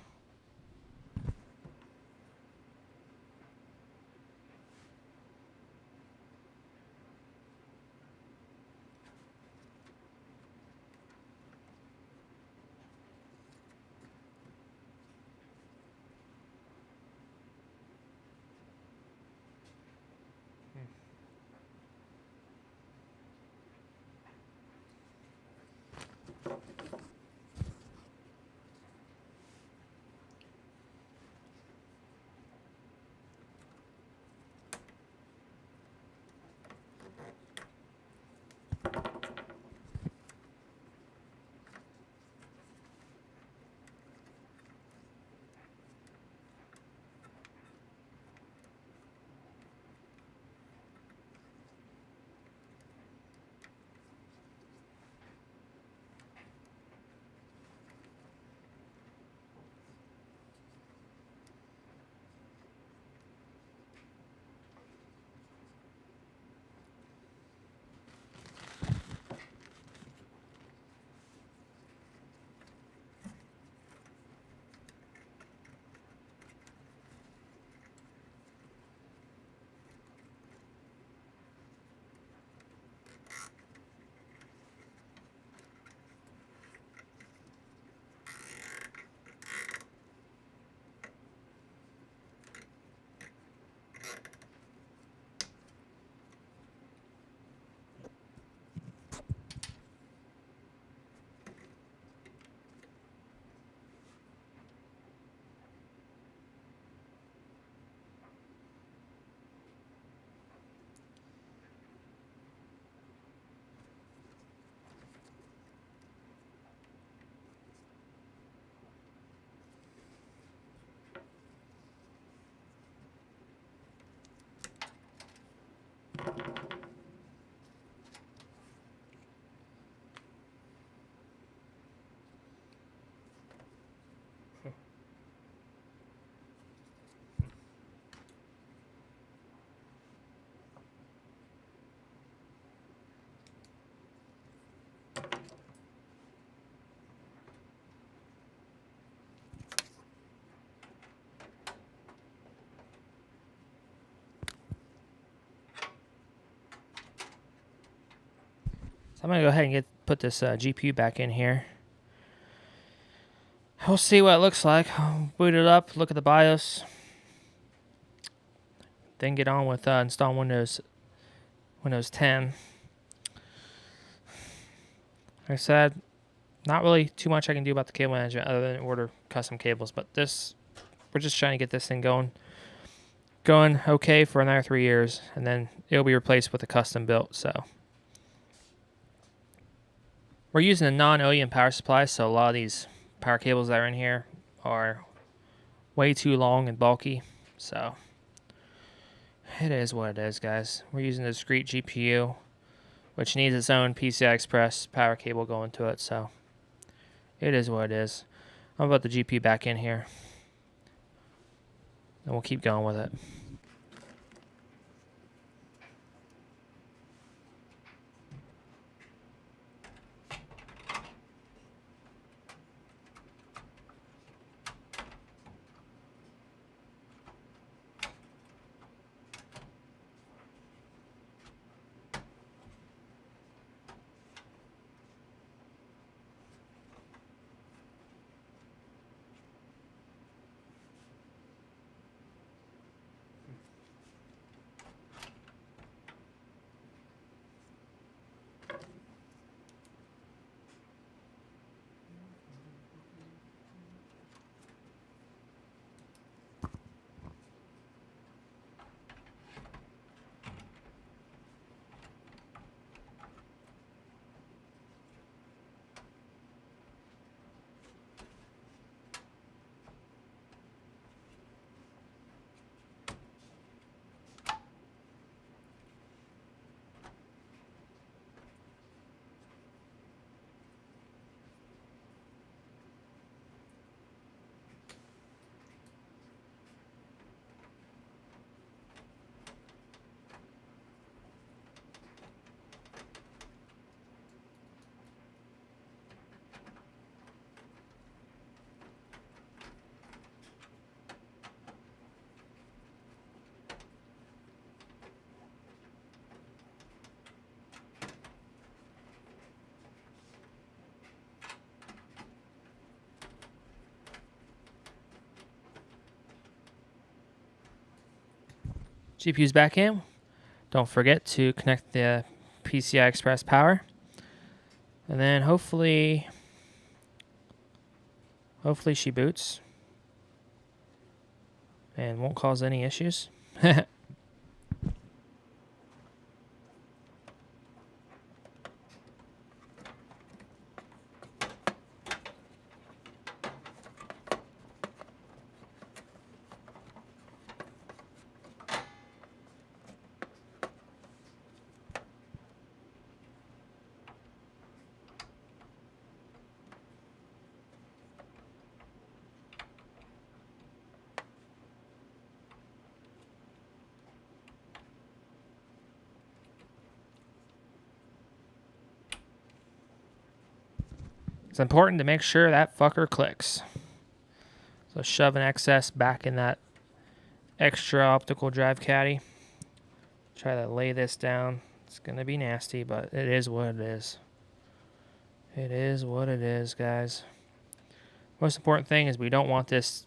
So I'm going to go ahead and put this GPU back in here. We'll see what it looks like. I'll boot it up, look at the BIOS, then get on with installing Windows 10. Like I said, not really too much I can do about the cable management other than order custom cables, but we're just trying to get this thing going okay for another 3 years, and then it'll be replaced with a custom built. So we're using a non-OEM power supply, so a lot of these power cables that are in here are way too long and bulky. So it is what it is, guys. We're using a discrete GPU, which needs its own PCI Express power cable going to it, so it is what it is. I'll put the GPU back in here, and we'll keep going with it. GPU's back in. Don't forget to connect the PCI Express power. And then hopefully she boots and won't cause any issues. It's important to make sure that fucker clicks. So shove an excess back in that extra optical drive caddy. Try to lay this down. It's going to be nasty, but it is what it is. It is what it is, guys. Most important thing is we don't want this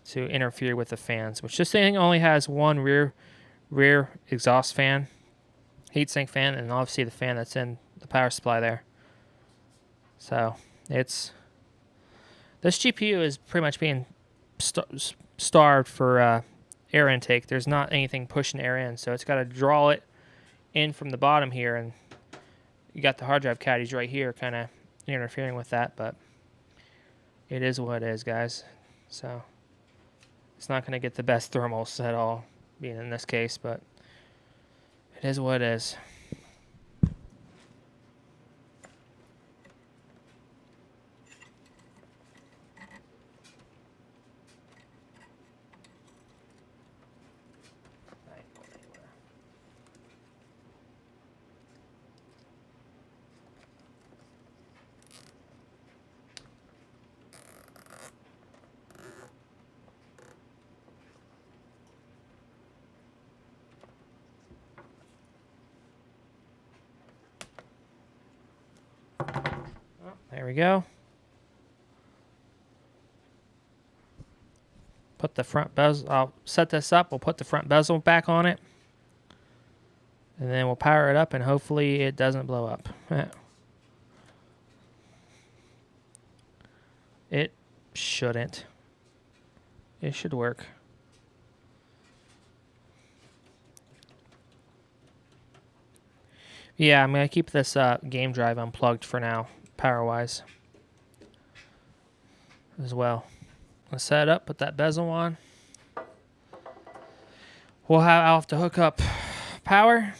to interfere with the fans, which this thing only has one rear exhaust fan, heatsink fan, and obviously the fan that's in the power supply there. So this GPU is pretty much being starved for air intake. There's not anything pushing air in, so it's got to draw it in from the bottom here, and you got the hard drive caddies right here kind of interfering with that, but it is what it is, guys. So it's not going to get the best thermals at all, being in this case, but it is what it is. There we go. Put the front bezel. I'll set this up. We'll put the front bezel back on it. And then we'll power it up and hopefully it doesn't blow up. It shouldn't. It should work. Yeah, I'm going to keep this game drive unplugged for now, power-wise, as well. Let's set it up, put that bezel on. I'll have to hook up power.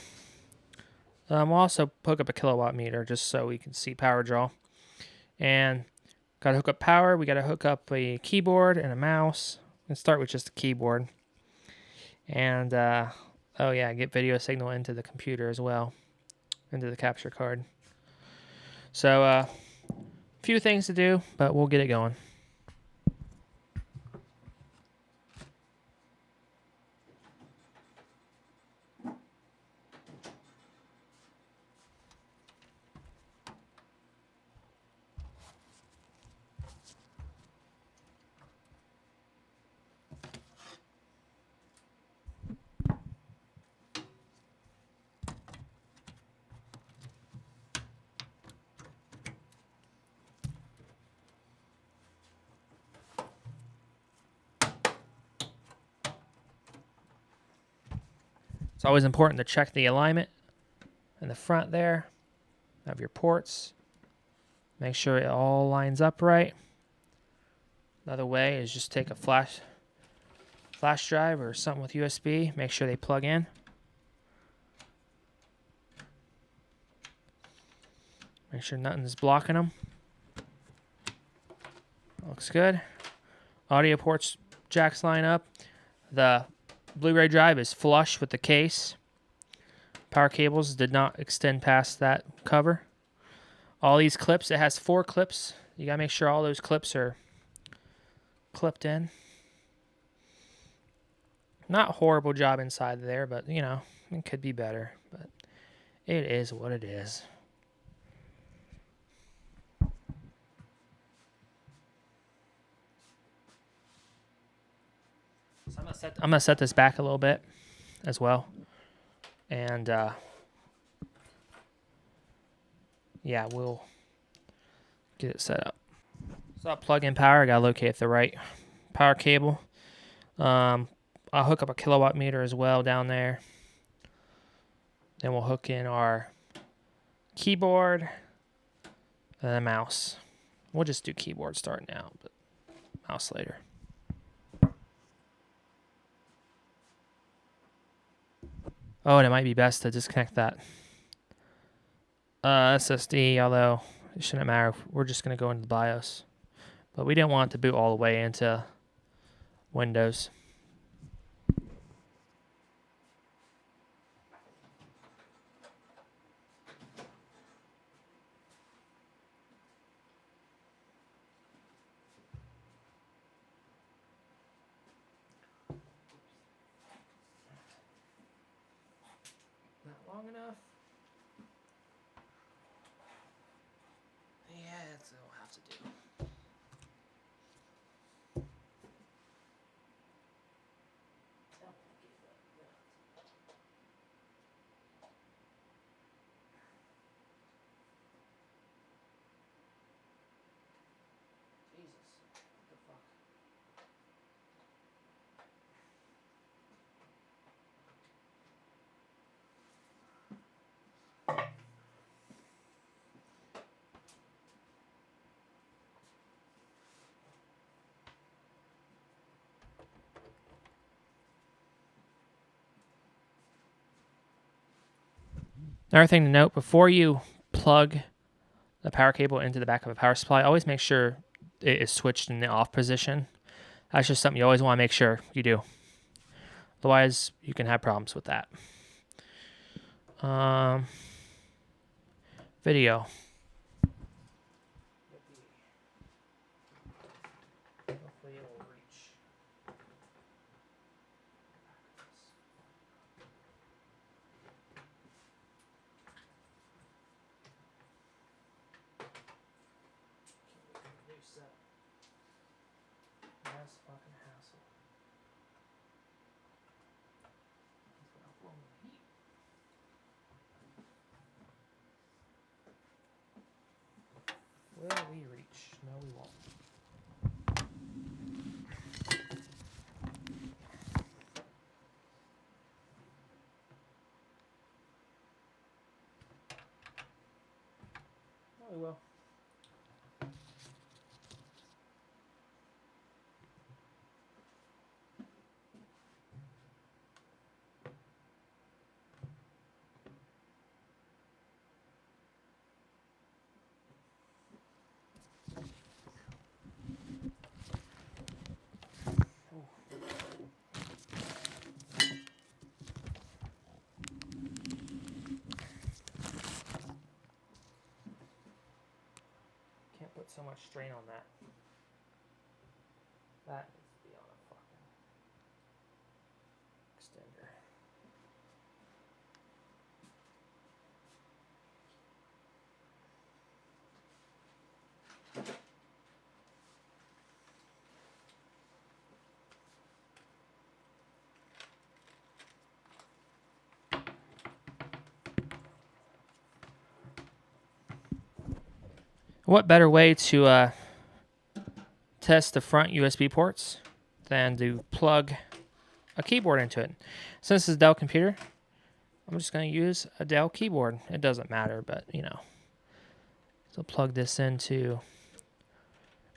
We'll also hook up a kilowatt meter just so we can see power draw. And got to hook up power. We got to hook up a keyboard and a mouse. Let's start with just a keyboard. And, oh yeah, get video signal into the computer as well, into the capture card. So, a few things to do, but we'll get it going. It's always important to check the alignment in the front there of your ports. Make sure it all lines up right. Another way is just take a flash drive or something with USB. Make sure they plug in. Make sure nothing's blocking them. Looks good. Audio ports jacks line up. The Blu-ray drive is flush with the case. Power cables did not extend past that cover. All these clips, it has 4 clips. You gotta make sure all those clips are clipped in. Not a horrible job inside there, but you know, it could be better. But it is what it is. So I'm gonna set this back a little bit. as well. And yeah, we'll get it set up. So I'll plug in power. I gotta locate the right power cable. I'll hook up a kilowatt meter as well down there. Then we'll hook in our keyboard and a mouse. We'll just do keyboard starting out, but mouse later. Oh, and it might be best to disconnect that SSD, although it shouldn't matter. We're just going to go into the BIOS. But we didn't want it to boot all the way into Windows. Not long enough. Yeah, that's what we'll have to do. Jesus, what the fuck? Another thing to note, before you plug the power cable into the back of a power supply, always make sure it is switched in the off position. That's just something you always want to make sure you do. Otherwise, you can have problems with that. Video. Hopefully it will reach. That's fucking hassle. Will we reach? No, we won't. No, we will. Can't put so much strain on that. That needs to be on a fucking extender. What better way to test the front USB ports than to plug a keyboard into it? Since it's a Dell computer, I'm just going to use a Dell keyboard. It doesn't matter, but you know. So plug this into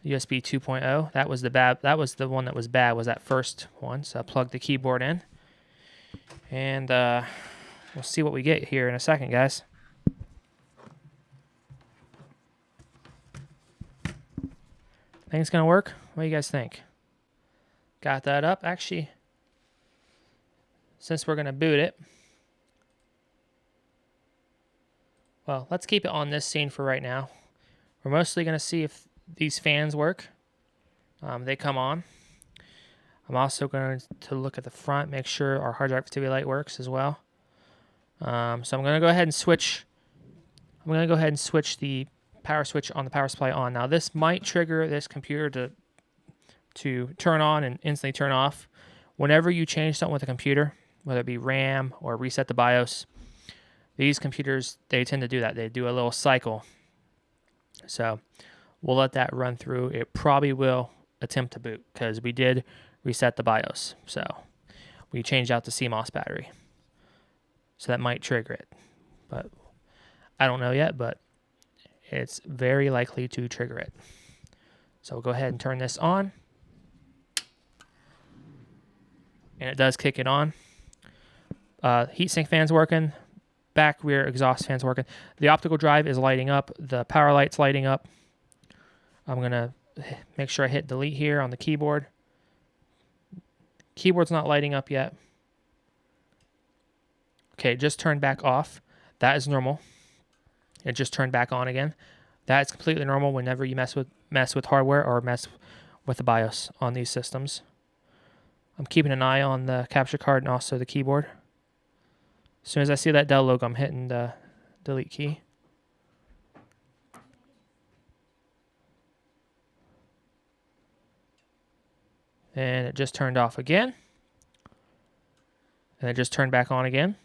USB 2.0. That was the bad. That was the one that was bad. Was that first one? So I plug the keyboard in, and we'll see what we get here in a second, guys. Think it's gonna work? What do you guys think? Got that up. Actually, since we're gonna boot it, well, let's keep it on this scene for right now. We're mostly gonna see if these fans work. They come on. I'm also going to look at the front, make sure our hard drive activity light works as well. So I'm gonna go ahead and switch. I'm gonna go ahead and switch the power switch on the power supply on. Now this might trigger this computer to turn on and instantly turn off. Whenever you change something with a computer, whether it be RAM or reset the BIOS. These computers, they tend to do that. They do a little cycle. So we'll let that run through. It probably will attempt to boot because we did reset the BIOS. So we changed out the CMOS battery. So that might trigger it. But I don't know yet, but it's very likely to trigger it. So we'll go ahead and turn this on. And it does kick it on. Heatsink fan's working. Back rear exhaust fan's working. The optical drive is lighting up. The power light's lighting up. I'm going to make sure I hit delete here on the keyboard. Keyboard's not lighting up yet. Okay, it just turned back off. That is normal. It just turned back on again. That is completely normal whenever you mess with hardware or mess with the BIOS on these systems. I'm keeping an eye on the capture card and also the keyboard. As soon as I see that Dell logo, I'm hitting the delete key. And it just turned off again. And it just turned back on again.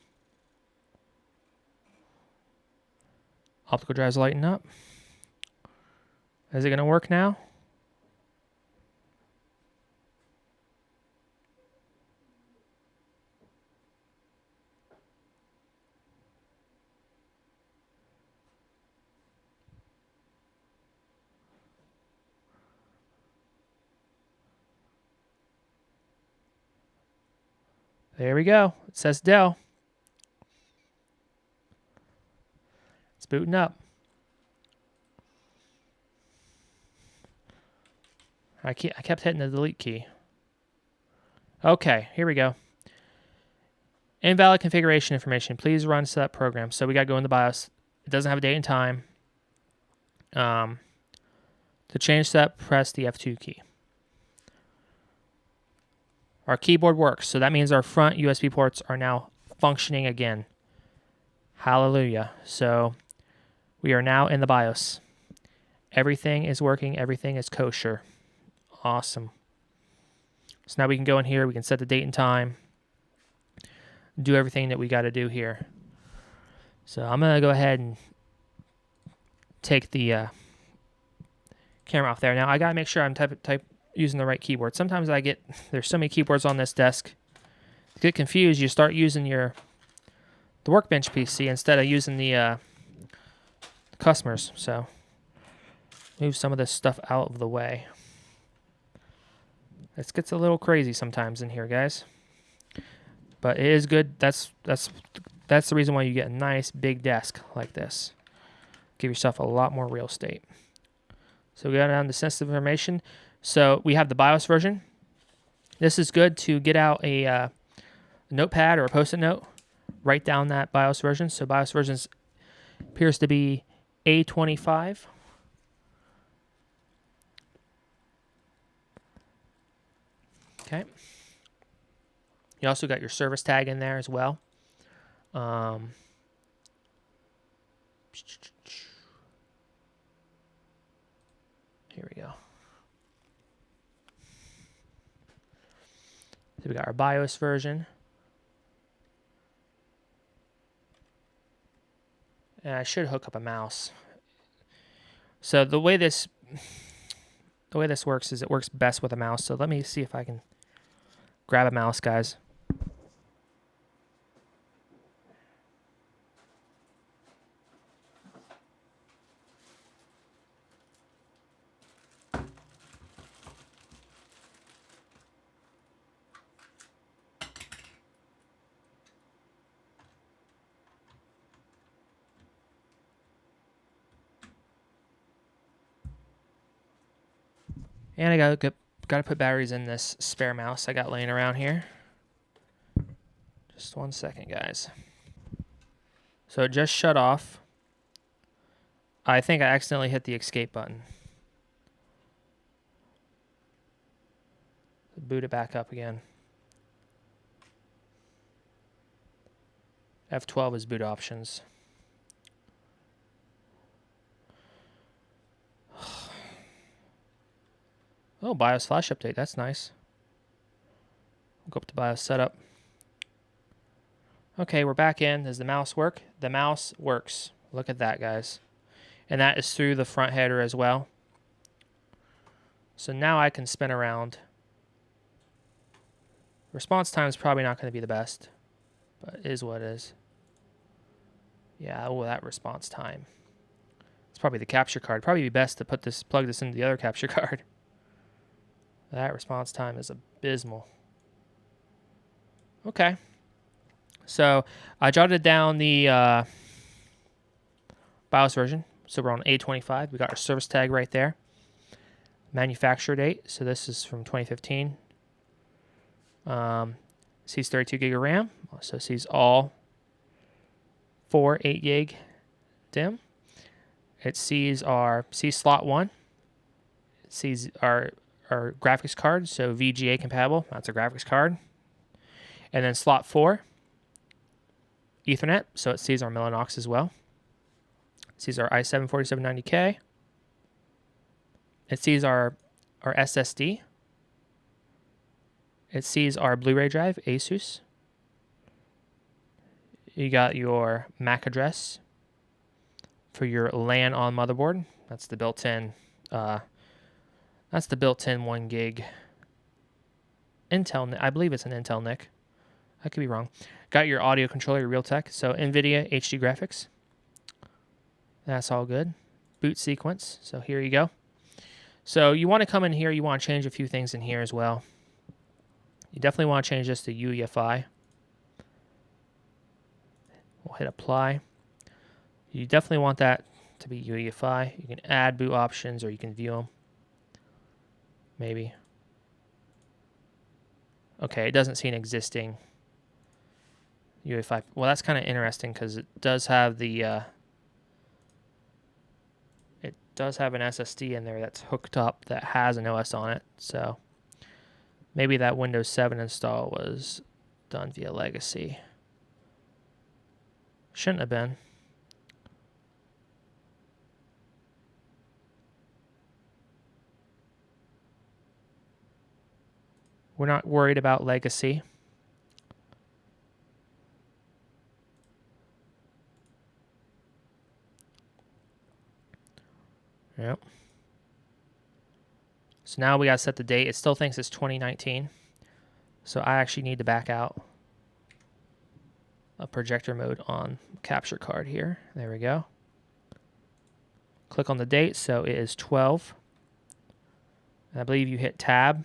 Optical drive's lighting up. Is it going to work now? There we go. It says Dell. It's booting up. I kept hitting the delete key. Okay, here we go. Invalid configuration information. Please run setup program. So we got to go in the BIOS. It doesn't have a date and time. To change setup, press the F2 key. Our keyboard works, so that means our front USB ports are now functioning again. Hallelujah. So we are now in the BIOS. Everything is working. Everything is kosher. Awesome. So now we can go in here. We can set the date and time. Do everything that we got to do here. So I'm going to go ahead and take the camera off there. Now I got to make sure I'm using the right keyboard. Sometimes there's so many keyboards on this desk. You get confused, you start using the workbench PC instead of using the customers. So move some of this stuff out of the way. This gets a little crazy sometimes in here, guys. But it is good. That's the reason why you get a nice big desk like this. Give yourself a lot more real estate. So we got down to sensitive information. So we have the BIOS version. This is good to get out a notepad or a post-it note. Write down that BIOS version. So BIOS version appears to be A25. Okay. You also got your service tag in there as well. Here we go. So we got our BIOS version. And I should hook up a mouse. So the way this works is it works best with a mouse. So let me see if I can grab a mouse, guys. And I got to put batteries in this spare mouse I got laying around here. Just 1 second, guys. So it just shut off. I think I accidentally hit the escape button. Boot it back up again. F12 is boot options. Oh, BIOS flash update. That's nice. We'll go up to BIOS setup. Okay, we're back in. Does the mouse work? The mouse works. Look at that, guys. And that is through the front header as well. So now I can spin around. Response time is probably not going to be the best, but it is what it is. Yeah, oh, that response time. It's probably the capture card. Probably be best to plug this into the other capture card. That response time is abysmal. Okay. So I jotted down the BIOS version. So we're on A25. We got our service tag right there. Manufacturer date. So this is from 2015. Sees 32 gig of RAM. So sees all 4 8 gig DIMM. It sees slot 1. It sees our graphics card, so VGA compatible. That's a graphics card. And then slot 4, Ethernet, so it sees our Mellanox as well. It sees our i7 4790K. It sees our SSD. It sees our Blu-ray drive, Asus. You got your MAC address for your LAN on motherboard. That's the built-in 1 gig Intel. I believe it's an Intel NIC. I could be wrong. Got your audio controller, your Realtek. So NVIDIA HD graphics. That's all good. Boot sequence. So here you go. So you want to come in here. You want to change a few things in here as well. You definitely want to change this to UEFI. We'll hit apply. You definitely want that to be UEFI. You can add boot options or you can view them. Maybe. Okay, it doesn't see an existing UEFI. Well, that's kind of interesting because it does have the an SSD in there that's hooked up that has an OS on it. So maybe that Windows 7 install was done via legacy. Shouldn't have been. We're not worried about legacy. Yep. So now we got to set the date. It still thinks it's 2019. So I actually need to back out a projector mode on capture card here. There we go. Click on the date. So it is 12. And I believe you hit tab.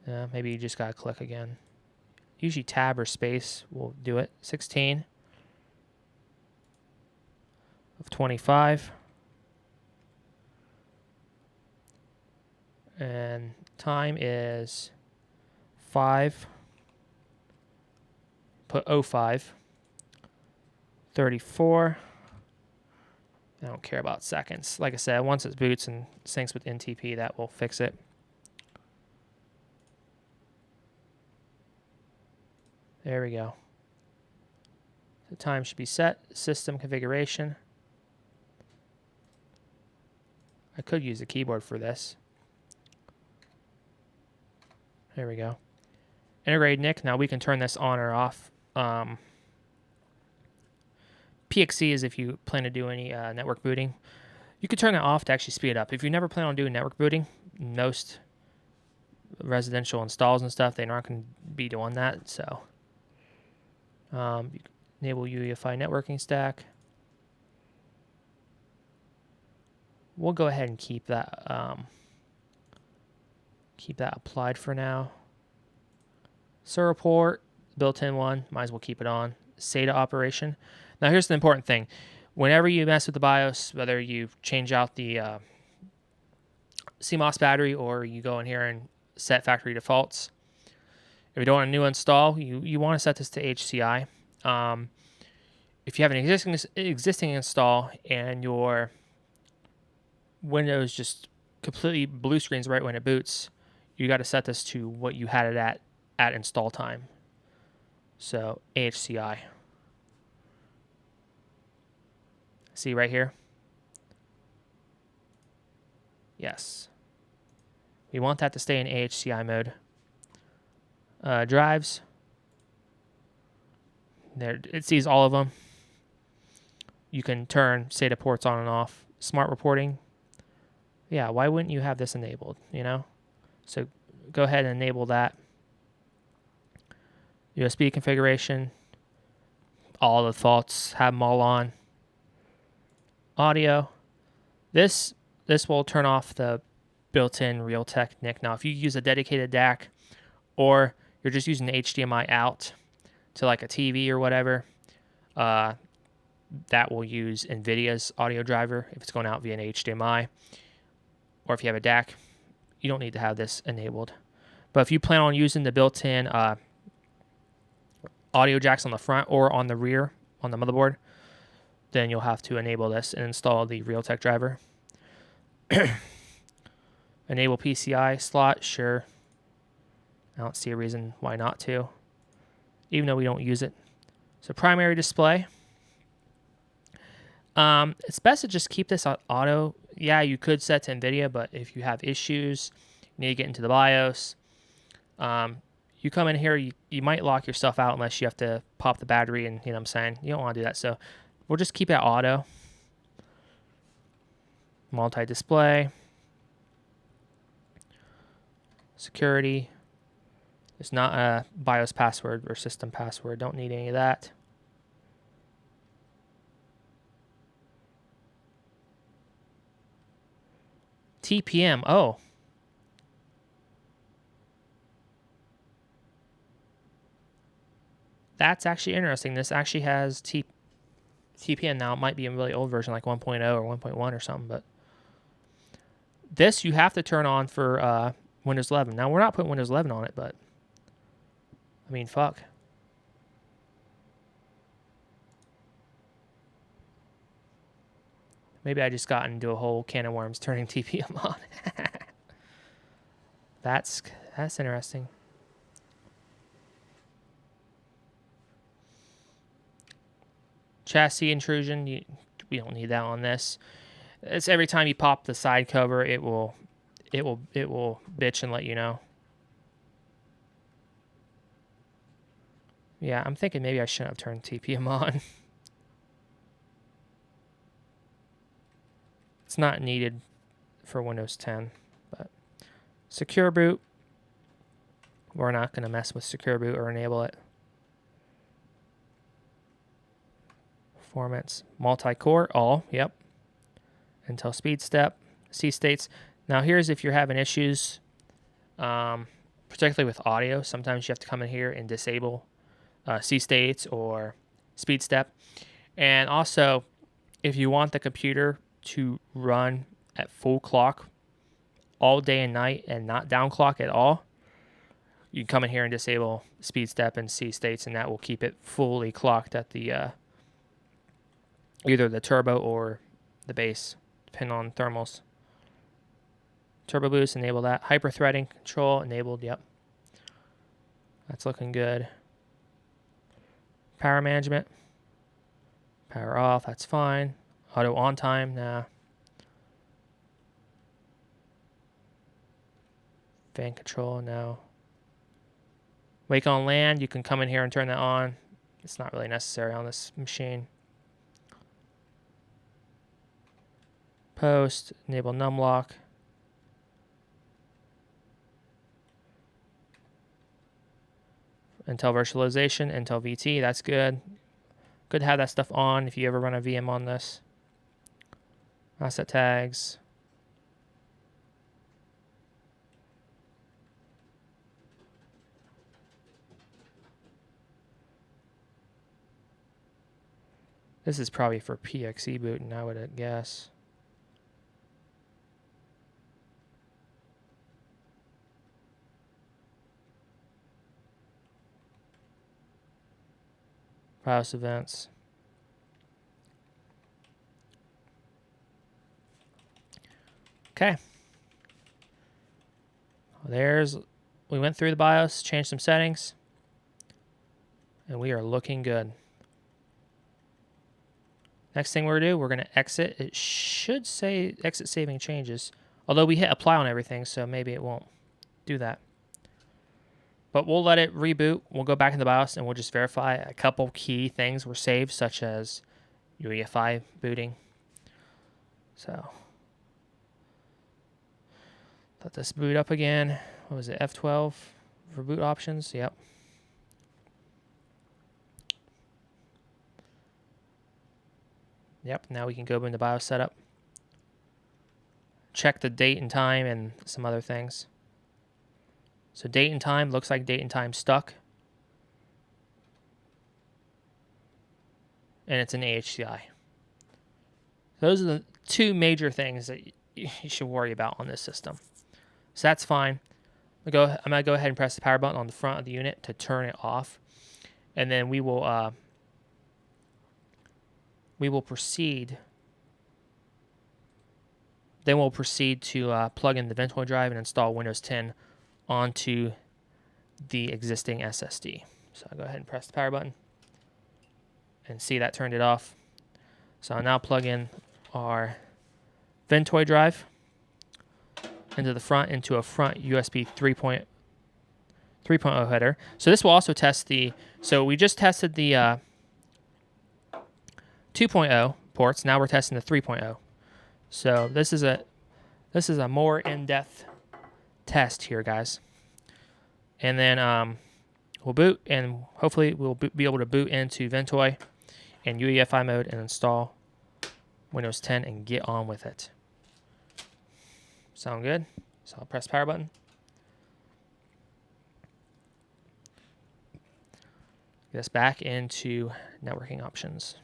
Maybe you just got to click again. Usually tab or space will do it. 16 of 25. And time is 5. Put 05. 34. I don't care about seconds. Like I said, once it boots and syncs with NTP, that will fix it. There we go. The time should be set. System configuration. I could use the keyboard for this. There we go. Integrated NIC. Now we can turn this on or off. PXC is if you plan to do any network booting. You could turn it off to actually speed it up. If you never plan on doing network booting, most residential installs and stuff, they're not going to be doing that. So enable UEFI networking stack. We'll go ahead and keep that applied for now. Serial port, built-in one, might as well keep it on. SATA operation. Now here's the important thing. Whenever you mess with the BIOS, whether you change out the CMOS battery or you go in here and set factory defaults, if you don't want a new install, you want to set this to HCI. If you have an existing install and your Windows just completely blue screens right when it boots, you got to set this to what you had it at install time. So AHCI. See right here? Yes. We want that to stay in AHCI mode. Drives. There, it sees all of them. You can turn SATA ports on and off. Smart reporting. Yeah, why wouldn't you have this enabled, you know? So go ahead and enable that. USB configuration. All the defaults, have them all on. Audio. This will turn off the built-in Realtek NIC. Now, if you use a dedicated DAC or you're just using HDMI out to like a TV or whatever, that will use NVIDIA's audio driver if it's going out via an HDMI. Or if you have a DAC, you don't need to have this enabled. But if you plan on using the built-in audio jacks on the front or on the rear on the motherboard, then you'll have to enable this and install the Realtek driver. Enable PCI slot, sure. I don't see a reason why not to, even though we don't use it. So primary display. It's best to just keep this on auto. Yeah, you could set to NVIDIA, but if you have issues, you need to get into the BIOS. You come in here, you might lock yourself out unless you have to pop the battery, and you know what I'm saying? You don't want to do that, so we'll just keep it auto. Multi-display. Security. It's not a BIOS password or system password. Don't need any of that. TPM. Oh. That's actually interesting. This actually has TPM now. It might be a really old version like 1.0 or 1.1 or something, but this you have to turn on for Windows 11. Now, we're not putting Windows 11 on it, but I mean, fuck. Maybe I just got into a whole can of worms turning TPM on. That's interesting. Chassis intrusion, we don't need that on this. It's every time you pop the side cover, it will bitch and let you know. Yeah, I'm thinking maybe I shouldn't have turned TPM on. It's not needed for Windows 10, but secure boot. We're not going to mess with secure boot or enable it. Performance, multi-core, all, yep. Intel speed step, C states. Now here's if you're having issues, particularly with audio. Sometimes you have to come in here and disable C states or speed step. And also, if you want the computer to run at full clock all day and night and not down clock at all, you can come in here and disable speed step and C states, and that will keep it fully clocked at the either the turbo or the base, depending on thermals. Turbo boost, enable that. Hyper threading control enabled, yep. That's looking good. Power management. Power off, that's fine. Auto on time, nah. Fan control, no. Wake on LAN, you can come in here and turn that on. It's not really necessary on this machine. Post, enable numlock. Intel virtualization, Intel VT, that's good. Good to have that stuff on if you ever run a VM on this. Asset tags. This is probably for PXE booting, I would guess. BIOS events. Okay. We went through the BIOS, changed some settings, and we are looking good. Next thing we're going to do, we're going to exit. It should say exit saving changes, although we hit apply on everything, so maybe it won't do that. But we'll let it reboot. We'll go back in the BIOS and we'll just verify a couple key things were saved, such as UEFI booting. So let this boot up again. What was it, F12 for boot options? Yep. Yep, now we can go into BIOS setup. Check the date and time and some other things. So date and time, looks like date and time stuck. And it's an AHCI. Those are the two major things that you should worry about on this system. So that's fine. I'm going to go ahead and press the power button on the front of the unit to turn it off. And then we will proceed. Then we'll proceed to plug in the Ventoy drive and install Windows 10 onto the existing SSD. So I'll go ahead and press the power button and see that turned it off. So I'll now plug in our Ventoy drive into the front, into a front USB 3.0 header. So this will also test the, so we just tested the 2.0 ports, now we're testing the 3.0. So this is a more in-depth test here, guys. And then we'll boot, and hopefully we'll be able to boot into Ventoy and UEFI mode and install Windows 10 and get on with it. Sound good? So I'll press power button. Get us back into networking options,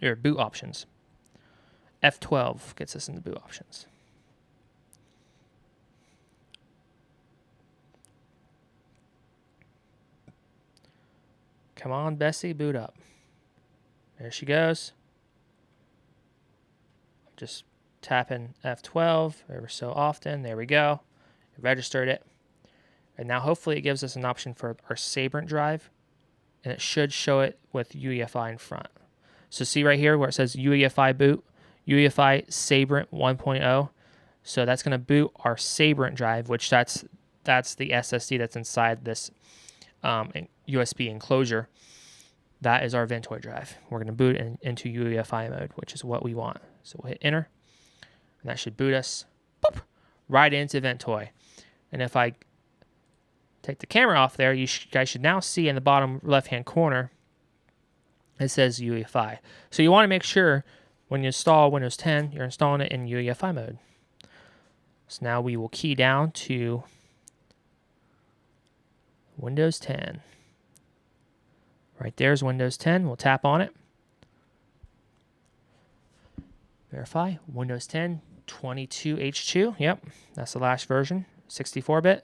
or boot options. F12 gets us into boot options. Come on, Bessie, boot up. There she goes. Just tapping F12 ever so often. There we go. It registered it. And now hopefully it gives us an option for our Sabrent drive. And it should show it with UEFI in front. So see right here where it says UEFI boot, UEFI Sabrent 1.0. So that's going to boot our Sabrent drive, which that's the SSD that's inside this USB enclosure. That is our Ventoy drive. We're going to boot into UEFI mode, which is what we want. So we'll hit enter, and that should boot us right into Ventoy. And if I take the camera off there, you guys should now see in the bottom left-hand corner, it says UEFI. So you want to make sure when you install Windows 10, you're installing it in UEFI mode. So now we will key down to Windows 10. Right there's Windows 10. We'll tap on it. Verify. Windows 10 22H2. Yep, that's the last version. 64-bit.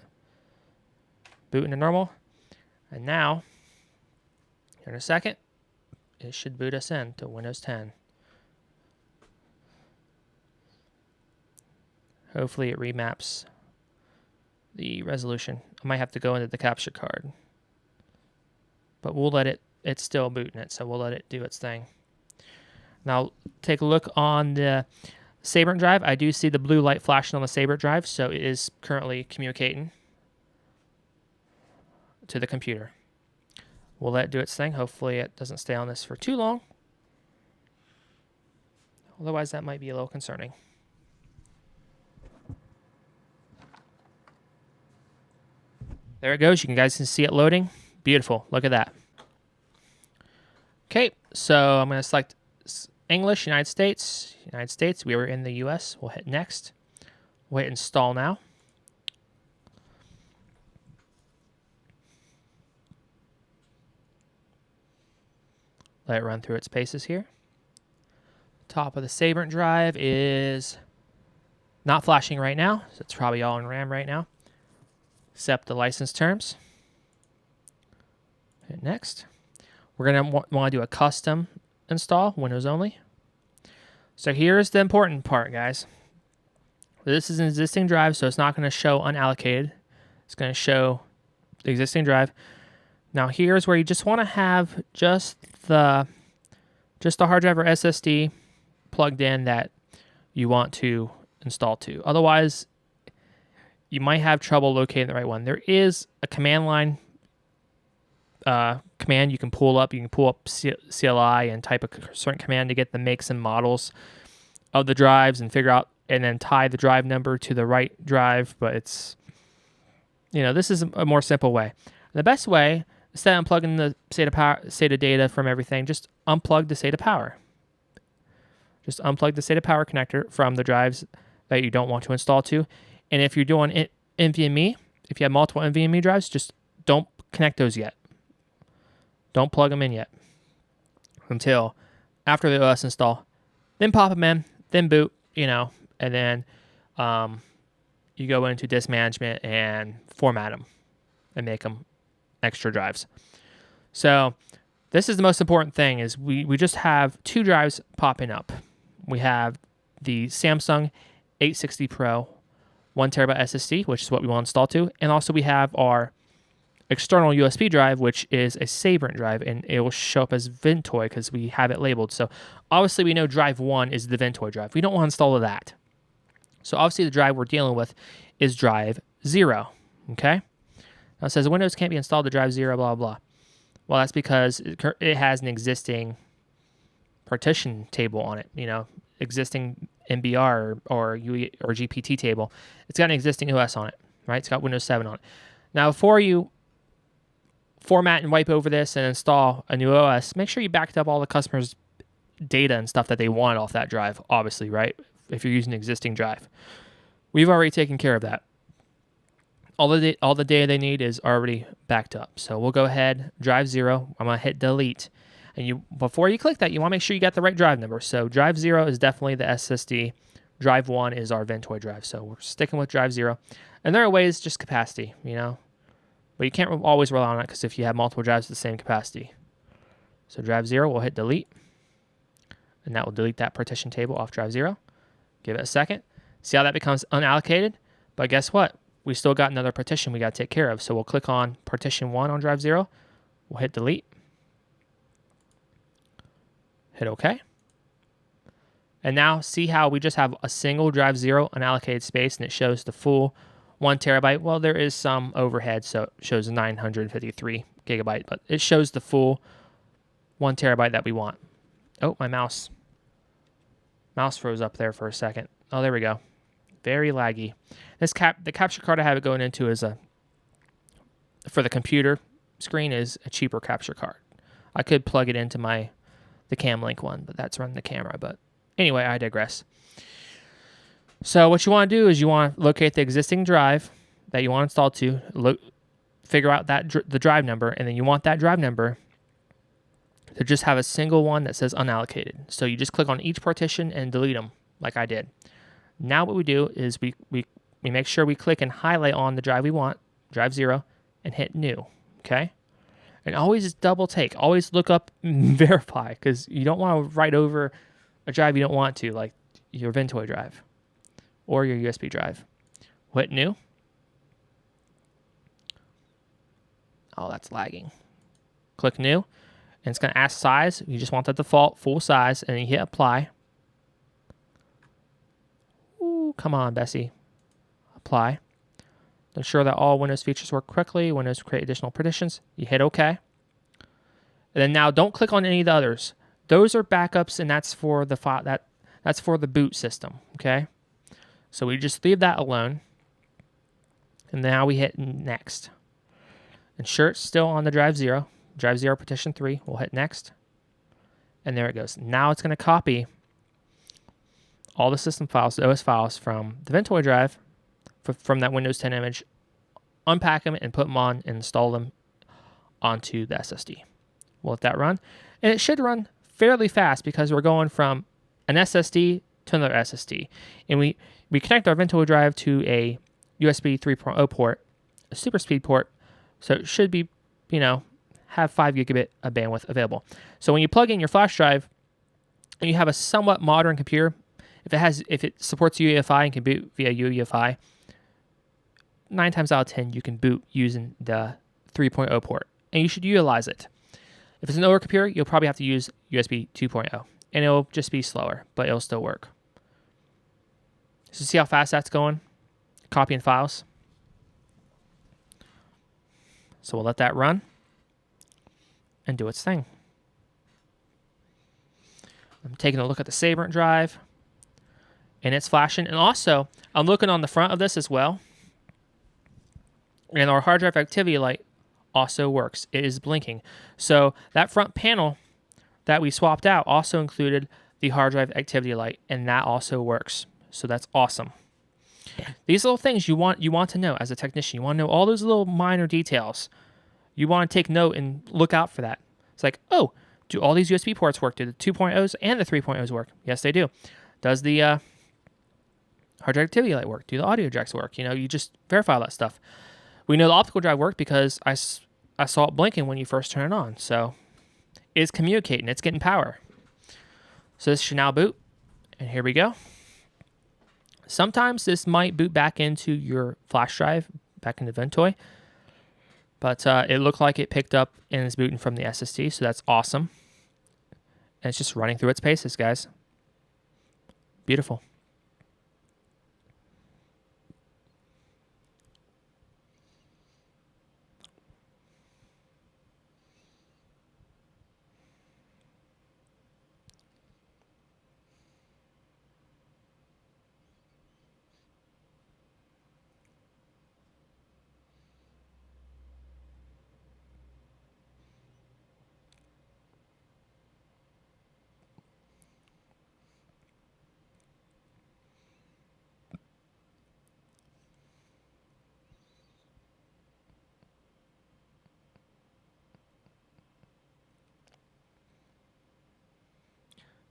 Boot into normal. And now, here in a second, it should boot us in to Windows 10. Hopefully it remaps the resolution. I might have to go into the capture card. But we'll let it's still booting it, so we'll let it do its thing. Now, take a look on the Sabrent drive. I do see the blue light flashing on the Sabrent drive, so it is currently communicating to the computer. We'll let it do its thing. Hopefully it doesn't stay on this for too long. Otherwise, that might be a little concerning. There it goes. You guys can see it loading. Beautiful. Look at that. Okay, so I'm going to select English, United States. United States. We were in the US. We'll hit next. We'll hit install now. Let it run through its paces here. Top of the Sabrent drive is not flashing right now, so it's probably all in RAM right now. Accept the license terms. Hit next. We're going to want to do a custom install, Windows only. So here's the important part, guys. This is an existing drive, so it's not going to show unallocated. It's going to show the existing drive. Now here's where you just want to have just the hard drive or SSD plugged in that you want to install to. Otherwise, you might have trouble locating the right one. There is a command line command you can pull up. You can pull up CLI and type a certain command to get the makes and models of the drives and figure out, and then tie the drive number to the right drive. But it's, this is a more simple way. The best way, instead of unplugging the SATA data from everything, just unplug the SATA power. Just unplug the SATA power connector from the drives that you don't want to install to. And if you're doing NVMe, if you have multiple NVMe drives, just don't connect those yet. Don't plug them in yet until after the OS install. Then pop them in, then boot, and then you go into disk management and format them and make them extra drives. So this is the most important thing, is we just have two drives popping up. We have the Samsung 860 Pro 1 terabyte SSD, which is what we want to install to, and also we have our external USB drive, which is a Sabrent drive, and it will show up as Ventoy because we have it labeled. So obviously we know drive 1 is the Ventoy drive. We don't want to install that. So obviously the drive we're dealing with is drive 0, okay? Now it says Windows can't be installed to drive 0, blah, blah. Well, that's because it has an existing partition table on it, existing MBR or UE or GPT table. It's got an existing OS on it, right? It's got Windows 7 on it. Now, before you format and wipe over this and install a new OS, make sure you backed up all the customers' data and stuff that they want off that drive, obviously, right? If you're using an existing drive. We've already taken care of that. All the data they need is already backed up. So we'll go ahead, drive 0. I'm going to hit delete. And before you click that, you want to make sure you got the right drive number. So drive 0 is definitely the SSD. Drive 1 is our Ventoy drive. So we're sticking with drive 0. And there are ways, just capacity, But you can't always rely on it because if you have multiple drives at the same capacity. So drive 0, we'll hit delete. And that will delete that partition table off drive 0. Give it a second. See how that becomes unallocated? But guess what? We still got another partition we got to take care of. So we'll click on partition 1 on drive 0. We'll hit delete. Hit OK. And now see how we just have a single drive 0 unallocated space and it shows the full 1 terabyte. Well, there is some overhead, so it shows 953 gigabyte, but it shows the full 1 terabyte that we want. Oh, my mouse froze up there for a second. Oh, there we go. Very laggy. The capture card I have it going into is for the computer screen is a cheaper capture card. I could plug it into the CamLink one, but that's running the camera. But anyway, I digress. So what you want to do is you want to locate the existing drive that you want to install to, figure out the drive number, and then you want that drive number to just have a single one that says unallocated. So you just click on each partition and delete them like I did. Now what we do is we make sure we click and highlight on the drive we want, drive 0, and hit new, okay? And always double take. Always look up and verify because you don't want to write over a drive you don't want to, like your Ventoy drive or your USB drive. Hit new. Oh, that's lagging. Click new, and it's going to ask size. You just want the default full size, and then you hit apply. Ooh, come on, Bessie. Apply. Ensure that all Windows features work correctly. Windows create additional partitions. You hit OK. And then now don't click on any of the others. Those are backups, and that's for the file that's for the boot system. Okay. So we just leave that alone. And now we hit next. Ensure it's still on the drive 0. Drive 0 partition 3. We'll hit next. And there it goes. Now it's going to copy all the system files, the OS files from the Ventoy drive from that Windows 10 image, unpack them and put them on and install them onto the SSD. We'll let that run. And it should run fairly fast because we're going from an SSD to another SSD. And we connect our Ventoy drive to a USB 3.0 port, a super speed port, so it should be, have 5 gigabit of bandwidth available. So when you plug in your flash drive and you have a somewhat modern computer, if it supports UEFI and can boot via UEFI, 9 times out of 10 you can boot using the 3.0 port, and you should utilize it. If it's an older computer, you'll probably have to use USB 2.0, and it'll just be slower, but it'll still work. So see how fast that's going? Copying files. So we'll let that run and do its thing. I'm taking a look at the Sabrent drive, and it's flashing. And also, I'm looking on the front of this as well, and our hard drive activity light also works. It is blinking. So that front panel that we swapped out also included the hard drive activity light, and that also works. So that's awesome. These little things you want to know as a technician. You want to know all those little minor details. You want to take note and look out for that. It's like, oh, do all these USB ports work? Do the 2.0s and the 3.0s work? Yes, they do. Does the hard drive activity light work? Do the audio jacks work? You just verify all that stuff. We know the optical drive worked because I saw it blinking when you first turn it on. So it's communicating. It's getting power. So this should now boot. And here we go. Sometimes this might boot back into your flash drive, back into Ventoy. But it looked like it picked up and is booting from the SSD, so that's awesome. And it's just running through its paces, guys. Beautiful.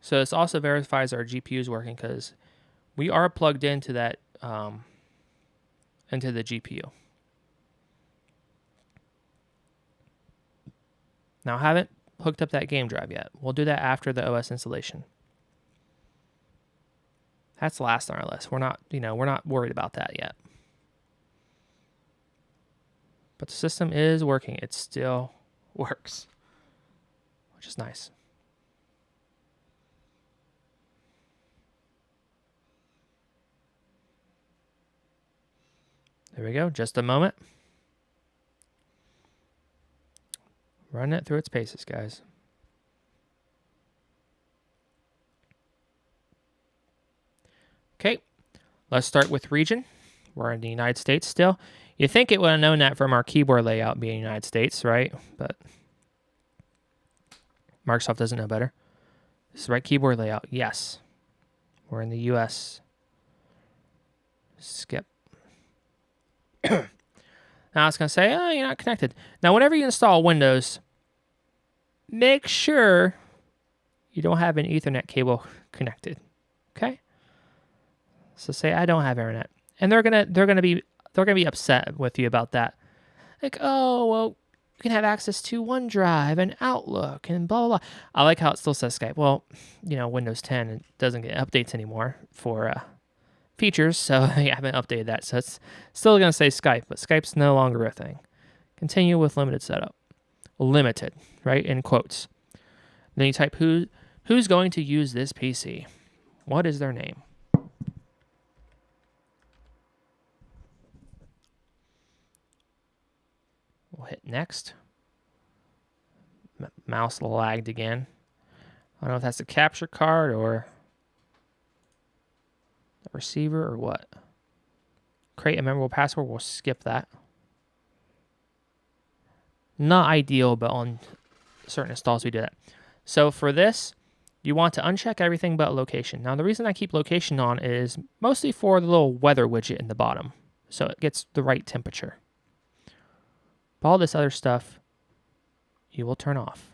So this also verifies our GPU is working because we are plugged into that into the GPU. Now I haven't hooked up that game drive yet. We'll do that after the OS installation. That's last on our list. We're not worried about that yet. But the system is working. It still works, which is nice. There we go. Just a moment. Run it through its paces, guys. Okay, let's start with region. We're in the United States still. You think it would have known that from our keyboard layout being United States, right? But Microsoft doesn't know better. This is the right keyboard layout. Yes. We're in the US. Skip. Now it's going to say, oh, you're not connected. Now, whenever you install Windows, make sure you don't have an Ethernet cable connected. Okay? So say I don't have internet. And they're gonna be upset with you about that. Like, oh, well, you can have access to OneDrive and Outlook and blah, blah, blah. I like how it still says Skype. Well, Windows 10 it doesn't get updates anymore for features, so they haven't updated that. So it's still going to say Skype, but Skype's no longer a thing. Continue with limited setup. Limited, right, in quotes. Then you type who's going to use this PC. What is their name? We'll hit next. Mouse lagged again. I don't know if that's the capture card or the receiver or what. Create a memorable password. We'll skip that. Not ideal, but on certain installs we do that. So for this, you want to uncheck everything but location. Now the reason I keep location on is mostly for the little weather widget in the bottom, so it gets the right temperature. But all this other stuff, you will turn off.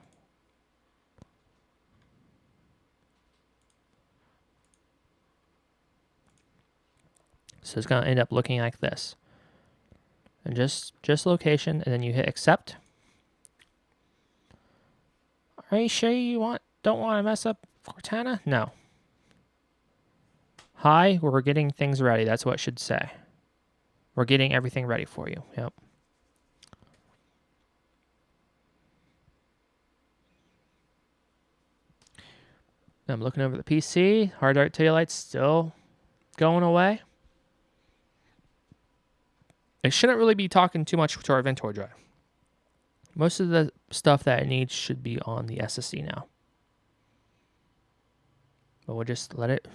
So it's going to end up looking like this. And just location, and then you hit accept. Are you sure you don't want to mess up Cortana? No. Hi, we're getting things ready. That's what it should say. We're getting everything ready for you. Yep. I'm looking over the PC. Hard drive taillight's still going away. It shouldn't really be talking too much to our Ventoy drive. Most of the stuff that it needs should be on the SSD now. But we'll just let it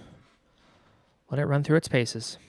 run through its paces.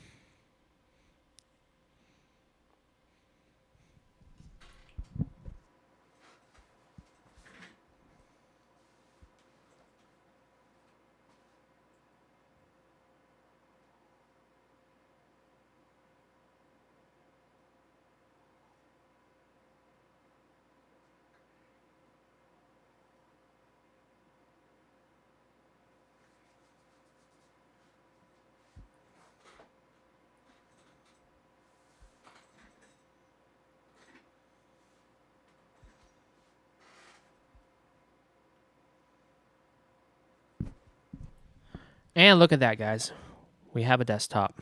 And look at that, guys. We have a desktop.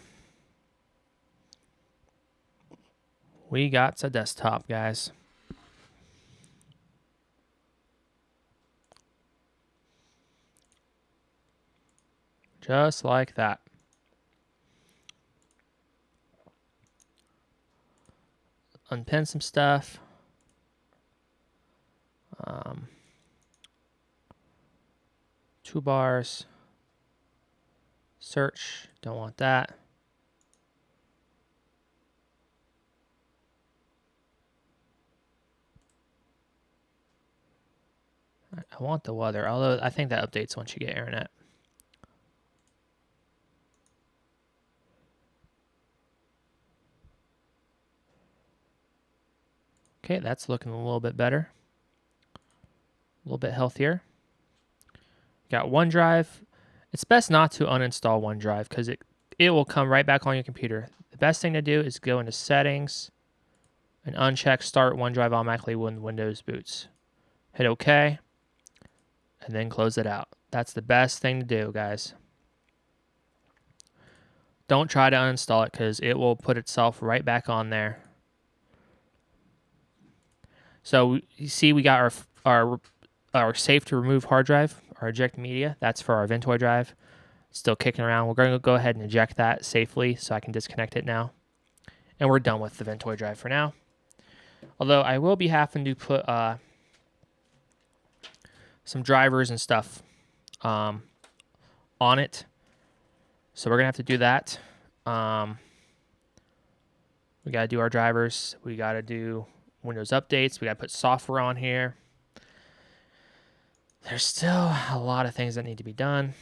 We got a desktop, guys. Just like that. Unpin some stuff. Toolbars. Search. Don't want that. I want the weather, although I think that updates once you get internet. Okay, that's looking a little bit better. A little bit healthier. Got OneDrive. It's best not to uninstall OneDrive because it will come right back on your computer. The best thing to do is go into Settings and uncheck Start OneDrive automatically when Windows boots. Hit OK, and then close it out. That's the best thing to do, guys. Don't try to uninstall it because it will put itself right back on there. So you see we got our safe to remove hard drive, our eject media. That's for our Ventoy drive. It's still kicking around. We're going to go ahead and eject that safely so I can disconnect it now. And we're done with the Ventoy drive for now. Although I will be having to put some drivers and stuff on it. So we're going to have to do that. We got to do our drivers. We got to do Windows updates. We got to put software on here. There's still a lot of things that need to be done.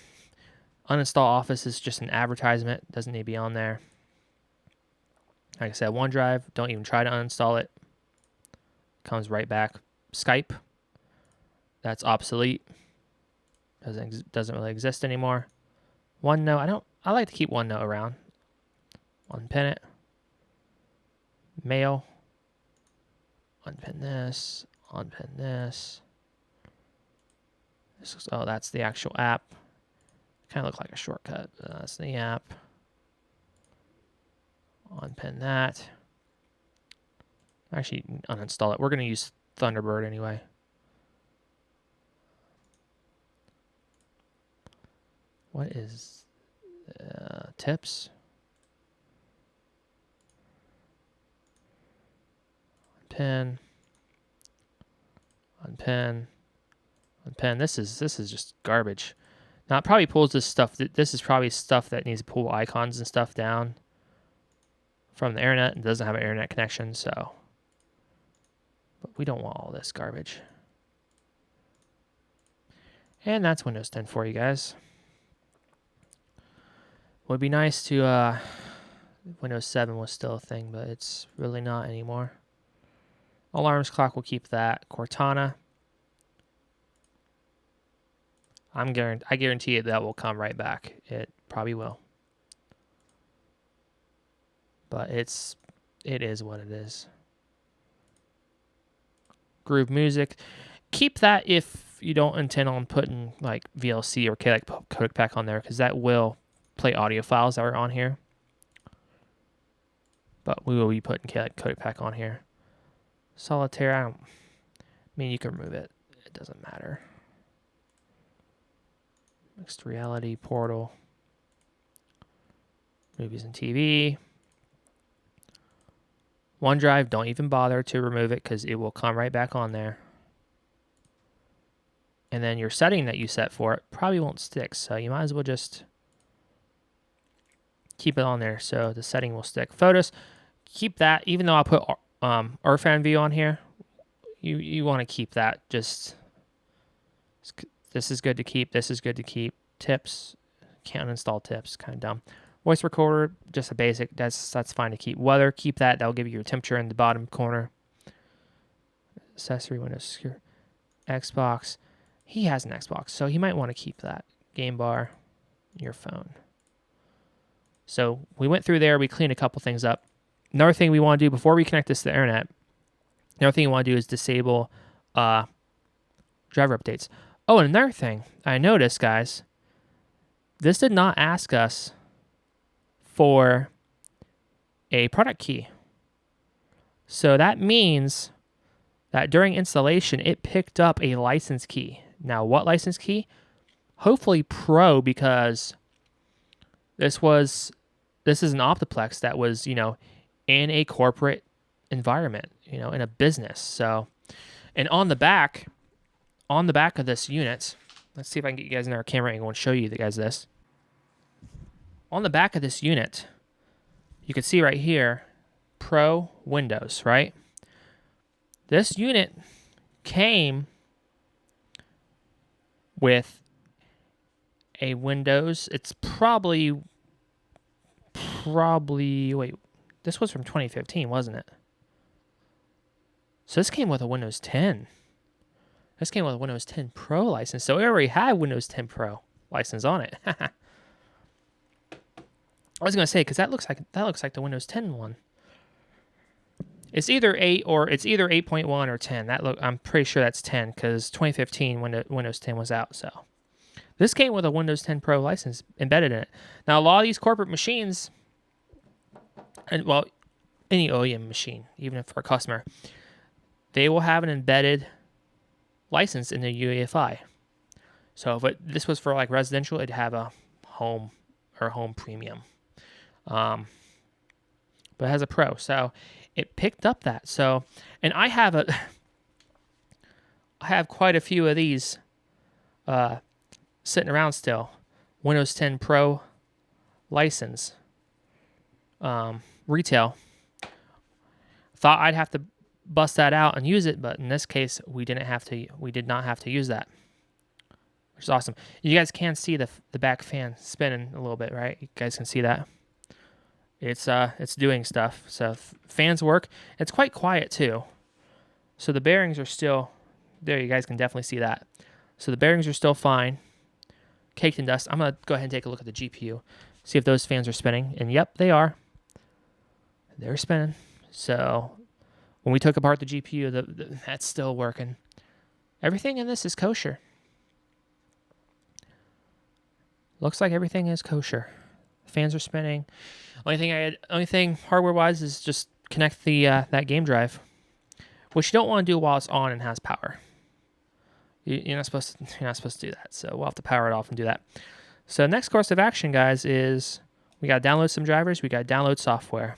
Uninstall Office is just an advertisement. Doesn't need to be on there. Like I said, OneDrive, don't even try to uninstall it. Comes right back. Skype, that's obsolete. Doesn't really exist anymore. OneNote, I like to keep OneNote around. Unpin it. Mail. Unpin this. Unpin this. Oh, that's the actual app. Kind of look like a shortcut. That's the app. Unpin that. Actually, uninstall it. We're going to use Thunderbird anyway. What is tips? Unpin. Unpin. Unpin. This is just garbage. Now it probably pulls this stuff. This is probably stuff that needs to pull icons and stuff down from the internet. It doesn't have an internet connection, so. But we don't want all this garbage. And that's Windows 10 for you guys. Would be nice to Windows 7 was still a thing, but it's really not anymore. Alarms clock, will keep that. Cortana. I guarantee it that will come right back. It probably will. But it is what it is. Groove Music. Keep that if you don't intend on putting like VLC or KLAC codec pack on there, because that will play audio files that are on here. But we will be putting KLAC codec pack on here. Solitaire, I mean, you can remove it. It doesn't matter. Mixed reality, portal. Movies and TV. OneDrive, don't even bother to remove it because it will come right back on there. And then your setting that you set for it probably won't stick, so you might as well just keep it on there so the setting will stick. Photos, keep that, even though I'll put Irfan view on here, you want to keep that. Just, this is good to keep, this is good to keep. Tips, can't uninstall tips, kind of dumb. Voice recorder, just a basic, that's fine to keep. Weather, keep that, that'll give you your temperature in the bottom corner. Accessory, Windows secure. Xbox, he has an Xbox, so he might want to keep that. Game bar, your phone. So we went through there, we cleaned a couple things up. Another thing we want to do before we connect this to the internet, another thing we want to do is disable driver updates. Oh, and another thing I noticed, guys, this did not ask us for a product key. So that means that during installation, it picked up a license key. Now, what license key? Hopefully Pro, because this is an OptiPlex that was, in a corporate environment, in a business. So, and on the back of this unit, let's see if I can get you guys in our camera angle and show you guys this. On the back of this unit, you can see right here, Pro Windows, right? This unit came with a Windows. It's probably, wait, this was from 2015, wasn't it? So this came with a Windows 10. This came with a Windows 10 Pro license. So it already had Windows 10 Pro license on it. I was going to say, because that looks like the Windows 10 one. It's either 8.1 or 10. I'm pretty sure that's 10 because 2015 when Windows 10 was out. So this came with a Windows 10 Pro license embedded in it. Now a lot of these corporate machines, and well, any OEM machine, even if for a customer, they will have an embedded license in the UEFI. So if this was for like residential, it'd have a home or home premium. But it has a Pro, so it picked up that. So, and I have quite a few of these sitting around still. Windows 10 Pro license, retail. Thought I'd have to bust that out and use it, but in this case, we did not have to use that, which is awesome. You guys can see the back fan spinning a little bit, right? You guys can see that. It's doing stuff. So fans work. It's quite quiet too. So the bearings are still there. You guys can definitely see that. So the bearings are still fine. Caked in dust. I'm gonna go ahead and take a look at the GPU, see if those fans are spinning. And yep, they are. They're spinning. So when we took apart the GPU, that's still working. Everything in this is kosher. Looks like everything is kosher. Fans are spinning. Only thing hardware-wise is just connect the that game drive, which you don't want to do while it's on and has power. You're not supposed to do that. So we'll have to power it off and do that. So next course of action, guys, is we got to download some drivers. We got to download software,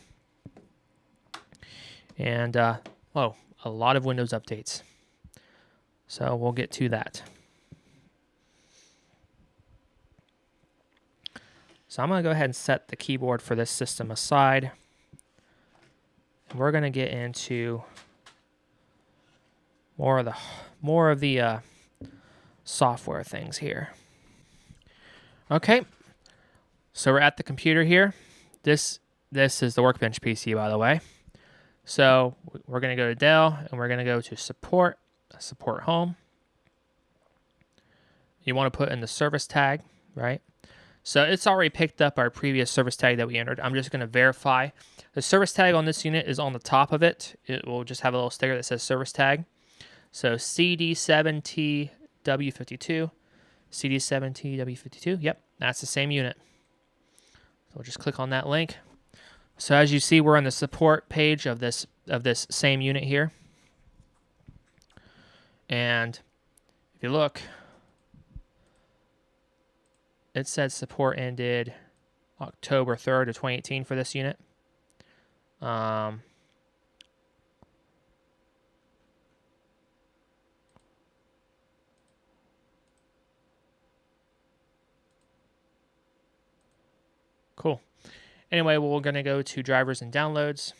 and a lot of Windows updates. So we'll get to that. So I'm going to go ahead and set the keyboard for this system aside. And we're going to get into more of the software things here. Okay. So we're at the computer here. This is the Workbench PC, by the way. So we're going to go to Dell and we're going to go to support home. You want to put in the service tag, right? So it's already picked up our previous service tag that we entered. I'm just going to verify. The service tag on this unit is on the top of it. It will just have a little sticker that says service tag. So CD7TW52. CD7TW52. Yep, that's the same unit. So we'll just click on that link. So as you see, we're on the support page of this same unit here. And if you look, it says support ended October 3rd of 2018 for this unit. Cool. Anyway, we're going to go to drivers and downloads.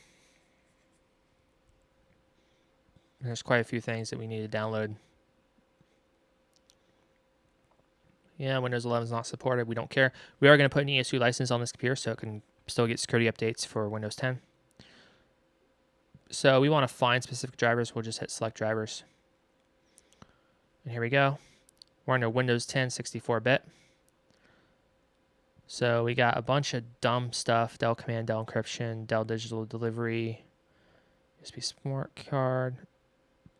There's quite a few things that we need to download. Yeah, Windows 11 is not supported. We don't care. We are going to put an ESU license on this computer so it can still get security updates for Windows 10. So we want to find specific drivers. We'll just hit select drivers. And here we go. We're under Windows 10 64-bit. So we got a bunch of dumb stuff. Dell Command, Dell Encryption, Dell Digital Delivery, USB Smart Card.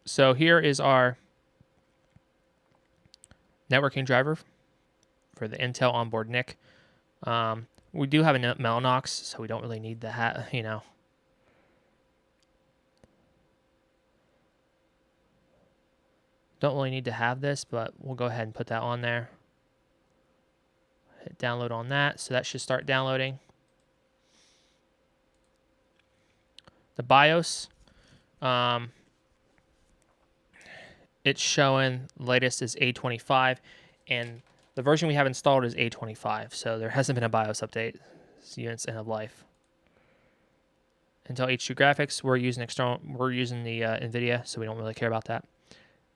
So here is our networking driver for the Intel onboard NIC. We do have a Mellanox, so we don't really need the hat, you know. Don't really need to have this, but we'll go ahead and put that on there. Hit download on that, so that should start downloading. The BIOS, it's showing latest is A25, and the version we have installed is A25, so there hasn't been a BIOS update. It's units end of life. Intel H2 graphics, we're using the NVIDIA, so we don't really care about that.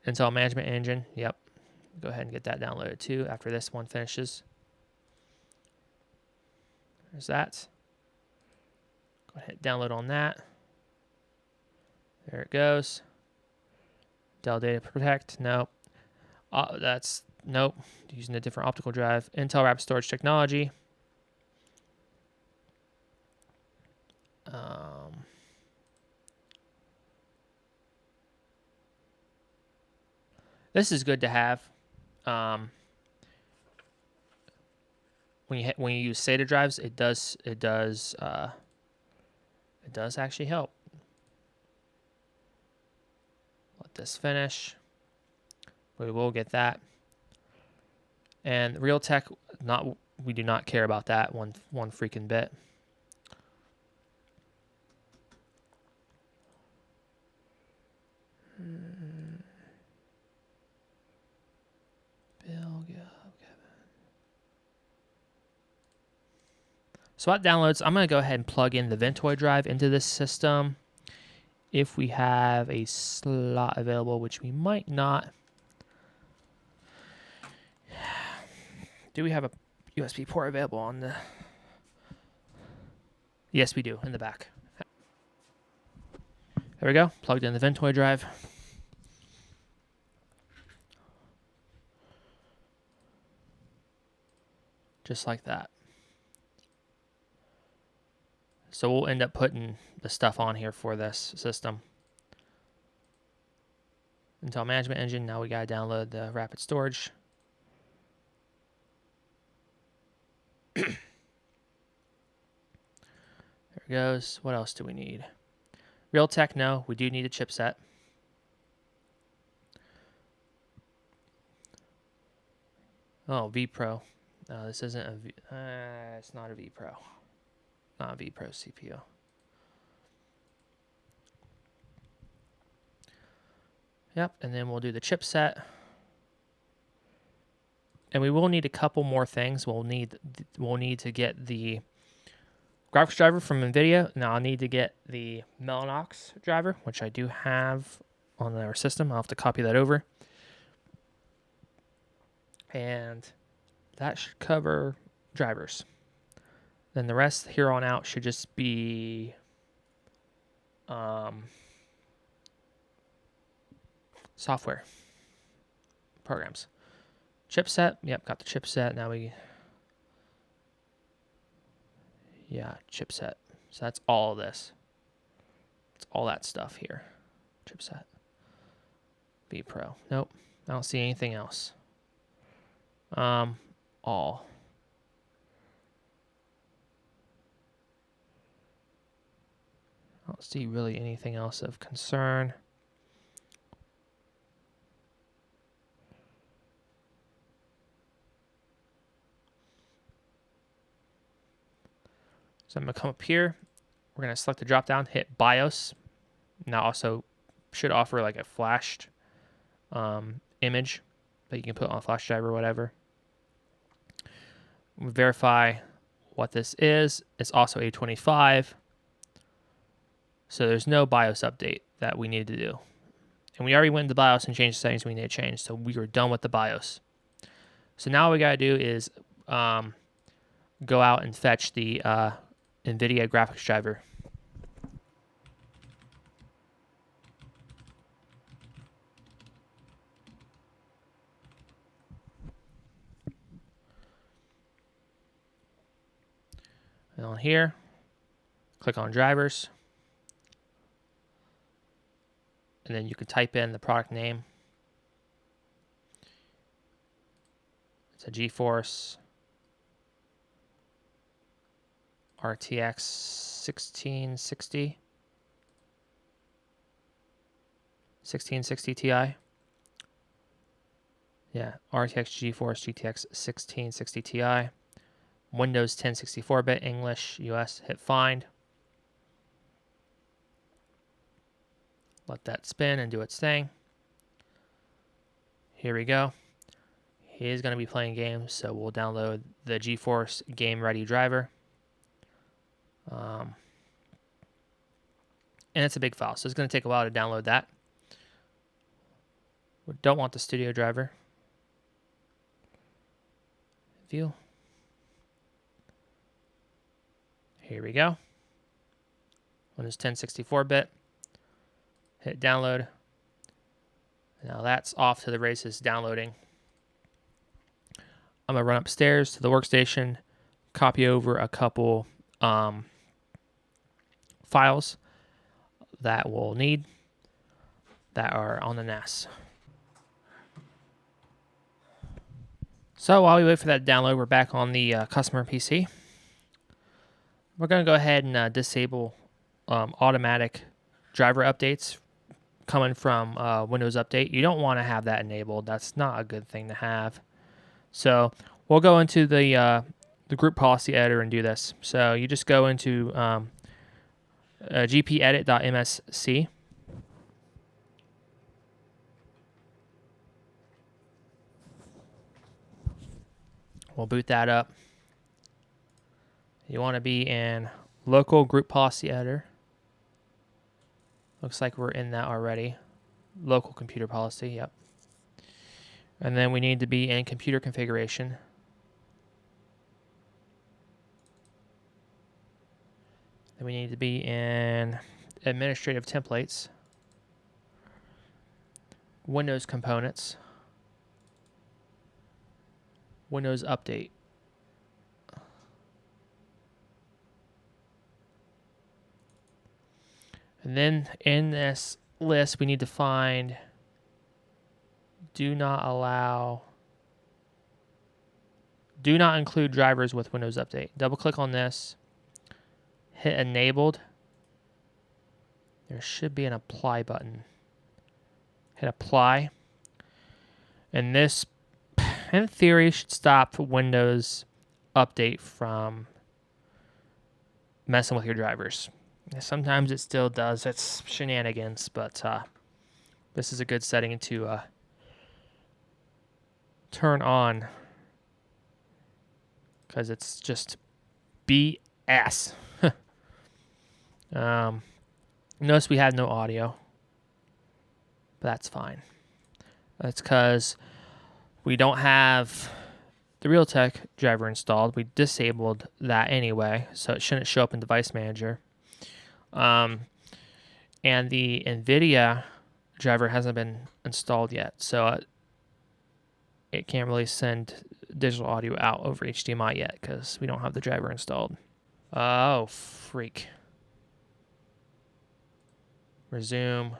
Intel Management Engine, yep. Go ahead and get that downloaded too after this one finishes. There's that. Go ahead and download on that. There it goes. Dell Data Protect, nope. That's, nope. Using a different optical drive. Intel Rapid Storage Technology. This is good to have. When you use SATA drives, it does actually help. Let this finish. We will get that. And Realtek, we do not care about that one freaking bit. So that downloads, I'm going to go ahead and plug in the Ventoy drive into this system. If we have a slot available, which we might not. Do we have a USB port available on the... Yes, we do, in the back. There we go, plugged in the Ventoy drive. Just like that. So we'll end up putting the stuff on here for this system. Intel Management Engine, now we got to download the rapid storage. There it goes. What else do we need? Realtek, no, we do need a chipset. Oh, vPro. No, this isn't a it's not a vPro. Not a vPro CPU. Yep, and then we'll do the chipset. And we will need a couple more things. We'll need to get the graphics driver from NVIDIA. Now I'll need to get the Mellanox driver, which I do have on our system. I'll have to copy that over. And that should cover drivers. Then the rest here on out should just be software programs. Chipset, yep, got the chipset. Now chipset. So that's all of this. It's all that stuff here. Chipset. vPro. Nope, I don't see anything else. All. I don't see really anything else of concern. So I'm going to come up here. We're going to select the drop down, hit BIOS. Now also should offer like a flashed image that you can put on a flash drive or whatever. We'll verify what this is. It's also A25. So there's no BIOS update that we need to do. And we already went into BIOS and changed the settings we need to change. So we are done with the BIOS. So now what we got to do is go out and fetch the NVIDIA graphics driver. And on here, click on drivers. And then you can type in the product name. It's a GeForce RTX 1660 Ti. Yeah, RTX GeForce GTX 1660 Ti. Windows 10 64-bit, English, US. Hit find. Let that spin and do its thing. Here we go. He is going to be playing games, so we'll download the GeForce Game Ready driver. And it's a big file, so it's going to take a while to download that. We don't want the studio driver. View. Here we go. Windows 10 64-bit. Hit download. Now that's off to the races downloading. I'm going to run upstairs to the workstation, copy over a couple files that we'll need that are on the NAS. So while we wait for that to download, we're back on the customer PC. We're going to go ahead and disable automatic driver updates coming from Windows Update. You don't want to have that enabled. That's not a good thing to have. So we'll go into the group policy editor and do this. So you just go into gpedit.msc. We'll boot that up. You want to be in local group policy editor. Looks like we're in that already. Local computer policy, yep. And then we need to be in computer configuration. Then we need to be in administrative templates, Windows components, Windows Update. And then in this list, we need to find do not include drivers with Windows Update. Double click on this, hit enabled. There should be an apply button. Hit apply. And this, in theory, should stop Windows Update from messing with your drivers. Sometimes it still does. It's shenanigans, but this is a good setting to turn on because it's just BS. Notice we have no audio, but that's fine. That's because we don't have the Realtek driver installed. We disabled that anyway, so it shouldn't show up in Device Manager. And the NVIDIA driver hasn't been installed yet, so it can't really send digital audio out over HDMI yet because we don't have the driver installed. Oh, freak. Resume.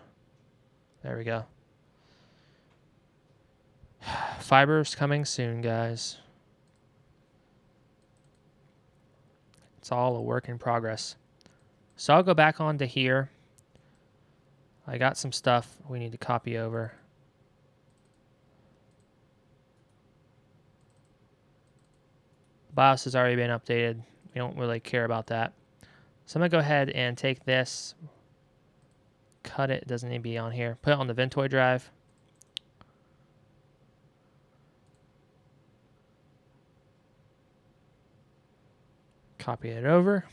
There we go. Fiber's coming soon, guys. It's all a work in progress. So I'll go back onto here. I got some stuff we need to copy over. BIOS has already been updated. We don't really care about that. So I'm going to go ahead and take this, cut it, doesn't need to be on here, put it on the Ventoy drive. Copy it over.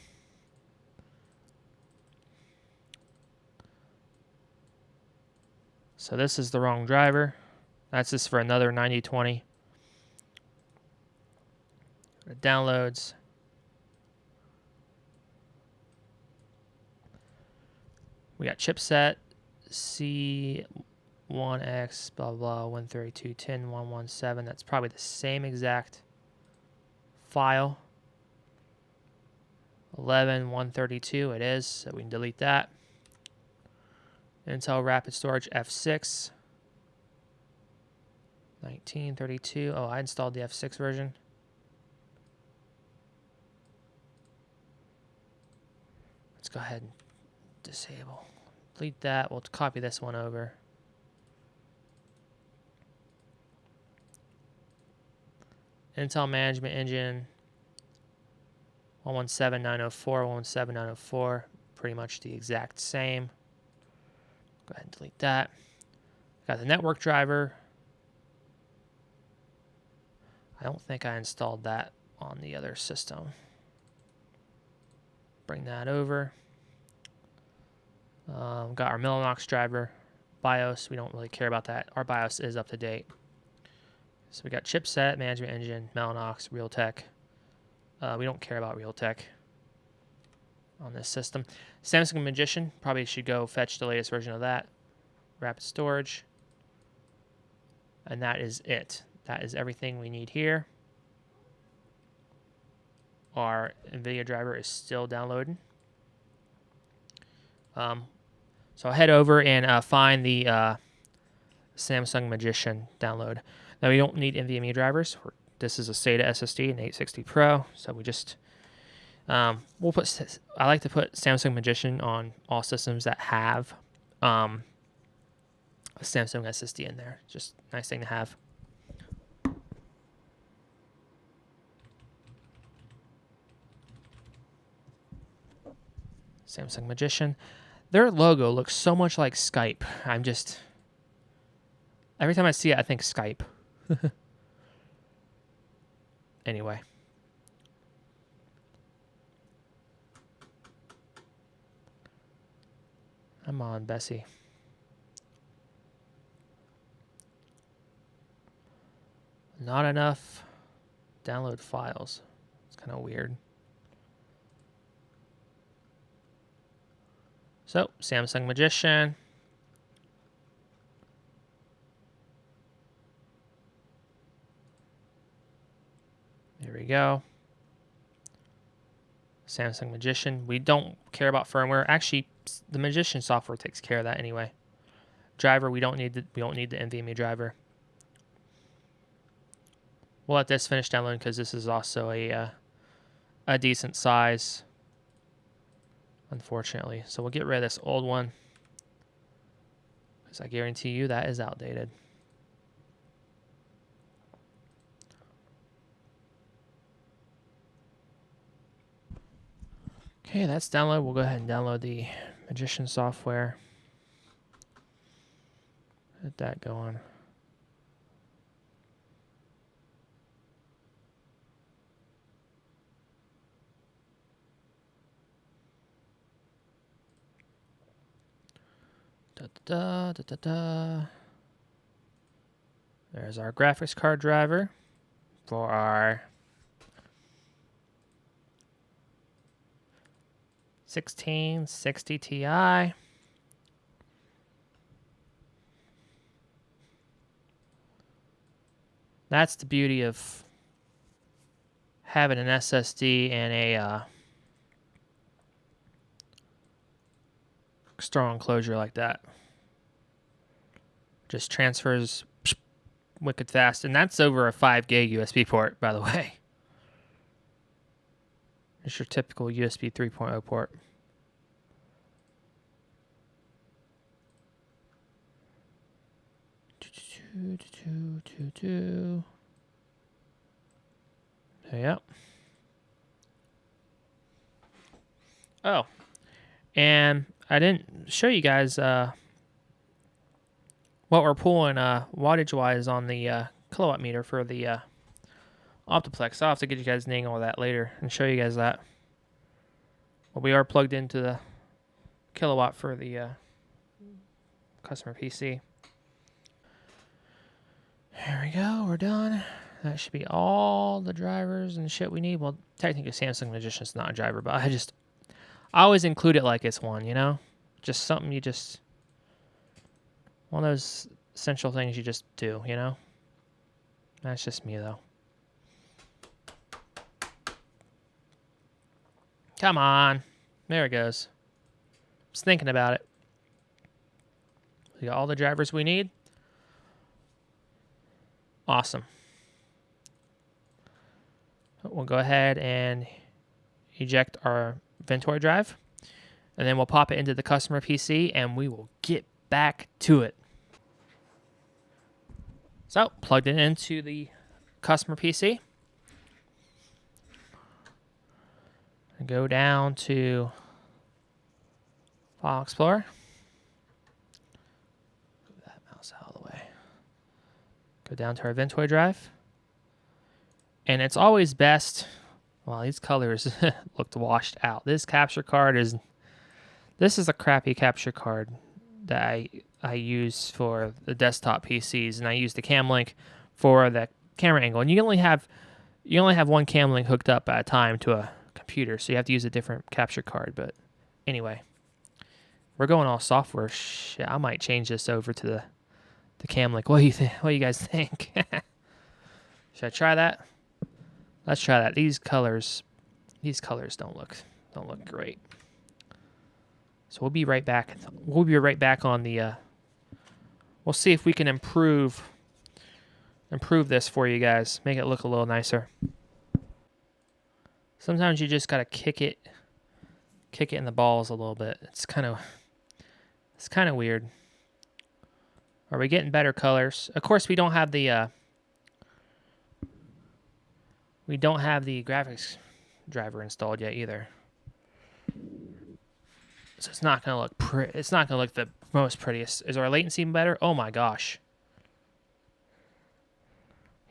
So this is the wrong driver. That's just for another 9020. Downloads. We got chipset C1X blah blah 132.10.117. That's probably the same exact file. 11.132 it is, so we can delete that. Intel Rapid Storage F6 1932. Oh, I installed the F6 version. Let's go ahead and disable. Delete that. We'll copy this one over. Intel Management Engine 117904, 117904, pretty much the exact same. Go ahead and delete that. Got the network driver. I don't think I installed that on the other system. Bring that over. Got our Mellanox driver. BIOS, we don't really care about that. Our BIOS is up to date. So we got chipset, management engine, Mellanox, Realtek. We don't care about Realtek on this system. Samsung Magician, probably should go fetch the latest version of that. Rapid storage. And that is it. That is everything we need here. Our NVIDIA driver is still downloading. So I'll head over and find the Samsung Magician download. Now we don't need NVMe drivers. This is a SATA SSD, an 860 Pro. So we just we'll put. I like to put Samsung Magician on all systems that have a Samsung SSD in there. Just a nice thing to have. Samsung Magician. Their logo looks so much like Skype. I'm just... Every time I see it, I think Skype. Anyway. I'm on, Bessie. Not enough download files. It's kind of weird. So, Samsung Magician. There we go. Samsung Magician. We don't care about firmware. Actually, the Magician software takes care of that anyway. Driver, we don't need the NVMe driver. We'll let this finish downloading because this is also a decent size, unfortunately. So we'll get rid of this old one because I guarantee you that is outdated. Okay, that's download. We'll go ahead and download the Magician software. Let that go on. There's our graphics card driver for our 1660 Ti. That's the beauty of having an SSD and a strong enclosure like that. Just transfers wicked fast, and that's over a 5 gig USB port, by the way. It's your typical USB 3.0 port. Yep. Oh, and I didn't show you guys what we're pulling wattage-wise on the kilowatt meter for the OptiPlex. I'll have to get you guys an angle of that later and show you guys that. Well, we are plugged into the kilowatt for the customer PC. There we go. We're done. That should be all the drivers and shit we need. Well, technically Samsung Magician's not a driver, but I always include it like it's one, you know? Just something you just... One of those essential things you just do, you know? That's just me, though. Come on. There it goes. Just thinking about it. We got all the drivers we need. Awesome. We'll go ahead and eject our inventory drive. And then we'll pop it into the customer PC and we will get back to it. So, plugged it into the customer PC. And go down to File Explorer. Move that mouse out of the way. Go down to our inventory drive. And it's always best, well, these colors looked washed out. This capture card is, this is a crappy capture card that I use for the desktop PCs, and I use the cam link for the camera angle. And you only have one cam link hooked up at a time to a computer, so you have to use a different capture card. But anyway, we're going all software shit. I might change this over to the cam link. What do you guys think? Should I try that? Let's try that. These colors don't look great. So we'll be right back. We'll be right back on the. We'll see if we can improve this for you guys. Make it look a little nicer. Sometimes you just gotta kick it in the balls a little bit. It's kind of weird. Are we getting better colors? Of course, we don't have the graphics driver installed yet either. So it's not gonna look it's not gonna look the most prettiest. Is our latency better? Oh my gosh.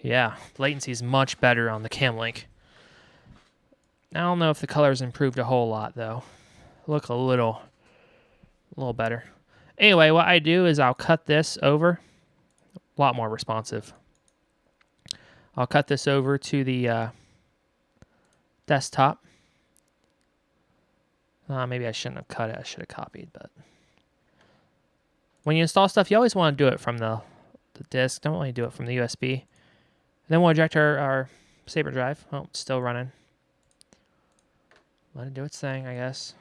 Yeah, latency is much better on the cam link. I don't know if the colors improved a whole lot though. Look a little better. Anyway, what I do is I'll cut this over. A lot more responsive. I'll cut this over to the desktop. Maybe I shouldn't have cut it. I should have copied. But when you install stuff, you always want to do it from the disk. Don't really do it from the USB. And then we'll eject our Saber drive. Oh, it's still running. Let it do its thing, I guess.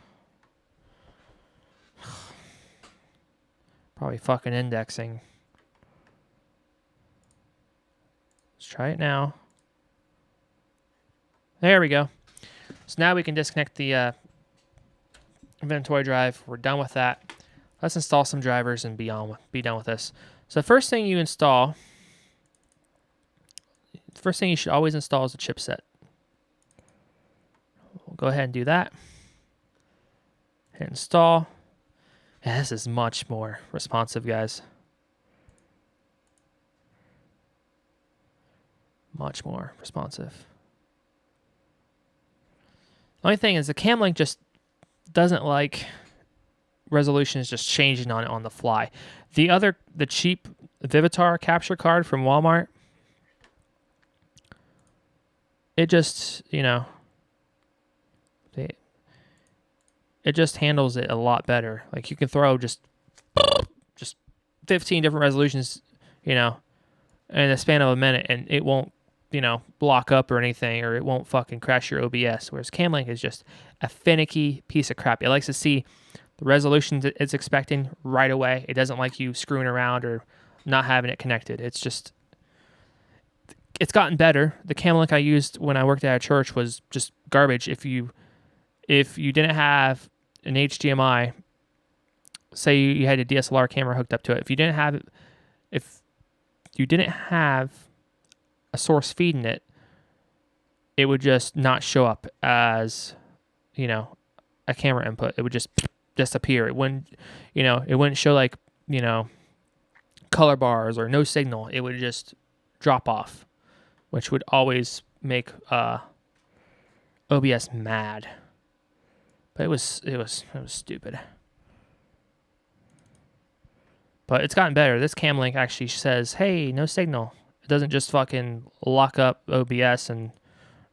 Probably fucking indexing. Let's try it now. There we go. So now we can disconnect the inventory drive. We're done with that. Let's install some drivers and be done with this. So the first thing you install, the first thing you should always install is a chipset. We'll go ahead and do that. Hit install. Yeah, this is much more responsive, guys. Much more responsive. The only thing is the cam link just doesn't like resolution is just changing on the fly. The cheap Vivitar capture card from Walmart, it just, it just handles it a lot better. Like you can throw just 15 different resolutions, in the span of a minute, and it won't, block up or anything, or it won't fucking crash your OBS. Whereas CamLink is just a finicky piece of crap. It likes to see the resolution that it's expecting right away. It doesn't like you screwing around or not having it connected. It's gotten better. The CamLink I used when I worked at a church was just garbage. If you didn't have an HDMI, say you had a DSLR camera hooked up to it, if you didn't have a source feeding it, it would just not show up as, a camera input. It would just disappear. It wouldn't, it wouldn't show like, color bars or no signal. It would just drop off, which would always make OBS mad. But it was stupid. But it's gotten better. This cam link actually says, "Hey, no signal." It doesn't just fucking lock up OBS and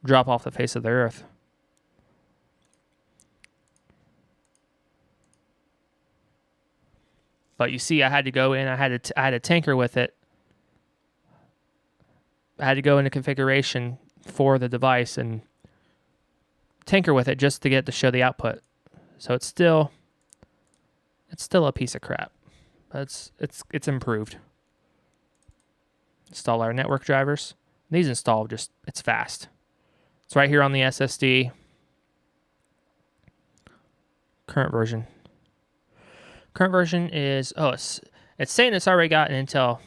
drop off the face of the earth. But you see, I had to go in. I had to tinker with it. I had to go into configuration for the device and tinker with it just to get to show the output. So it's still a piece of crap. But it's improved. Install our network drivers. These install it's fast. It's right here on the SSD. Current version. Current version is it's saying it's already got an Intel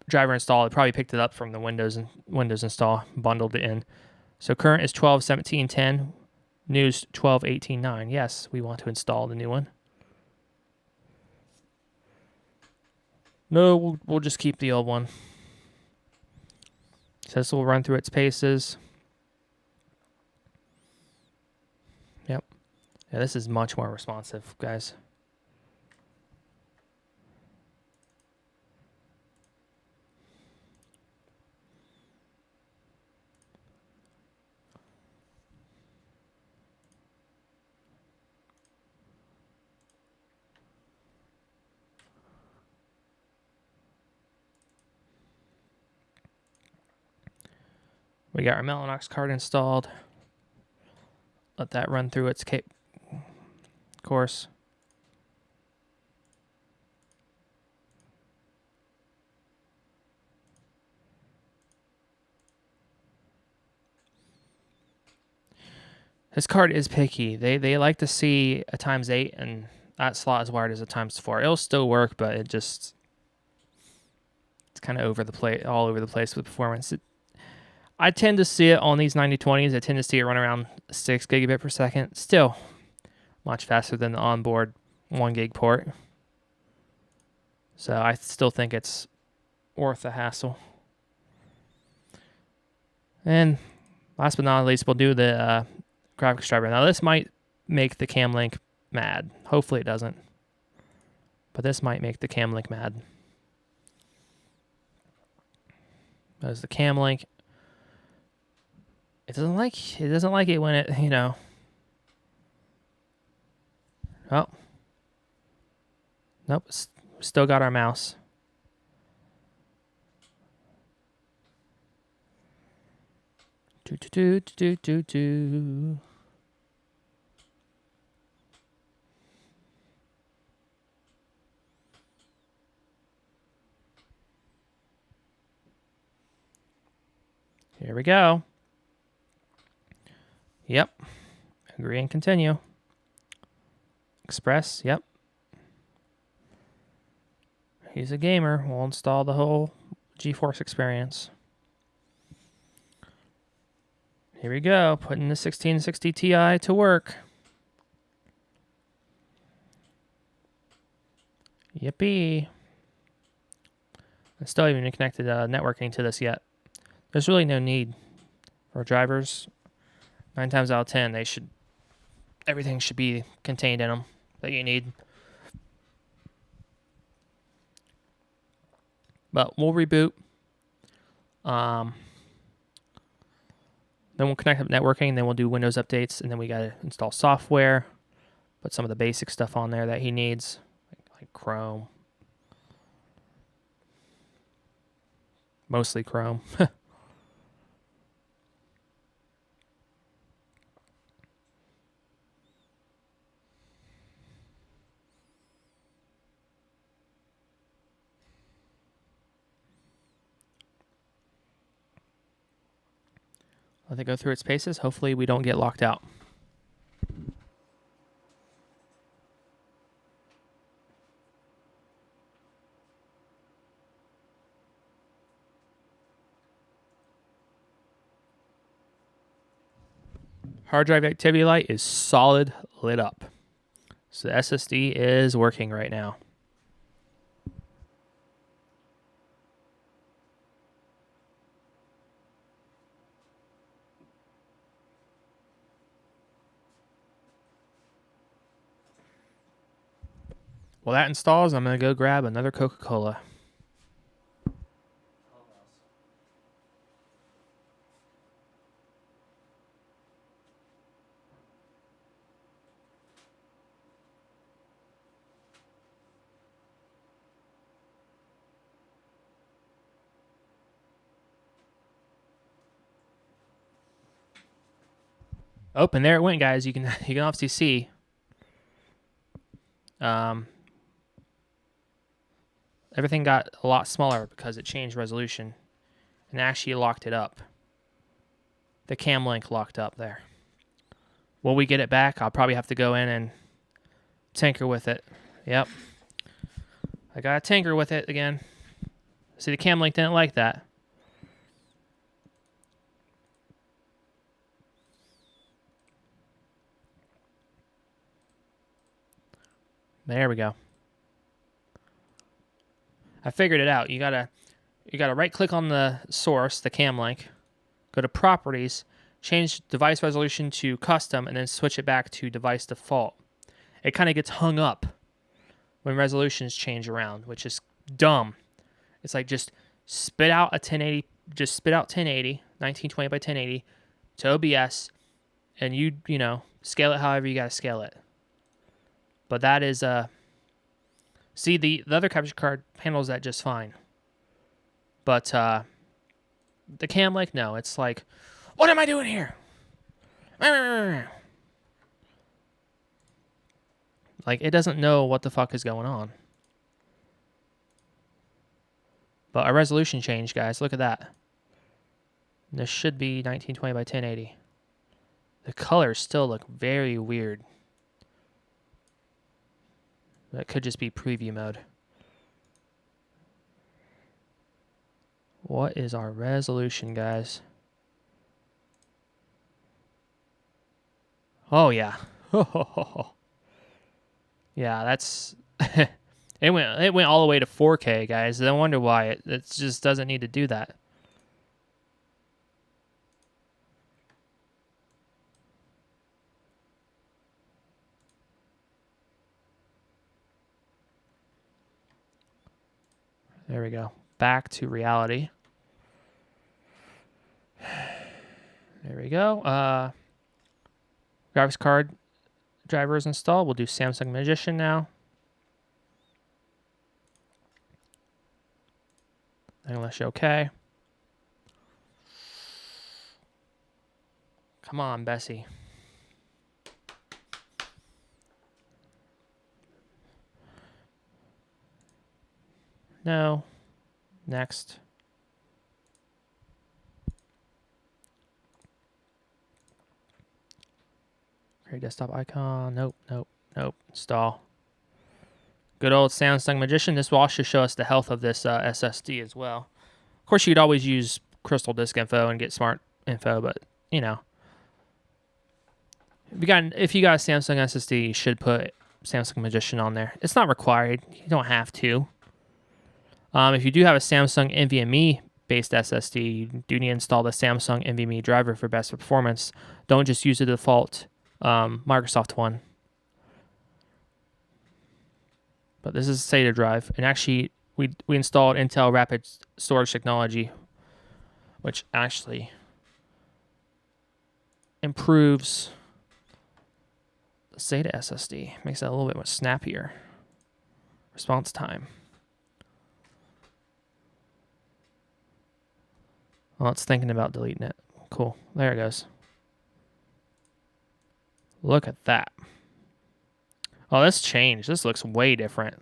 driver installed. It probably picked it up from the Windows install, bundled it in. So current is 12.17.10. News 12.18.9. Yes, we want to install the new one. No, we'll just keep the old one. So this will run through its paces. Yep. Yeah, this is much more responsive, guys. We got our Mellanox card installed. Let that run through its course. This card is picky. They like to see a ×8, and that slot is wired as a ×4. It'll still work, but it's kind of all over the place with performance. I tend to see it on these 9020s. I tend to see it run around 6 gigabit per second. Still much faster than the onboard 1 gig port. So I still think it's worth the hassle. And last but not least, we'll do the graphics driver. Now this might make the cam link mad. Hopefully it doesn't. But this might make the cam link mad. Because the cam link, it doesn't like it when it, Oh. Nope, still got our mouse. Do. Here we go. Yep. Agree and continue. Express, yep. He's a gamer. We'll install the whole GeForce experience. Here we go. Putting the 1660 Ti to work. Yippee. I still haven't even connected networking to this yet. There's really no need for drivers. 9 times out of 10, everything should be contained in them that you need. But we'll reboot. Then we'll connect up networking. Then we'll do Windows updates, and then we got to install software. Put some of the basic stuff on there that he needs, like Chrome. Mostly Chrome. Let it go through its paces. Hopefully we don't get locked out. Hard drive activity light is solid lit up. So the SSD is working right now. While that installs, I'm going to go grab another Coca-Cola. Oh, and there it went, guys. You can obviously see everything got a lot smaller because it changed resolution and actually locked it up. The cam link locked up there. Will we get it back? I'll probably have to go in and tinker with it. Yep. I got to tinker with it again. See, the cam link didn't like that. There we go. I figured it out. You gotta right click on the source, the cam link, go to properties, change device resolution to custom, and then switch it back to device default. It kind of gets hung up when resolutions change around, which is dumb. It's like just spit out a 1080, just spit out 1080, 1920 by 1080 to OBS, and you know, scale it however you gotta scale it. But that is see, the other capture card handles that just fine. But the cam link, no. It's like, what am I doing here? Like, it doesn't know what the fuck is going on. But a resolution change, guys. Look at that. This should be 1920 by 1080. The colors still look very weird. That could just be preview mode. What is our resolution, guys? Oh, yeah. Yeah, that's... it went all the way to 4K, guys. No wonder why. It just doesn't need to do that. There we go. Back to reality. There we go. Graphics card driver is installed. We'll do Samsung Magician now. English OK. Come on, Bessie. No. Next. Create desktop icon. Nope, nope, nope. Install. Good old Samsung Magician. This will also show us the health of this SSD as well. Of course, you could always use Crystal Disk Info and get smart info, but, you know. If you got a Samsung SSD, you should put Samsung Magician on there. It's not required. You don't have to. If you do have a Samsung NVMe-based SSD, you do need to install the Samsung NVMe driver for best performance. Don't just use the default Microsoft one. But this is a SATA drive, and actually we installed Intel Rapid Storage Technology, which actually improves the SATA SSD, makes it a little bit more snappier response time. Well, it's thinking about deleting it. Cool. There it goes. Look at that. Oh, this changed. This looks way different.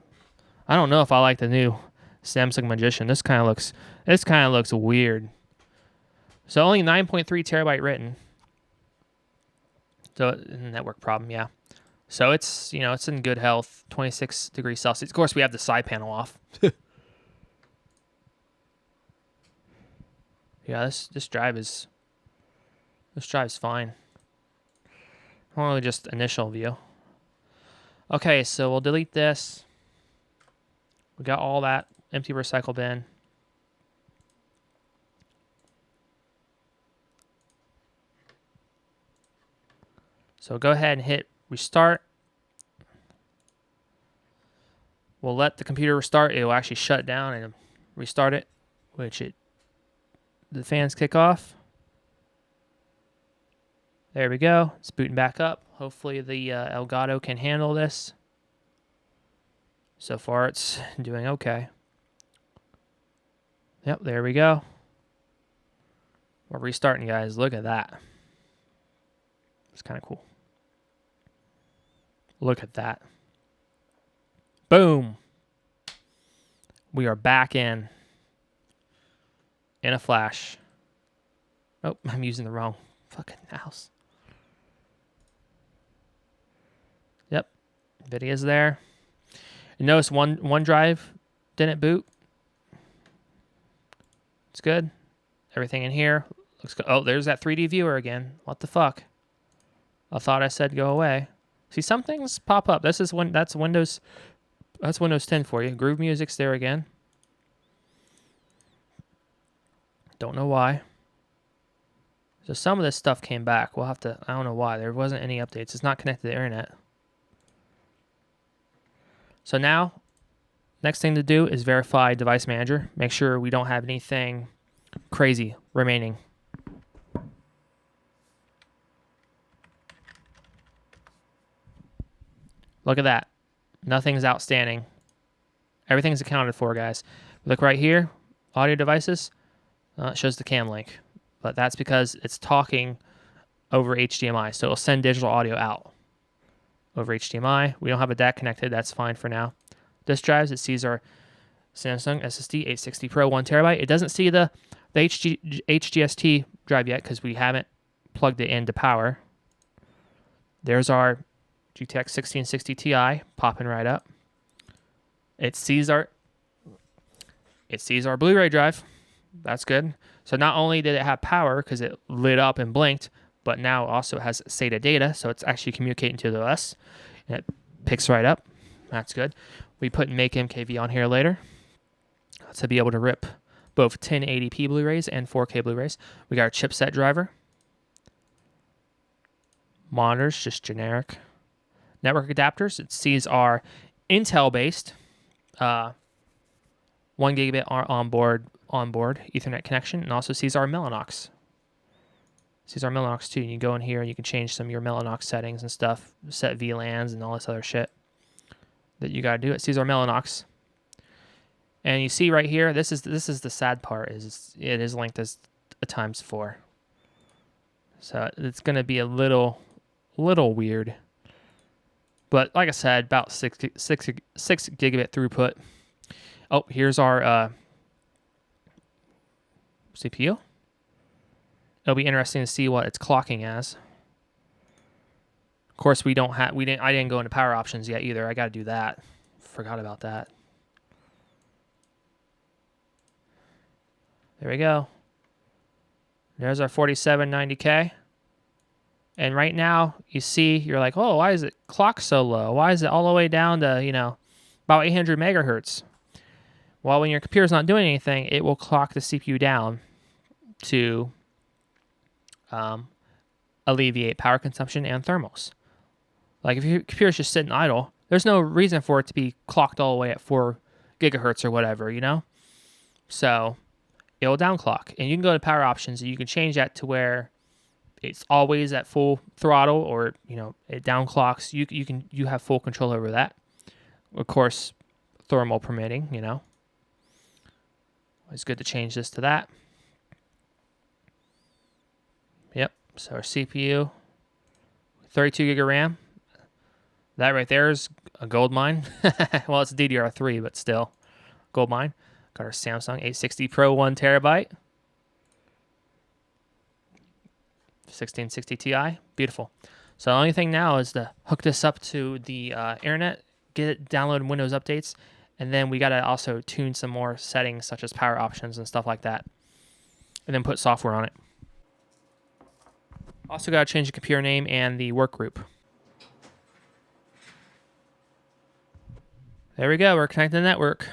I don't know if I like the new Samsung Magician. This kind of looks weird. So only 9.3 terabyte written. So network problem, yeah. So it's, you know, it's in good health. 26 degrees Celsius. Of course, we have the side panel off. Yeah, this drive's fine. Only just initial view. Okay, so we'll delete this. We got all that empty recycle bin. So go ahead and hit restart. We'll let the computer restart. It will actually shut down and restart it, the fans kick off. There we go. It's booting back up. Hopefully the Elgato can handle this. So far it's doing okay. Yep, there we go. We're restarting, guys. Look at that. It's kind of cool. Look at that. Boom. We are back in a flash. Oh, I'm using the wrong fucking mouse. Yep, video's there. You notice OneDrive didn't boot. It's good. Everything in here looks good. Oh, there's that 3D viewer again. What the fuck? I thought I said go away. See, some things pop up. That's Windows 10 for you. Groove Music's there again. Don't know why. So some of this stuff came back. We'll have to, I don't know why. There wasn't any updates. It's not connected to the internet. So now, next thing to do is verify Device Manager. Make sure we don't have anything crazy remaining. Look at that. Nothing's outstanding. Everything's accounted for, guys. Look right here, audio devices. It shows the cam link, but that's because it's talking over HDMI, so it'll send digital audio out over HDMI. We don't have a DAC connected. That's fine for now. Disk drives, it sees our Samsung SSD 860 Pro 1 terabyte. It doesn't see the HGST drive yet because we haven't plugged it into power. There's our GTX 1660 Ti popping right up. It sees our Blu-ray drive. That's good. So not only did it have power because it lit up and blinked, but now also has SATA data, so it's actually communicating to the OS. And it picks right up. That's good. We put Make MKV on here later to be able to rip both 1080p Blu-rays and 4K Blu-rays. We got our chipset driver. Monitors, just generic. Network adapters, it sees our Intel-based 1 gigabit onboard Ethernet connection, and also sees our Mellanox. Sees our Mellanox too. And you go in here and you can change some of your Mellanox settings and stuff, set VLANs and all this other shit that you gotta do. It sees our Mellanox, and you see right here. This is the sad part. Is it is linked as a × 4, so it's gonna be a little weird. But like I said, about 6 gigabit throughput. Oh, here's our CPU. It'll be interesting to see what it's clocking as. Of course, I didn't go into power options yet either. I got to do that. Forgot about that. There we go. There's our 4790K. And right now, you see, you're like, oh, why is it clocked so low? Why is it all the way down to, about 800 megahertz? Well, when your computer's not doing anything, it will clock the CPU down to alleviate power consumption and thermals. Like if your computer's just sitting idle, there's no reason for it to be clocked all the way at 4 gigahertz or whatever, So it'll downclock. And you can go to power options and you can change that to where it's always at full throttle, or it downclocks. You have full control over that. Of course, thermal permitting. It's good to change this to that. Yep. So our CPU, 32 gig of RAM. That right there is a gold mine. Well, it's DDR3, but still, gold mine. Got our Samsung 860 Pro 1 terabyte. 1660 Ti, beautiful. So the only thing now is to hook this up to the internet, get it download Windows updates, and then we got to also tune some more settings such as power options and stuff like that, and then put software on it. Also got to change the computer name and the work group. There we go, we're connected to the network.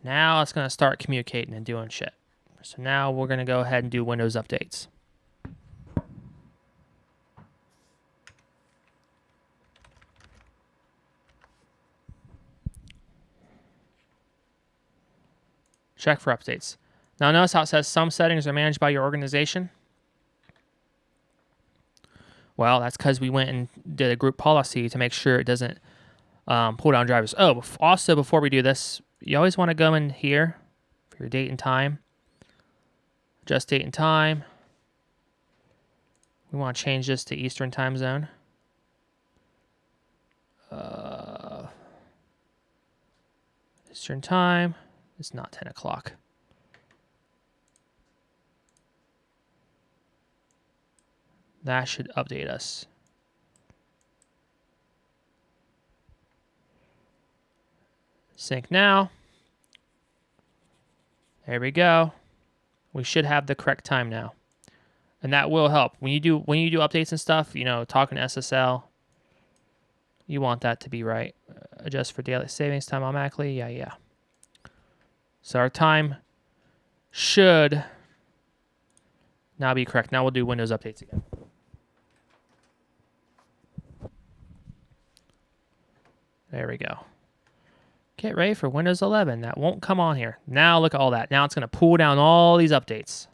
Now it's going to start communicating and doing shit. So now we're going to go ahead and do Windows updates. Check for updates. Now notice how it says some settings are managed by your organization. Well, that's because we went and did a group policy to make sure it doesn't pull down drivers. Oh, also before we do this, you always want to go in here for your date and time. Adjust date and time. We want to change this to Eastern time zone. Eastern time. It's not 10 o'clock. That should update us. Sync now. There we go. We should have the correct time now. And that will help. When you do updates and stuff, you know, talking to SSL, you want that to be right. Adjust for daylight savings time automatically. Yeah. So our time should now be correct. Now we'll do Windows updates again. There we go. Get ready for Windows 11. That won't come on here. Now look at all that. Now it's going to pull down all these updates.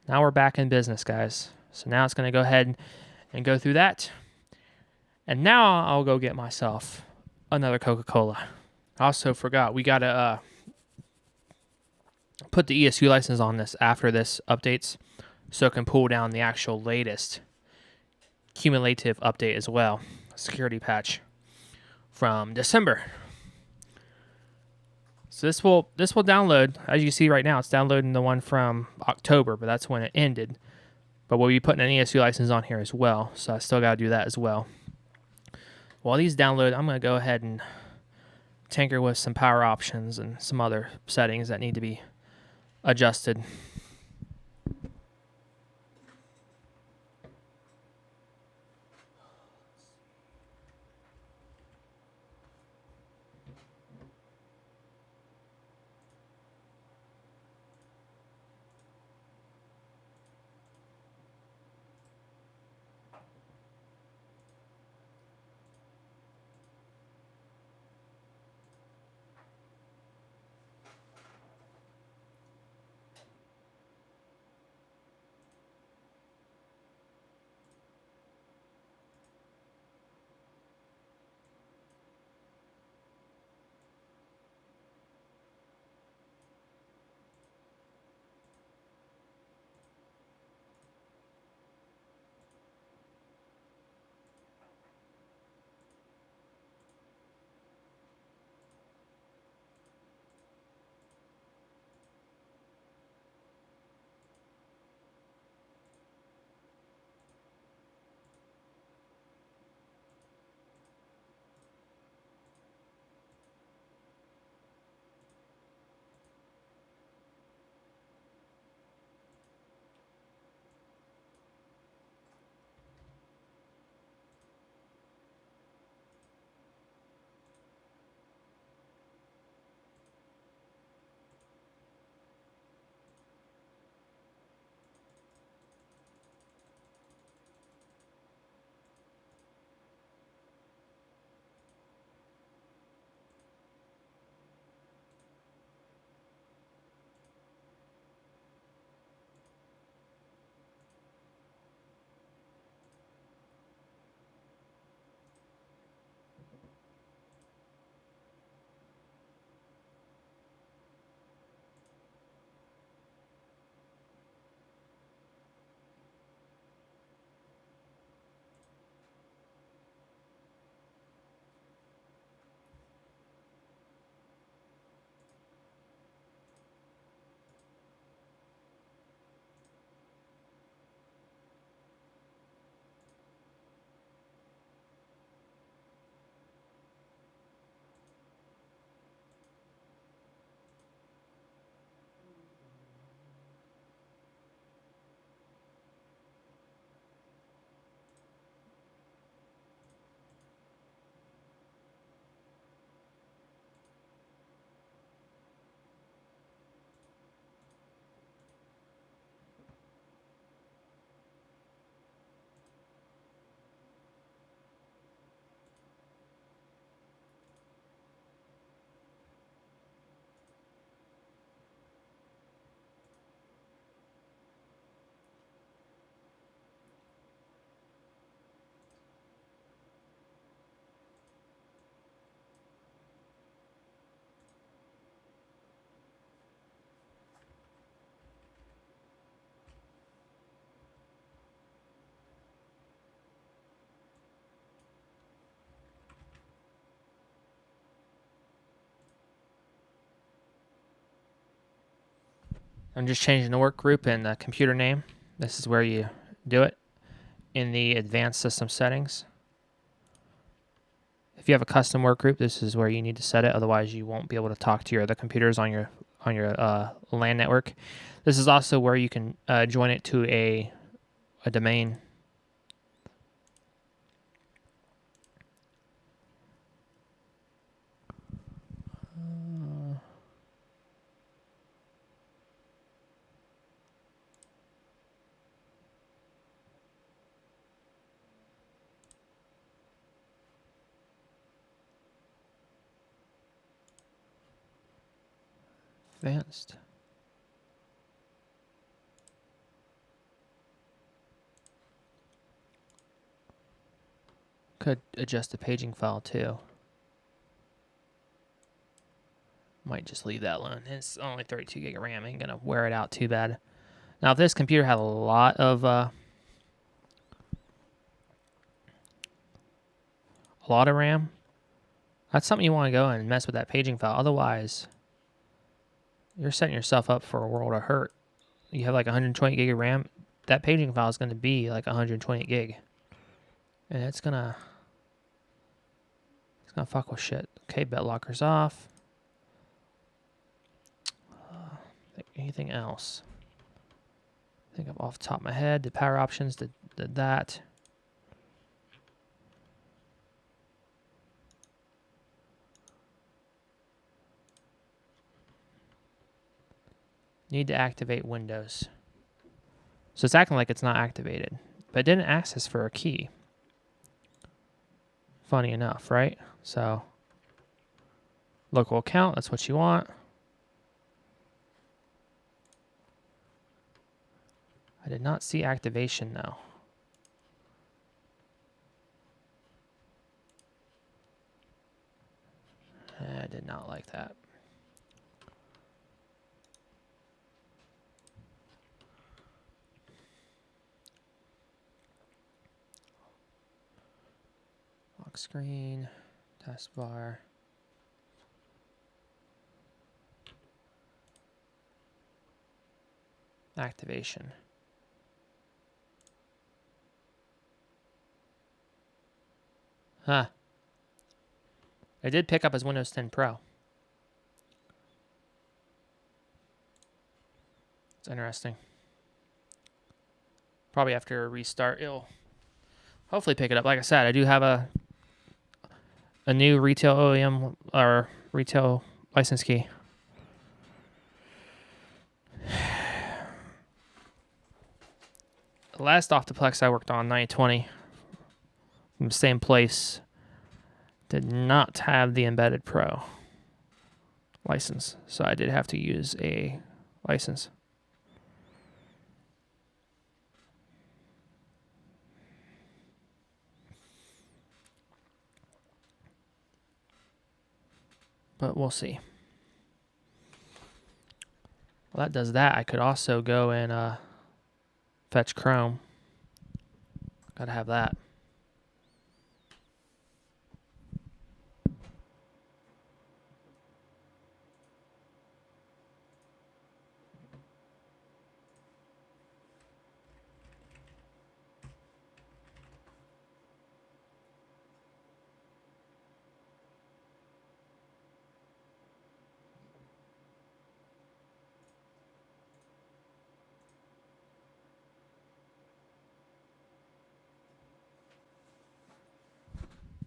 Now we're back in business, guys. So now it's going to go ahead and go through that. And now I'll go get myself another Coca-Cola. I also forgot, we got to put the ESU license on this after this updates so it can pull down the actual latest cumulative update as well. Security patch from December. So this will download, as you see right now, it's downloading the one from October, but that's when it ended. But we'll be putting an ESU license on here as well, so I still got to do that as well. While these download, I'm going to go ahead and tinker with some power options and some other settings that need to be adjusted. I'm just changing the work group and the computer name. This is where you do it in the advanced system settings. If you have a custom work group, this is where you need to set it. Otherwise, you won't be able to talk to your other computers on your LAN network. This is also where you can join it to a domain. Advanced. Could adjust the paging file too. Might just leave that alone. It's only 32 gig of RAM. Ain't gonna wear it out too bad. Now, if this computer had a lot of RAM, that's something you want to go and mess with that paging file. Otherwise, you're setting yourself up for a world of hurt. You have like 120 gig of RAM. That paging file is going to be like 120 gig, and it's gonna fuck with shit. Okay, BitLocker's off. Anything else? I think I'm off the top of my head. The power options did that. Need to activate Windows. So it's acting like it's not activated, but it didn't ask us for a key. Funny enough, right? So local account, that's what you want. I did not see activation though. I did not like that. Lock screen, taskbar. Activation. Huh. It did pick up as Windows 10 Pro. It's interesting. Probably after a restart, it'll hopefully pick it up. Like I said, I do have a new retail OEM or retail license key. The last OptiPlex I worked on, 920, from the same place, did not have the embedded Pro license, so I did have to use a license. But we'll see. Well, that does that. I could also go and fetch Chrome. Gotta have that.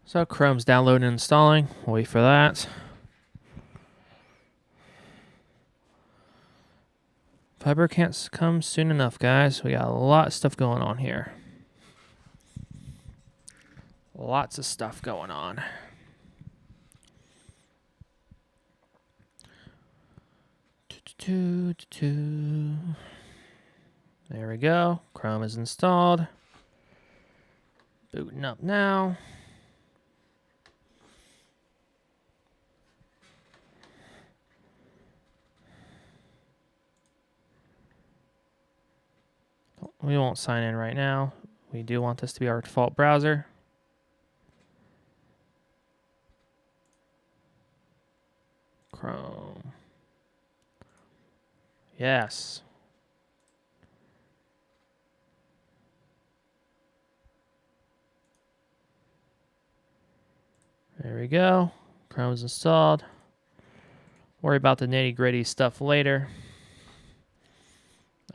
So Chrome's downloading and installing. We'll wait for that. Fiber can't come soon enough, guys. We got a lot of stuff going on here. Lots of stuff going on. There we go. Chrome is installed. Booting up now. We won't sign in right now. We do want this to be our default browser. Chrome. Yes. There we go. Chrome's installed. Worry about the nitty-gritty stuff later.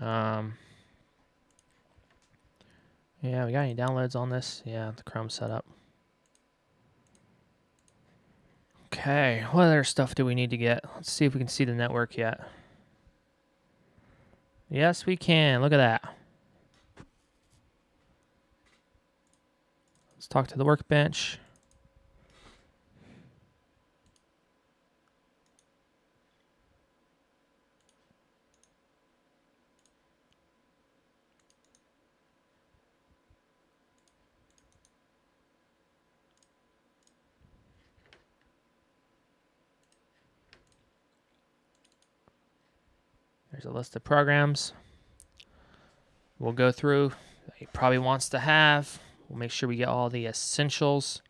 Yeah, we got any downloads on this? Yeah, the Chrome setup. Okay, what other stuff do we need to get? Let's see if we can see the network yet. Yes, we can. Look at that. Let's talk to the workbench. There's a list of programs we'll go through that he probably wants to have. We'll make sure we get all the essentials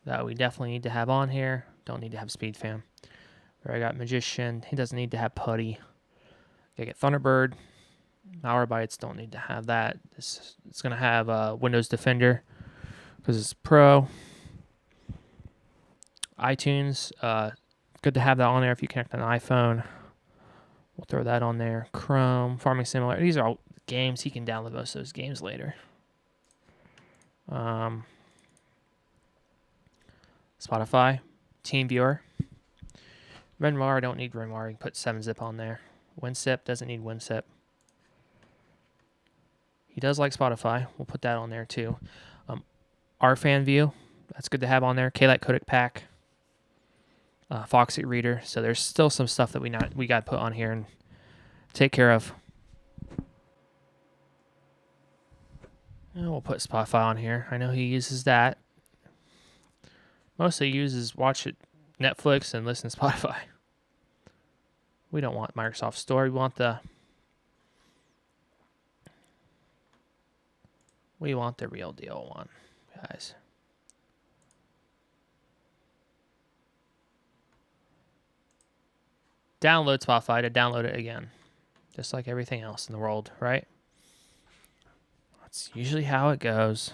that we definitely need to have on here. Don't need to have SpeedFam. I got Magician. He doesn't need to have Putty. Gotta get Thunderbird. Malwarebytes don't need to have that. It's going to have Windows Defender because it's Pro. iTunes, good to have that on there if you connect an iPhone. We'll throw that on there. Chrome, Farming Simulator. These are all games. He can download most of those games later. Spotify, TeamViewer. WinRAR, I don't need WinRAR. You can put 7-zip on there. WinZip, doesn't need WinZip. He does like Spotify. We'll put that on there too. RFan View, that's good to have on there. Klight Codec Pack. Foxy Reader. So there's still some stuff that we got to put on here and take care of. And we'll put Spotify on here. I know he uses that. Mostly uses watch it Netflix and listen to Spotify. We don't want Microsoft Store. We want the real deal one, guys. Download Spotify to download it again. Just like everything else in the world, right? That's usually how it goes.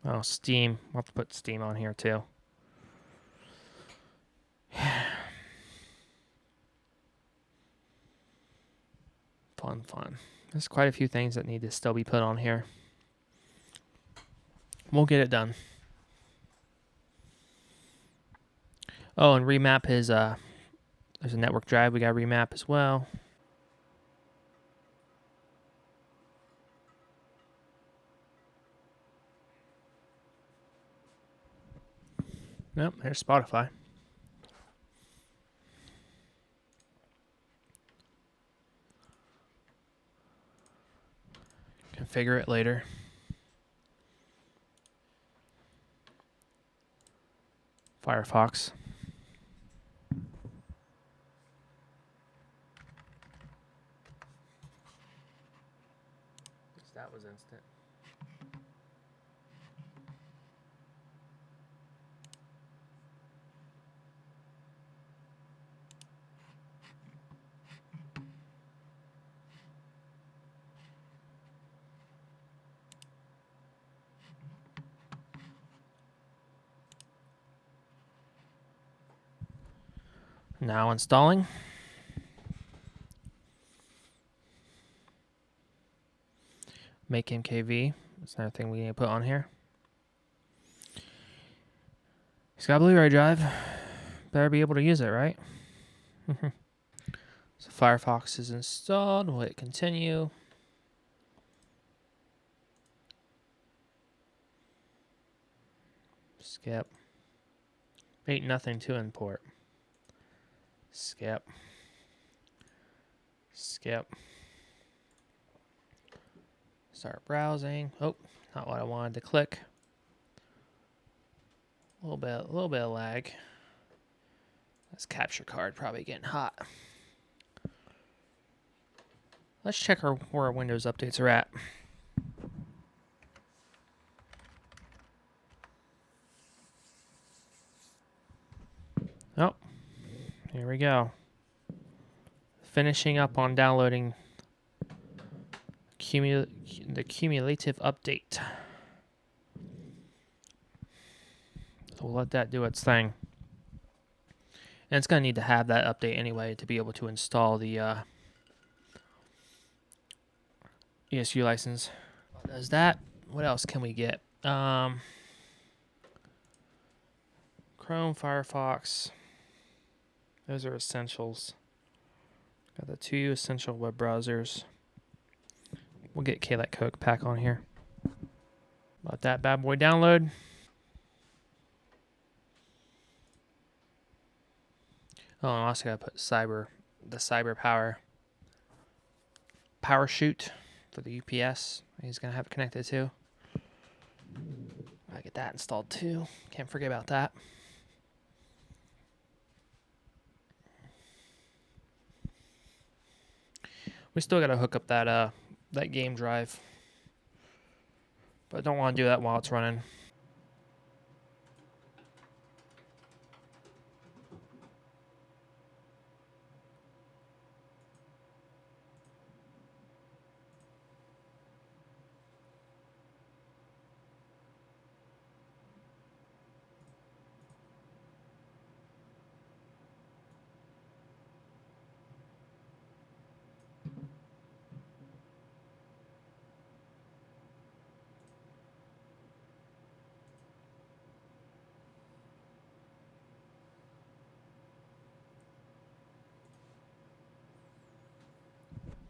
Oh, Steam. We'll have to put Steam on here too. Fun. There's quite a few things that need to still be put on here. We'll get it done. Oh, and remap his, there's a network drive we got to remap as well. Nope, here's Spotify. Configure it later. Firefox. That was instant. Now installing. Make MKV. That's another thing we need to put on here. He's got a Blu-ray drive. Better be able to use it, right? So Firefox is installed. We'll hit continue. Skip. Ain't nothing to import. Skip. Start browsing. Oh, not what I wanted to click. A little bit of lag. This capture card probably getting hot. Let's check where our Windows updates are at. Here we go. Finishing up on downloading the cumulative update. So we'll let that do its thing. And it's going to need to have that update anyway to be able to install the ESU license. Does that? What else can we get? Chrome, Firefox. Those are essentials. Got the 2 essential web browsers. We'll get KLEC Code Pack on here. Let that bad boy download. Oh, and I also gotta put the cyber power chute for the UPS. He's gonna have it connected to. I get that installed too. Can't forget about that. We still gotta hook up that game drive, but I don't want to do that while it's running.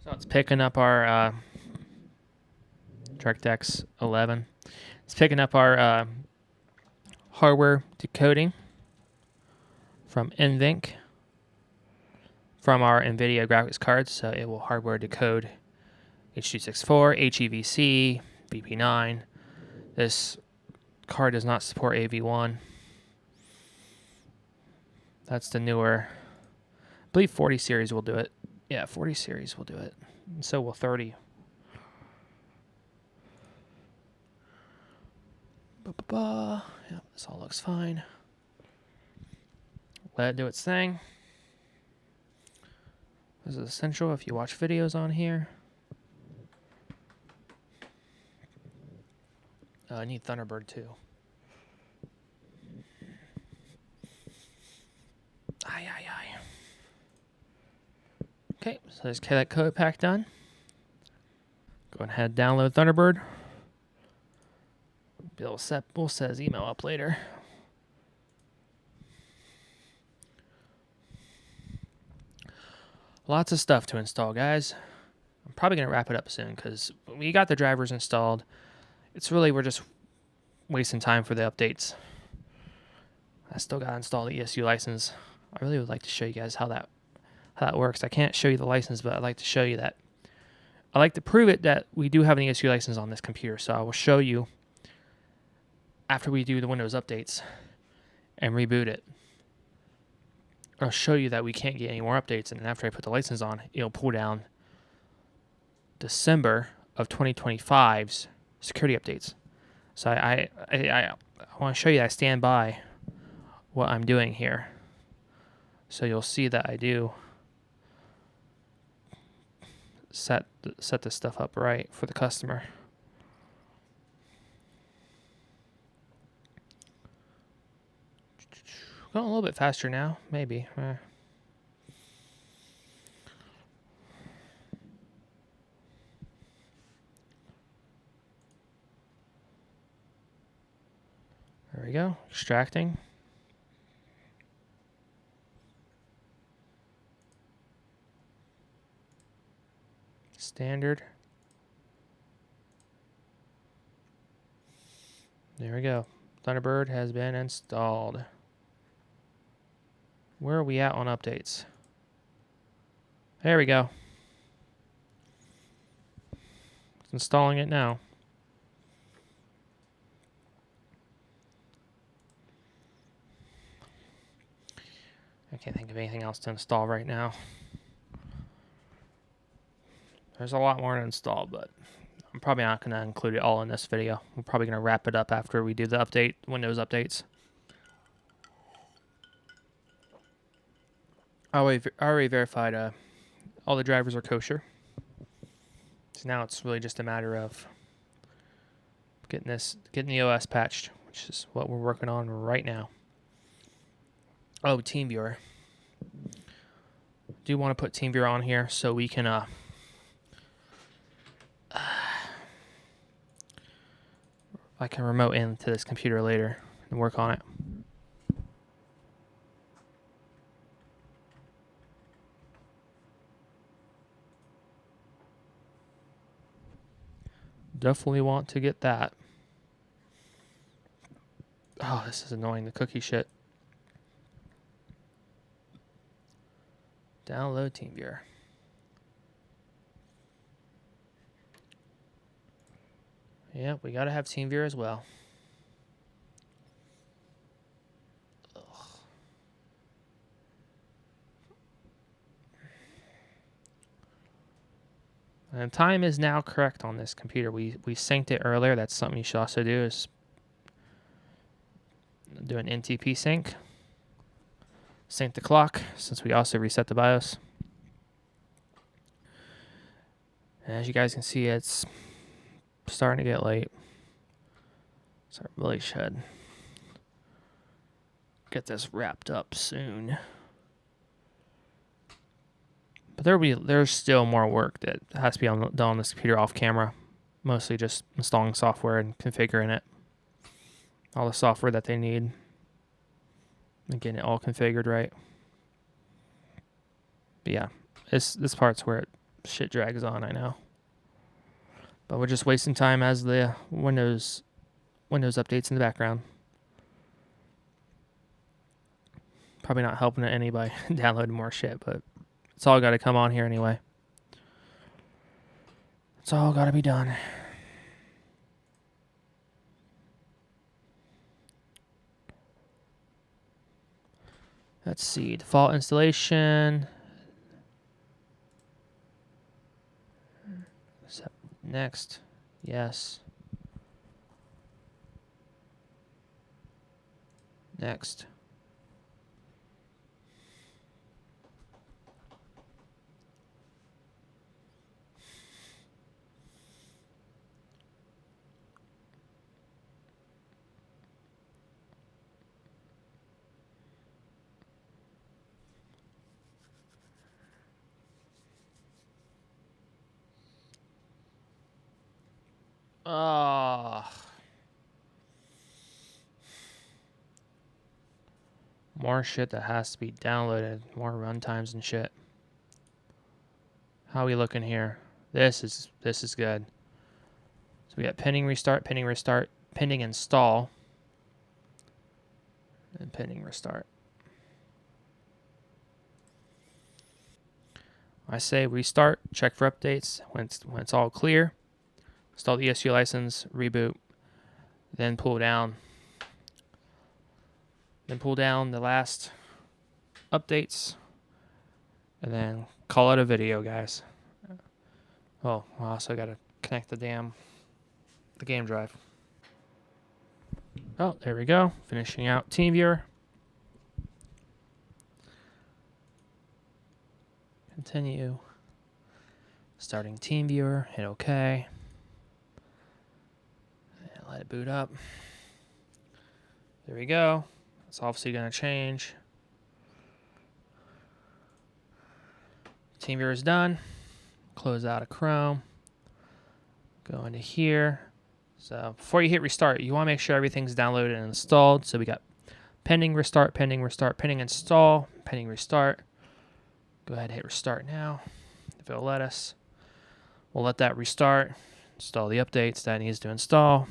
So it's picking up our DirectX 11. It's picking up our hardware decoding from NVENC from our NVIDIA graphics cards. So it will hardware decode H.264, HEVC, VP9. This card does not support AV1. That's the newer, I believe 40 series will do it. Yeah, 40 series will do it. And so will 30. Yep, this all looks fine. Let it do its thing. This is essential if you watch videos on here. I need Thunderbird too. Aye. Okay, so there's KLEC Code Pack done. Go ahead and download Thunderbird. We'll set his email up later. Lots of stuff to install, guys. I'm probably going to wrap it up soon because we got the drivers installed. We're just wasting time for the updates. I still got to install the ESU license. I really would like to show you guys how that works. I can't show you the license, but I'd like to show you that. I like to prove it that we do have an ESU license on this computer. So I will show you after we do the Windows updates and reboot it. I'll show you that we can't get any more updates, and then after I put the license on, it'll pull down December of 2025's security updates. So I want to show you that I stand by what I'm doing here. So you'll see that I do set this stuff up right for the customer. Going a little bit faster now, maybe. There we go, extracting. Standard. There we go. Thunderbird has been installed. Where are we at on updates? There we go. It's installing it now. I can't think of anything else to install right now. There's a lot more to install, but I'm probably not going to include it all in this video. We're probably going to wrap it up after we do the Windows updates. I already verified all the drivers are kosher. So now it's really just a matter of getting the OS patched, which is what we're working on right now. Oh, TeamViewer. Do want to put TeamViewer on here so we can I can remote into this computer later and work on it. Definitely want to get that. Oh, this is annoying, the cookie shit. Download TeamViewer. Yep, we gotta have TeamViewer as well. Ugh. And time is now correct on this computer. We synced it earlier. That's something you should also do, is do an NTP sync. Sync the clock, since we also reset the BIOS. And as you guys can see, it's starting to get late. So I really should get this wrapped up soon. But there's still more work that has to be done on this computer off camera. Mostly just installing software and configuring it. All the software that they need. And getting it all configured right. But yeah, this part's where shit drags on, I know. But we're just wasting time as the Windows updates in the background. Probably not helping any by downloading more shit, but it's all got to come on here anyway. It's all got to be done. Let's see, default installation. Next, yes. Next. More shit that has to be downloaded. More runtimes and shit. How are we looking here? This is good. So we got pending restart, pending install, and pending restart. I say restart, check for updates. When it's all clear, install the ESU license, reboot, then pull down the last updates, and then call it a video, guys. Oh, I also got to connect the game drive. Oh, there we go. Finishing out TeamViewer. Continue. Starting TeamViewer. Hit OK. And let it boot up. There we go. It's obviously going to change. TeamViewer is done. Close out of Chrome. Go into here. So before you hit restart, you want to make sure everything's downloaded and installed. So we got pending restart, pending install, pending restart. Go ahead and hit restart now. If it'll let us. We'll let that restart. Install the updates that it needs to install.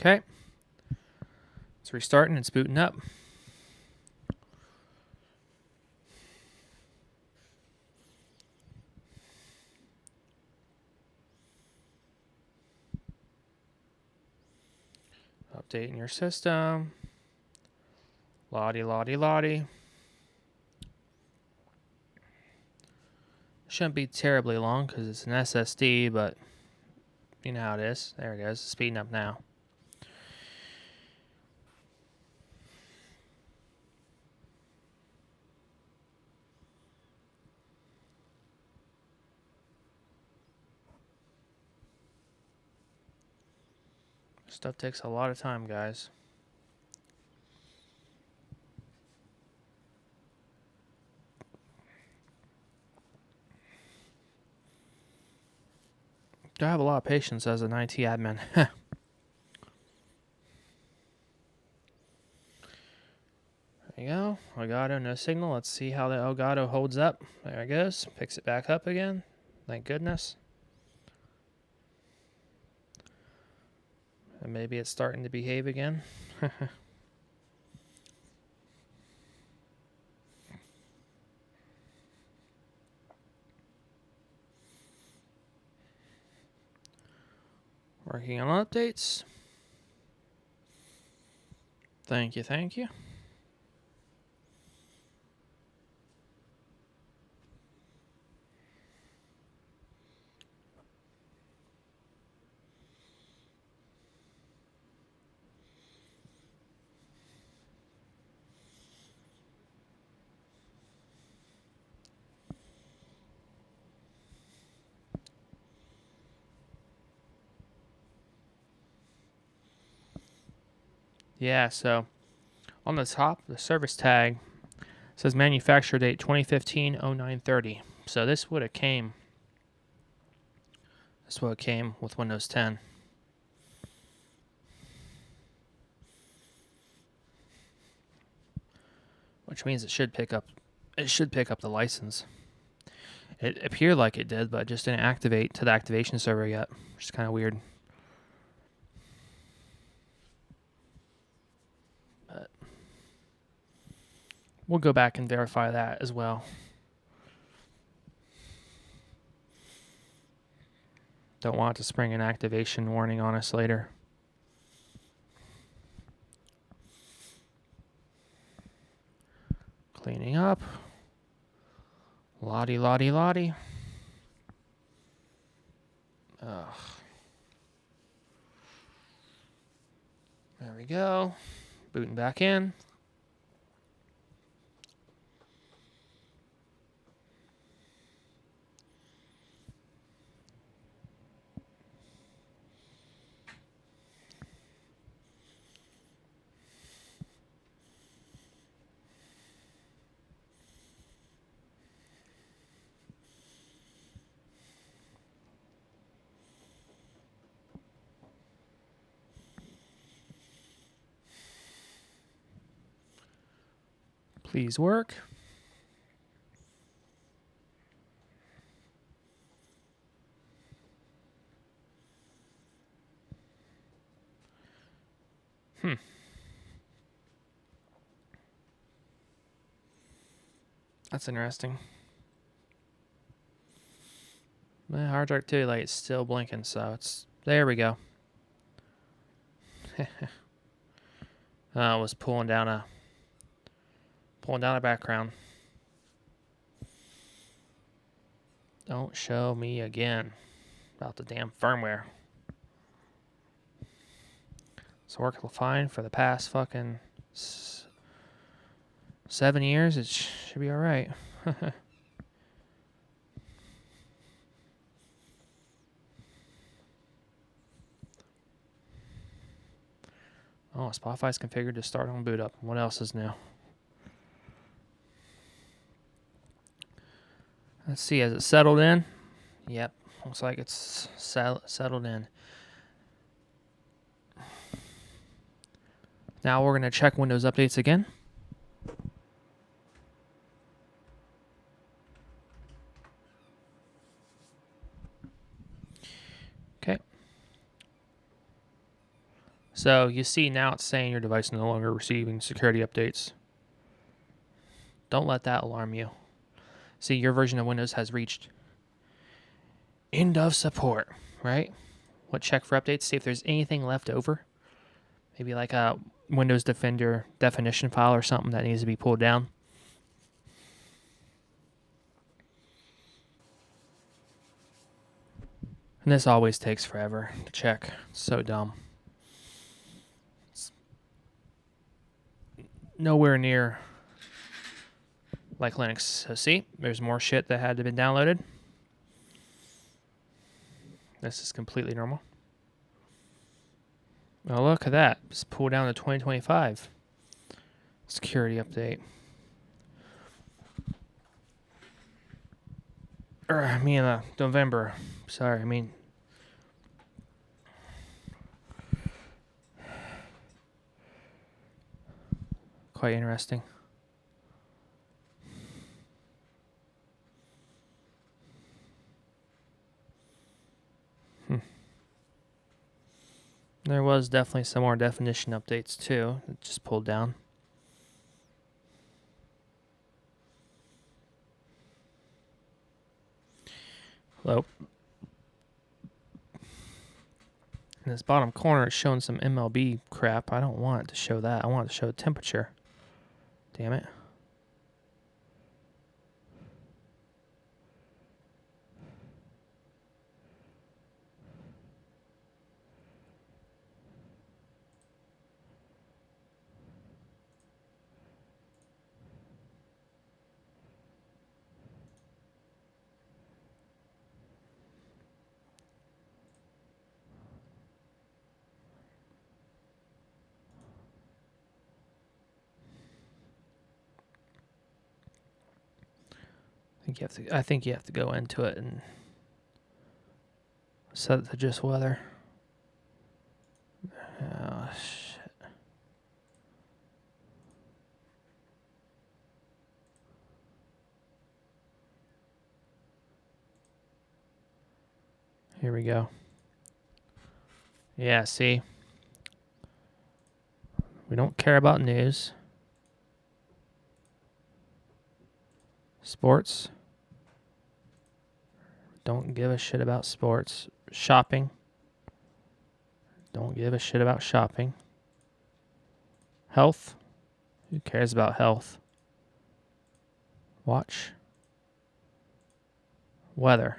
Okay. It's restarting. It's booting up. Updating your system. Lottie, lottie, lottie. Shouldn't be terribly long because it's an SSD, but you know how it is. There it goes. It's speeding up now. Stuff takes a lot of time, guys. I have a lot of patience as an IT admin. There you go. Elgato, no signal. Let's see how the Elgato holds up. There it goes. Picks it back up again. Thank goodness. And maybe it's starting to behave again. Working on updates. Thank you, thank you. Yeah, so on the top, the service tag says manufacture date 2015-0930. So this would have came. This would have came with Windows 10. Which means it should pick up the license. It appeared like it did, but it just didn't activate to the activation server yet, which is kind of weird. But we'll go back and verify that as well. Don't want to spring an activation warning on us later. Cleaning up. Lottie, lottie, lottie. Ugh. There we go. Booting back in. Please work. That's interesting. My hard drive too, like it's still blinking, so it's there we go. I was pulling down a background. Don't show me again about the damn firmware. It's working fine for the past fucking 7 years. It should be all right. Oh, Spotify's configured to start on boot up. What else is new? Let's see, has it settled in? Yep, looks like it's settled in. Now we're going to check Windows updates again. Okay. So you see now it's saying your device no longer receiving security updates. Don't let that alarm you. See, your version of Windows has reached end of support, right? What, check for updates, see if there's anything left over. Maybe like a Windows Defender definition file or something that needs to be pulled down. And this always takes forever to check. It's so dumb. It's nowhere near like Linux. So see, there's more shit that had to be downloaded. This is completely normal. Oh, look at that. Just pull down to 2025. Security update. November. Sorry, I mean. Quite interesting. There was definitely some more definition updates too. It just pulled down. Hello. In this bottom corner, it's showing some MLB crap. I don't want it to show that. I want it to show the temperature. Damn it. I think you have to go into it and set it to just weather. Oh shit. Here we go. Yeah, see? We don't care about news. Sports. Don't give a shit about sports. Shopping. Don't give a shit about shopping. Health. Who cares about health? Watch. Weather.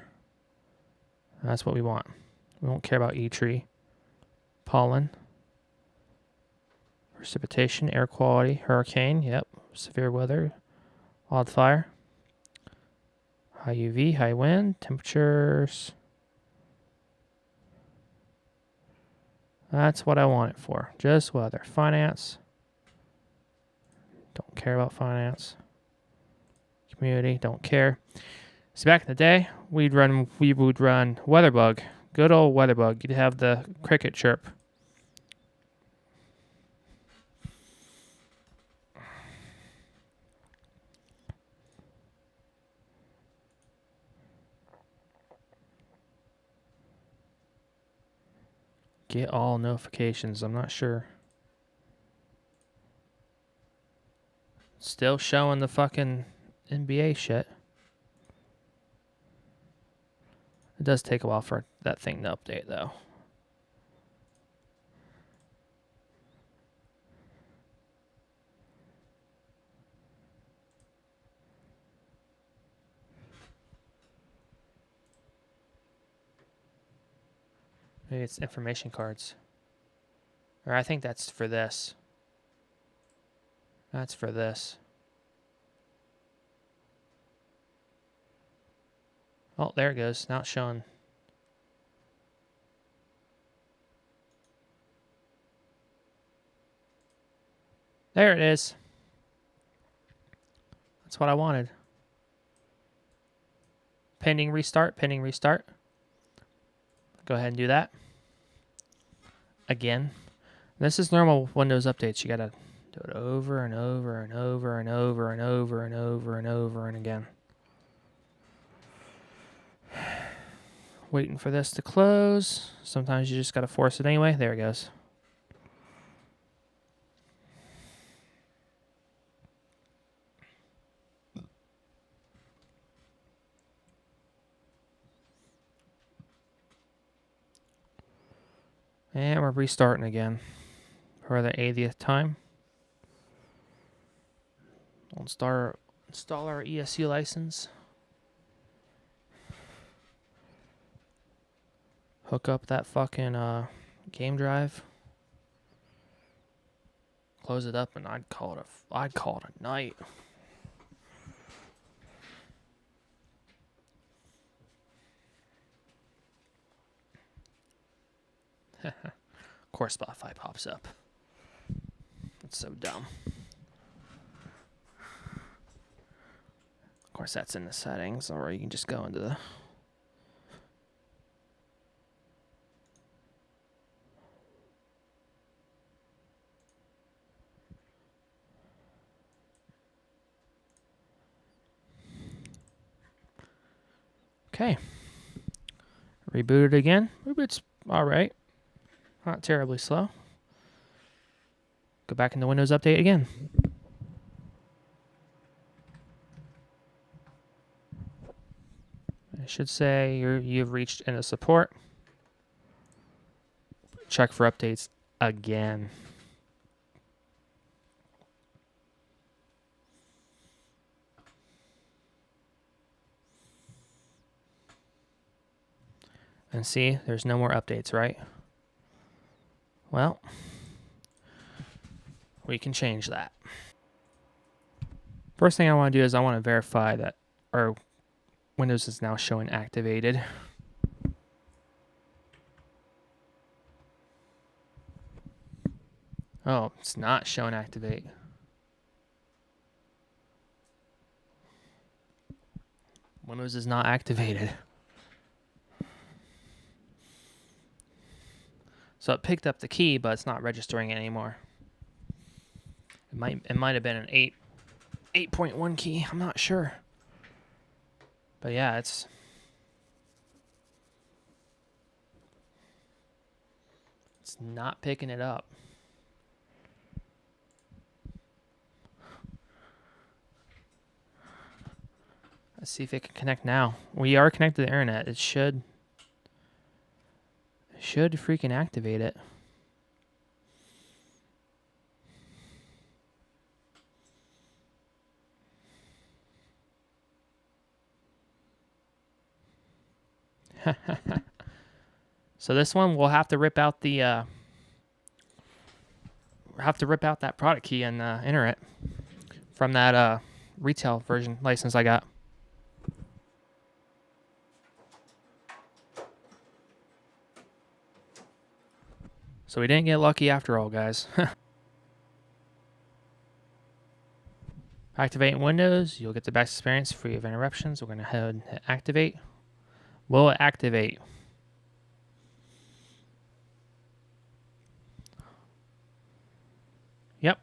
That's what we want. We don't care about E-tree. Pollen. Precipitation, air quality, hurricane, yep. Severe weather, wildfire. High UV, high wind, temperatures. That's what I want it for. Just weather. Finance. Don't care about finance. Community. Don't care. So back in the day, we would run WeatherBug. Good old WeatherBug. You'd have the cricket chirp. Get all notifications. I'm not sure. Still showing the fucking NBA shit. It does take a while for that thing to update, though. Maybe it's information cards. Or I think that's for this. That's for this. Oh, there it goes. Now it's showing. There it is. That's what I wanted. Pending restart, pending restart. Go ahead and do that. Again. This is normal Windows updates. You gotta do it over and over and over and over and over and over and over and again. Waiting for this to close. Sometimes you just gotta force it anyway. There it goes. And we're restarting again for the 80th time. We'll install our ESU license. Hook up that fucking game drive. Close it up, and I'd call it a night. Of course, Spotify pops up. It's so dumb. Of course, that's in the settings, or you can just go into the. Okay. Reboot it again. Reboot's all right. Not terribly slow. Go back into Windows Update again. It should say you've reached into support. Check for updates again. And see, there's no more updates, right? Well, we can change that. First thing I want to do is I want to verify that our Windows is now showing activated. Oh, it's not showing activate. Windows is not activated. So it picked up the key, but it's not registering it anymore. It might have been an 8.1 key. I'm not sure. But yeah, it's not picking it up. Let's see if it can connect now. We are connected to the internet. It should freaking activate it. So this one we'll have to rip out the that product key and enter it from that retail version license I got. So we didn't get lucky after all, guys. Activating Windows, you'll get the best experience free of interruptions. We're going to head and hit activate. Will it activate? Yep.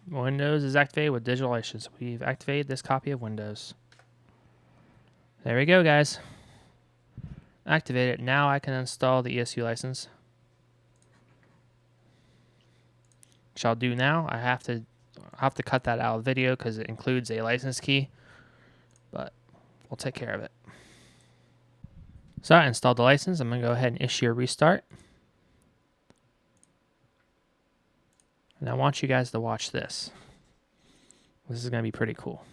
Windows is activated with digital license. We've activated this copy of Windows. There we go, guys. Activate it. Now I can install the ESU license. Which I'll do now. I have to cut that out of the video because it includes a license key. But we'll take care of it. So I installed the license. I'm going to go ahead and issue a restart. And I want you guys to watch this. This is going to be pretty cool.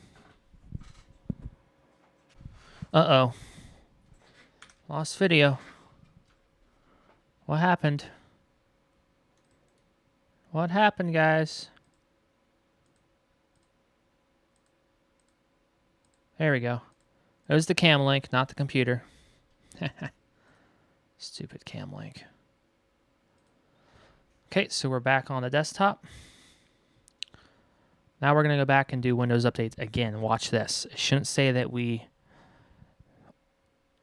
Uh-oh. Lost video. What happened? What happened, guys? There we go. It was the cam link, not the computer. Stupid cam link. Okay, so we're back on the desktop. Now we're going to go back and do Windows updates again. Watch this. It shouldn't say that we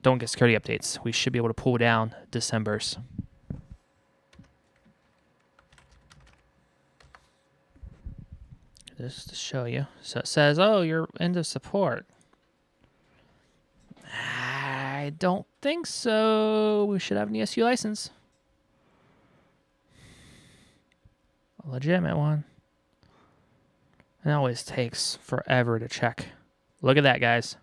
don't get security updates. We should be able to pull down December's. Just to show you. So it says, oh, you're end of support. I don't think so. We should have an ESU license. A legitimate one. It always takes forever to check. Look at that, guys.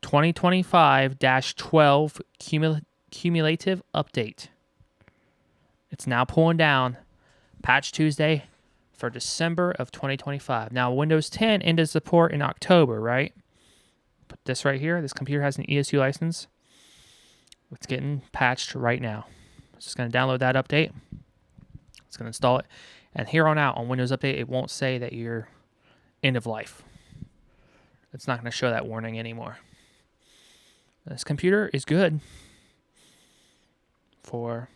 2025-12 cumulative update. It's now pulling down Patch Tuesday for December of 2025. Now, Windows 10 ended support in October, right? But this right here, this computer has an ESU license. It's getting patched right now. It's just going to download that update. It's going to install it. And here on out on Windows Update, it won't say that you're end of life. It's not going to show that warning anymore. This computer is good for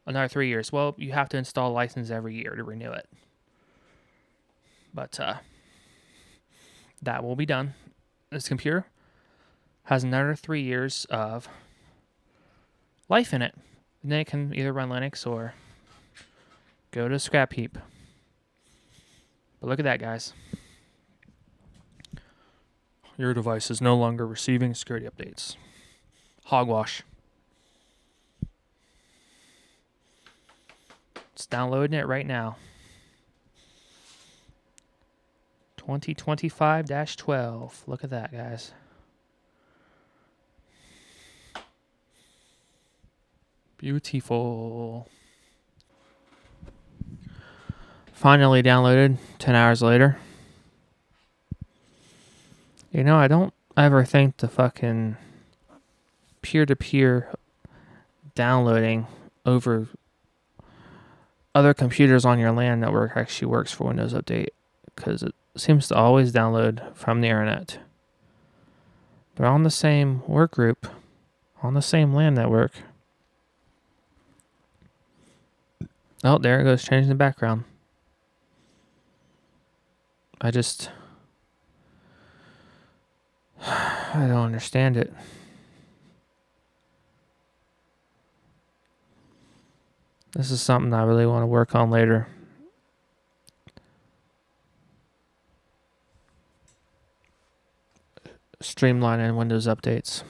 another 3 years. Well, you have to install a license every year to renew it. But that will be done. This computer has another 3 years of life in it. And then it can either run Linux or go to a scrap heap. But look at that, guys. Your device is no longer receiving security updates. Hogwash. It's downloading it right now. 2025-12. Look at that, guys. Beautiful. Finally downloaded 10 hours later. You know, I don't ever think the fucking peer-to-peer downloading over other computers on your LAN network actually works for Windows Update, because it seems to always download from the internet. They're on the same work group, on the same LAN network. Oh, there it goes, changing the background. I don't understand it. This is something I really want to work on later. Streamlining Windows updates.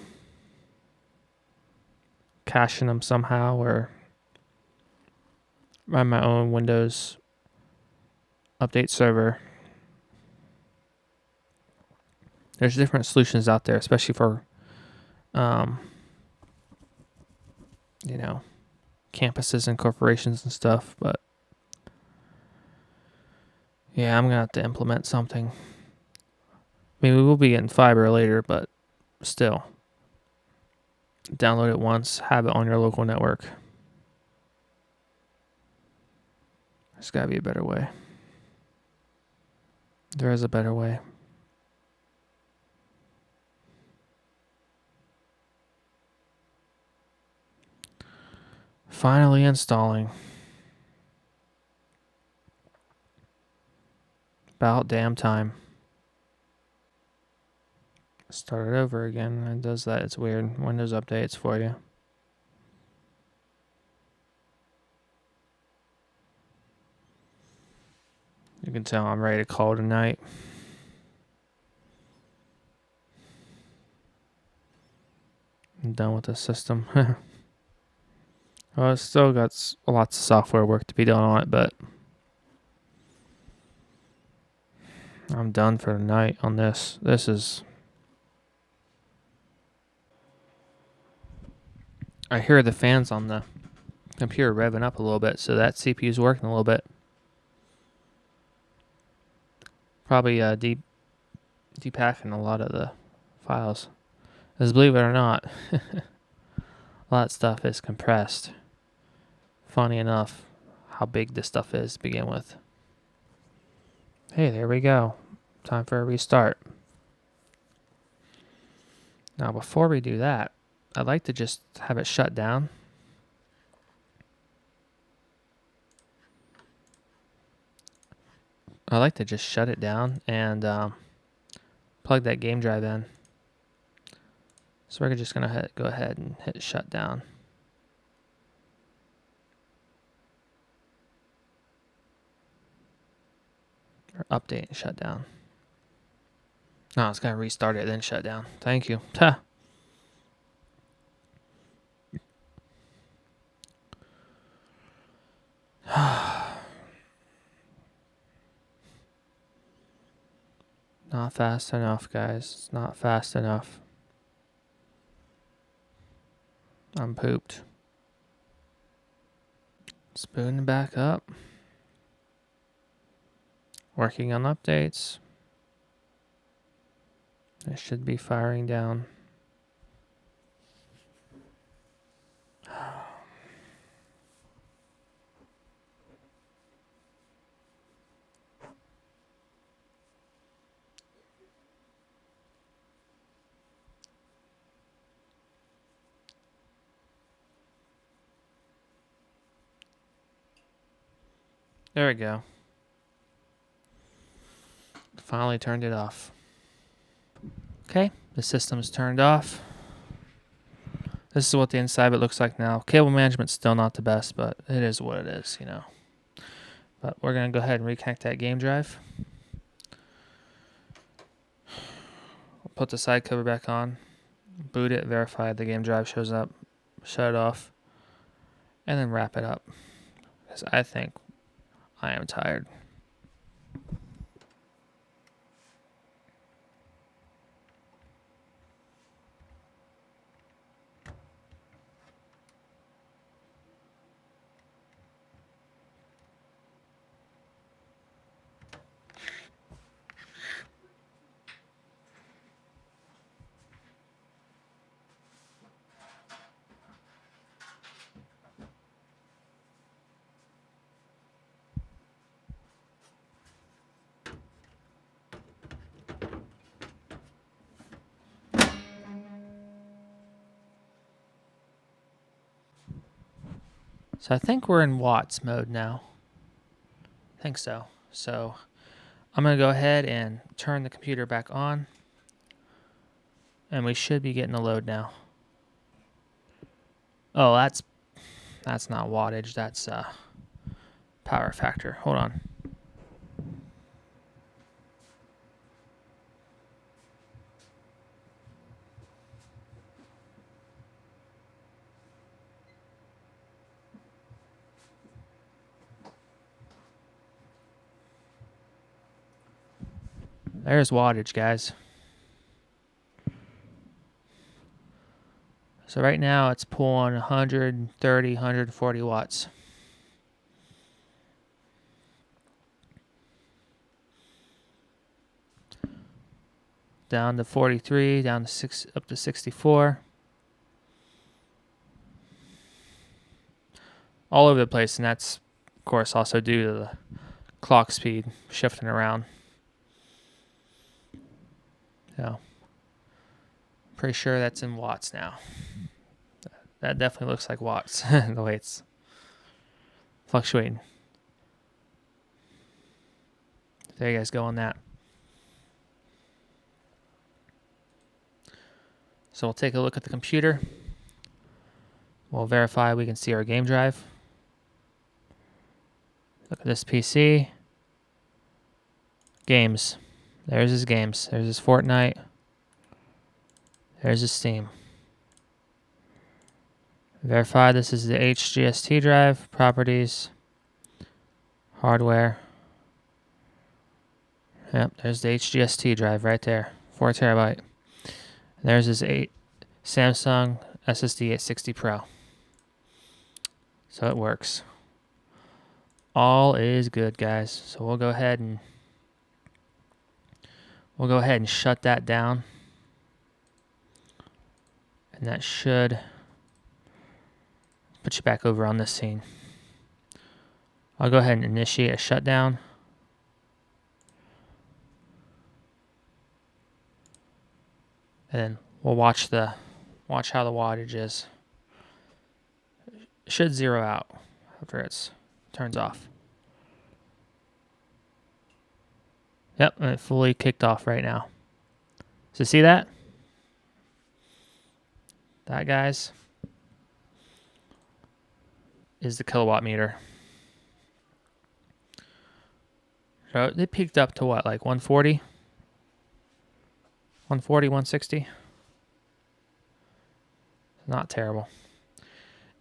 Caching them somehow, or run my own Windows update server. There's different solutions out there, especially for, you know, campuses and corporations and stuff. But yeah, I'm gonna have to implement something. I mean, we will be getting fiber later, but still, download it once, have it on your local network. There's gotta be a better way. There is a better way. Finally installing. About damn time. Start it over again. It does that. It's weird. Windows updates for you. You can tell I'm ready to call tonight. I'm done with the system. Well, it's still got lots of software work to be done on it, but I'm done for the night on this. This is... I hear the fans on the computer revving up a little bit, so that CPU is working a little bit. Probably depacking a lot of the files. Because believe it or not, a lot of stuff is compressed. Funny enough, how big this stuff is to begin with. Hey, there we go. Time for a restart. Now, before we do that, I'd like to just have it shut down. I like to just shut it down and plug that game drive in. So we're just going to go ahead and hit shut down. Or update and shut down. No, it's going to restart it, then shut down. Thank you. Tuh. Not fast enough, guys. It's not fast enough. I'm pooped. Spooning back up. Working on updates. It should be firing down. There we go. Finally turned it off. Okay, the system's turned off. This is what the inside of it looks like now. Cable management's still not the best, but it is what it is, you know. But we're going to go ahead and reconnect that game drive. We'll put the side cover back on. Boot it, verify the game drive shows up. Shut it off. And then wrap it up. Because I think I am tired. So I think we're in watts mode now. I think so. So I'm going to go ahead and turn the computer back on. And we should be getting a load now. Oh, that's not wattage. That's power factor. Hold on. There's wattage, guys. So right now it's pulling 130, 140 watts. Down to 43, down to up to 64. All over the place, and that's, of course, also due to the clock speed shifting around. So, pretty sure that's in watts now. That definitely looks like watts, the way it's fluctuating. There you guys go on that. So we'll take a look at the computer. We'll verify we can see our game drive. Look at this PC. Games. There's his games. There's his Fortnite. There's his Steam. Verify this is the HGST drive. Properties. Hardware. Yep, there's the HGST drive right there. 4 terabyte. There's his Samsung SSD 860 Pro. So it works. All is good, guys. So we'll go ahead and shut that down. And that should put you back over on this scene. I'll go ahead and initiate a shutdown. And then we'll watch how the wattage is. It should zero out after it turns off. Yep, and it fully kicked off right now. So see that? That, guys, is the kilowatt meter. So it peaked up to what, like 140? 140, 160? Not terrible.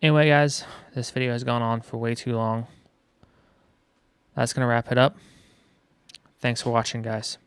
Anyway, guys, this video has gone on for way too long. That's going to wrap it up. Thanks for watching, guys.